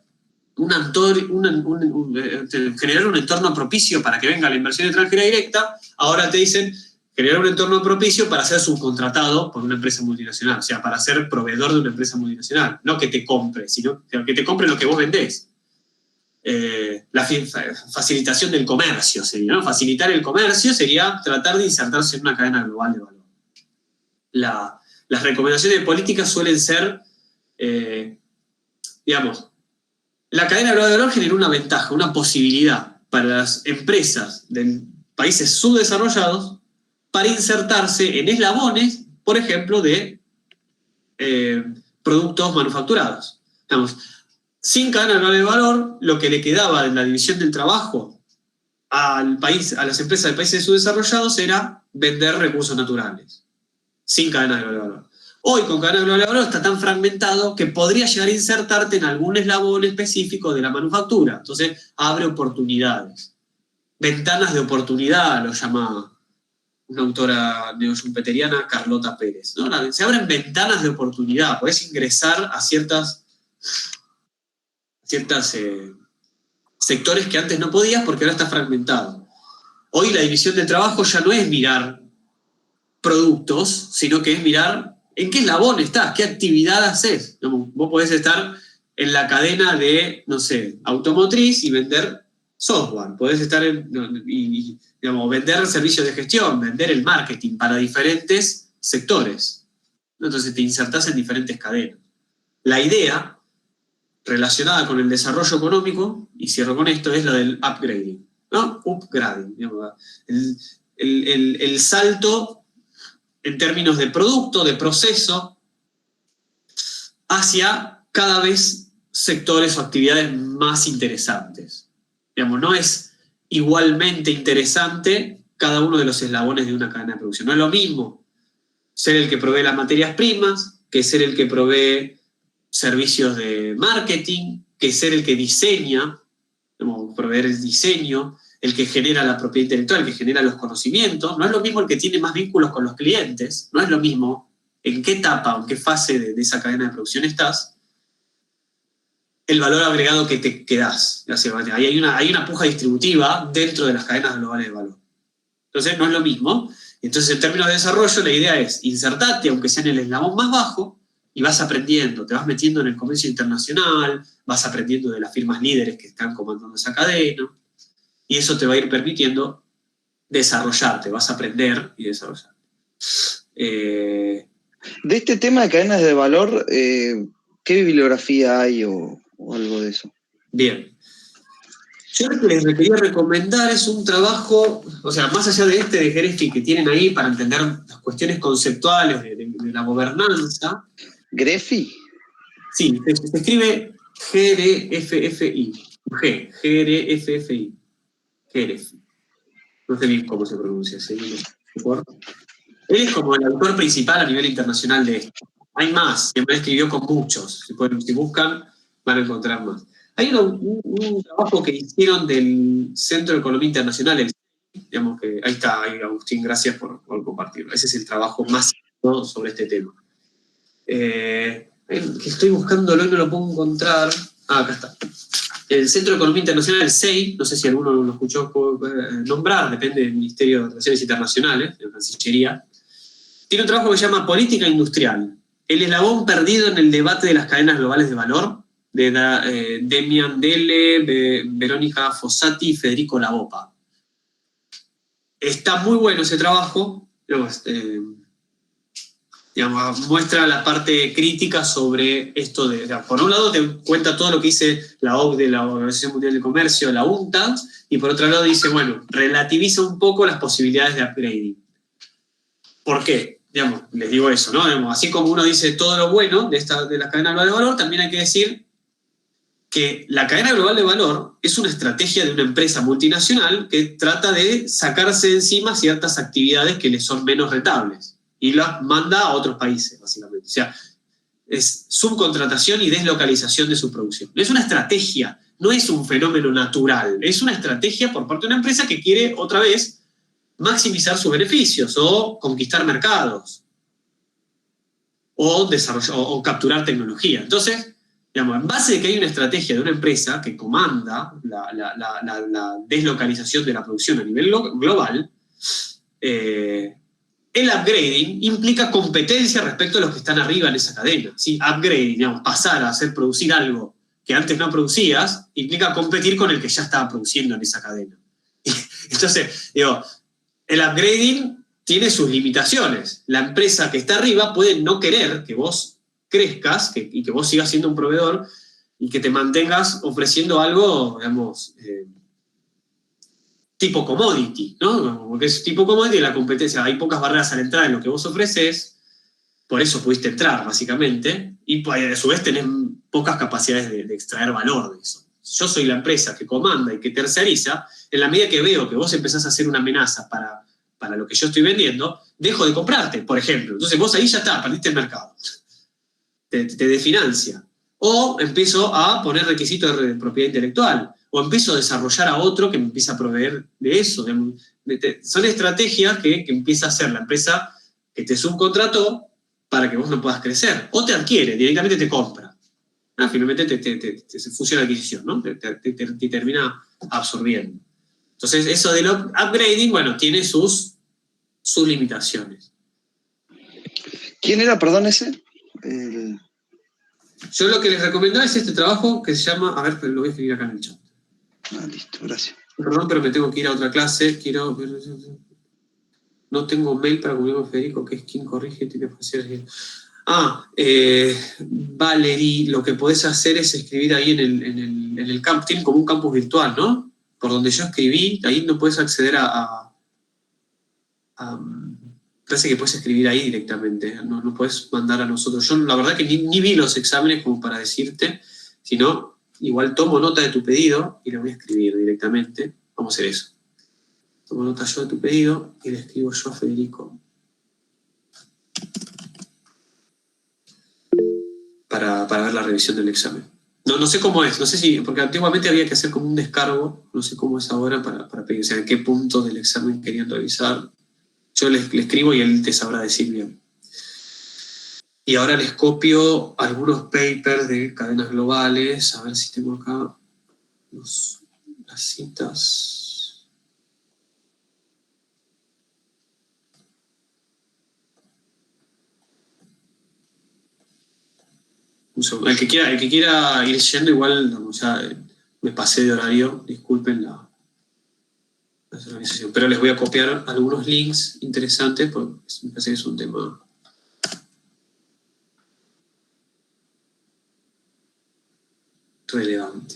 generar un entorno propicio para que venga la inversión extranjera directa. Ahora te dicen generar un entorno propicio para ser subcontratado por una empresa multinacional, o sea, para ser proveedor de una empresa multinacional. No que te compre, sino que te compre lo que vos vendés. La facilitación del comercio sería, ¿no? Facilitar el comercio sería tratar de insertarse en una cadena global de valor. Las recomendaciones de política suelen ser, digamos, la cadena global de valor genera una ventaja, una posibilidad para las empresas de países subdesarrollados para insertarse en eslabones, por ejemplo, de productos manufacturados. Digamos, sin cadena global de valor, lo que le quedaba en la división del trabajo a las empresas de países subdesarrollados era vender recursos naturales, sin cadena global de valor. Hoy, con cadena global de valor, está tan fragmentado que podría llegar a insertarte en algún eslabón específico de la manufactura. Entonces, abre oportunidades. Ventanas de oportunidad, lo llama una autora neoschumpeteriana, Carlota Pérez, ¿no? Se abren ventanas de oportunidad. Podés ingresar a ciertas sectores que antes no podías porque ahora está fragmentado. Hoy la división del trabajo ya no es mirar productos, sino que es mirar en qué eslabón estás, qué actividad haces. Vos podés estar en la cadena de, no sé, automotriz y vender software. Podés estar vender servicios de gestión, vender el marketing para diferentes sectores. Entonces te insertás en diferentes cadenas. La idea relacionada con el desarrollo económico, y cierro con esto, es la del upgrading, ¿no? Upgrading, el salto en términos de producto, de proceso, hacia cada vez sectores o actividades más interesantes. No es igualmente interesante cada uno de los eslabones de una cadena de producción. No es lo mismo ser el que provee las materias primas, que ser el que provee servicios de marketing, que ser el que diseña, proveer el diseño, el que genera la propiedad intelectual, el que genera los conocimientos. No es lo mismo el que tiene más vínculos con los clientes, no es lo mismo en qué etapa o en qué fase de esa cadena de producción estás, el valor agregado que te quedás. Hay una puja distributiva dentro de las cadenas globales de valor. Entonces no es lo mismo. Entonces, en términos de desarrollo, la idea es insertarte, aunque sea en el eslabón más bajo, y vas aprendiendo, te vas metiendo en el comercio internacional, vas aprendiendo de las firmas líderes que están comandando esa cadena, y eso te va a ir permitiendo desarrollarte, vas a aprender y desarrollar. De este tema de cadenas de valor, ¿qué bibliografía hay o algo de eso? Bien. Yo lo que les quería recomendar es un trabajo, o sea, más allá de este de Greffi que tienen ahí para entender las cuestiones conceptuales de la gobernanza. ¿Greffi? Sí, se escribe Greffi. Greffi. Greffi. No sé bien cómo se pronuncia, ¿sí? Él es como el autor principal a nivel internacional de esto. Hay más, siempre escribió con muchos. Si buscan, van a encontrar más. Hay un trabajo que hicieron del Centro de Economía Internacional, digamos que ahí está, ahí, Agustín, gracias por compartirlo. Ese es el trabajo más sobre este tema. Que estoy buscándolo y no lo puedo encontrar. Ah, acá está. El Centro de Economía Internacional, el CEI, no sé si alguno lo escuchó nombrar, depende del Ministerio de Relaciones Internacionales, de la Cancillería, tiene un trabajo que se llama Política Industrial, el eslabón perdido en el debate de las cadenas globales de valor, de Demian Delle, Verónica Fossati y Federico Lavopa. Está muy bueno ese trabajo, muestra la parte crítica sobre esto por un lado te cuenta todo lo que dice la OCDE, la Organización Mundial del Comercio, la UNCTAD, y por otro lado dice, bueno, relativiza un poco las posibilidades de upgrading. ¿Por qué? Les digo eso, ¿no? Así como uno dice todo lo bueno de la cadena global de valor, también hay que decir que la cadena global de valor es una estrategia de una empresa multinacional que trata de sacarse de encima ciertas actividades que le son menos rentables y las manda a otros países, básicamente. O sea, es subcontratación y deslocalización de su producción. Es una estrategia, no es un fenómeno natural, es una estrategia por parte de una empresa que quiere, otra vez, maximizar sus beneficios o conquistar mercados o capturar tecnología. Entonces, en base de que hay una estrategia de una empresa que comanda la deslocalización de la producción a nivel global, el upgrading implica competencia respecto a los que están arriba en esa cadena. ¿Sí? Upgrading, pasar a hacer producir algo que antes no producías, implica competir con el que ya estaba produciendo en esa cadena. Entonces, el upgrading tiene sus limitaciones. La empresa que está arriba puede no querer que vos crezcas y que vos sigas siendo un proveedor y que te mantengas ofreciendo algo, tipo commodity, ¿no? Porque es tipo commodity, la competencia, hay pocas barreras a la entrada en lo que vos ofreces, por eso pudiste entrar, básicamente, y a su vez tenés pocas capacidades de extraer valor de eso. Yo soy la empresa que comanda y que terciariza, en la medida que veo que vos empezás a hacer una amenaza para lo que yo estoy vendiendo, dejo de comprarte, por ejemplo. Entonces vos ahí ya está, perdiste el mercado. Te desfinancia. O empiezo a poner requisitos de propiedad intelectual. O empiezo a desarrollar a otro que me empieza a proveer de eso. Son estrategias que empieza a hacer la empresa que te subcontrató para que vos no puedas crecer. O te adquiere, directamente te compra. Finalmente te funciona la adquisición, ¿no? Te termina absorbiendo. Entonces, eso del upgrading, bueno, tiene sus limitaciones. ¿Quién era, perdón, ese? Yo lo que les recomendaba es este trabajo que se llama, a ver, lo voy a escribir acá en el chat. Listo, gracias. Perdón, pero me tengo que ir a otra clase. No tengo mail para comunicar con Federico, que es quien corrige, tiene facilidades. Valerie, lo que podés hacer es escribir ahí en el campus, tienen como un campus virtual, ¿no? Por donde yo escribí, ahí no puedes acceder parece que puedes escribir ahí directamente, no puedes mandar a nosotros. Yo la verdad que ni vi los exámenes como para decirte, sino igual tomo nota de tu pedido y lo voy a escribir directamente. Vamos a hacer eso. Tomo nota yo de tu pedido y le escribo yo a Federico. Para ver la revisión del examen. No sé cómo es, no sé si, porque antiguamente había que hacer como un descargo, no sé cómo es ahora para pedir, o sea, en qué punto del examen querían revisar. Yo le escribo y él te sabrá decir bien. Y ahora les copio algunos papers de cadenas globales, a ver si tengo acá las citas. Un segundo. El que quiera ir yendo, igual ya me pasé de horario, disculpen la organización. Pero les voy a copiar algunos links interesantes porque me parece que es un tema relevante.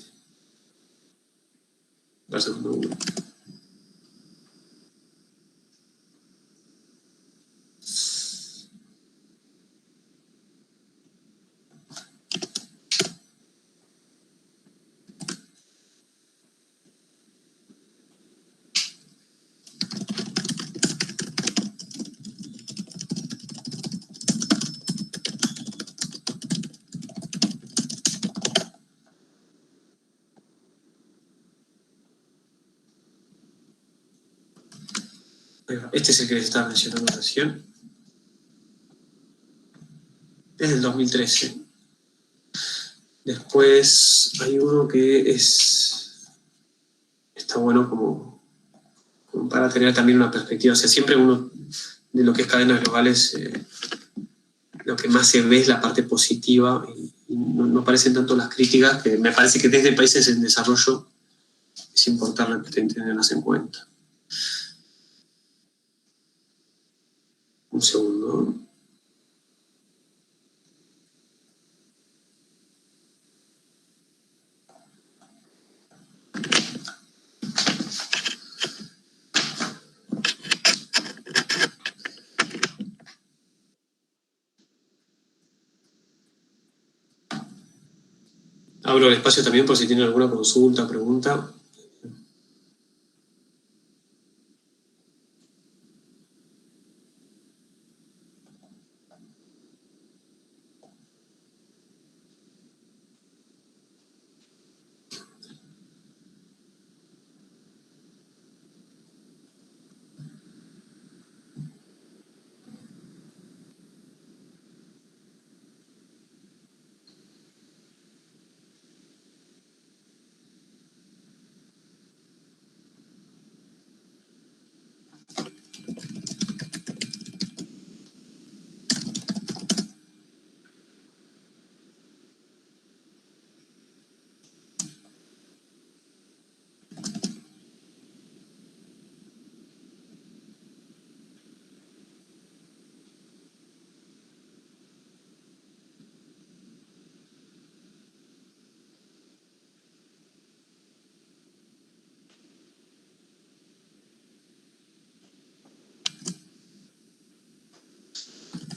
Este es el que les estaba mencionando recién. Es del 2013. Después hay uno que está bueno como para tener también una perspectiva. O sea, siempre uno de lo que es cadenas globales, lo que más se ve es la parte positiva y no parecen tanto las críticas, que me parece que desde países en desarrollo es importante tenerlas en cuenta. Un segundo. Abro el espacio también por si tienen alguna consulta, pregunta.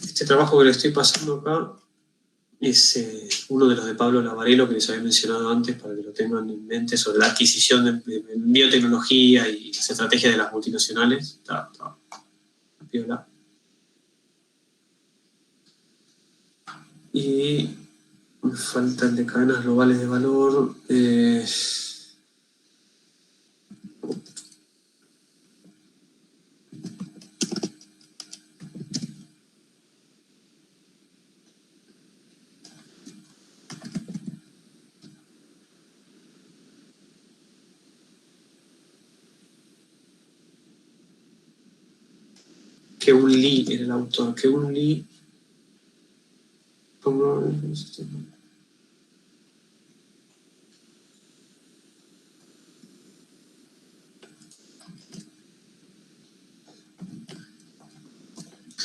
Este trabajo que le estoy pasando acá es uno de los de Pablo Lavarello que les había mencionado antes para que lo tengan en mente sobre la adquisición de biotecnología y las estrategias de las multinacionales. Está piola. Y me falta el de cadenas globales de valor. Keun Lee era el autor. Keun Lee.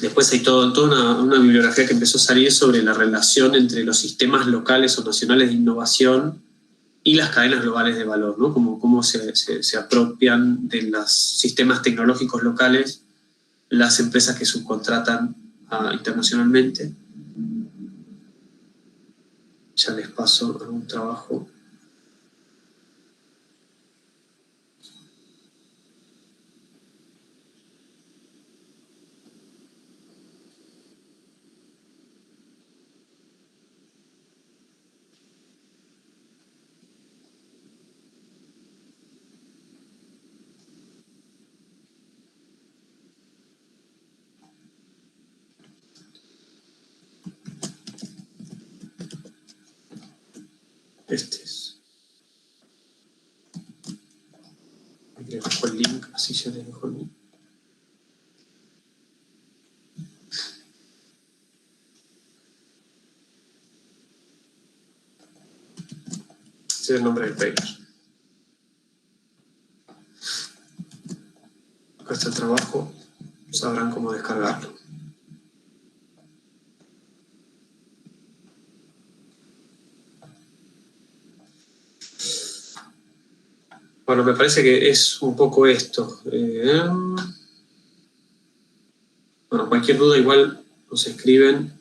Después hay toda una bibliografía que empezó a salir sobre la relación entre los sistemas locales o nacionales de innovación y las cadenas globales de valor, ¿no? Cómo se apropian de los sistemas tecnológicos locales las empresas que subcontratan internacionalmente. Ya les paso algún trabajo. Este es. Aquí les dejo el link, así ya les dejo el link. Ese es el nombre del paper. Acá está el trabajo, sabrán cómo descargarlo. Bueno, me parece que es un poco esto. Bueno, cualquier duda igual nos escriben.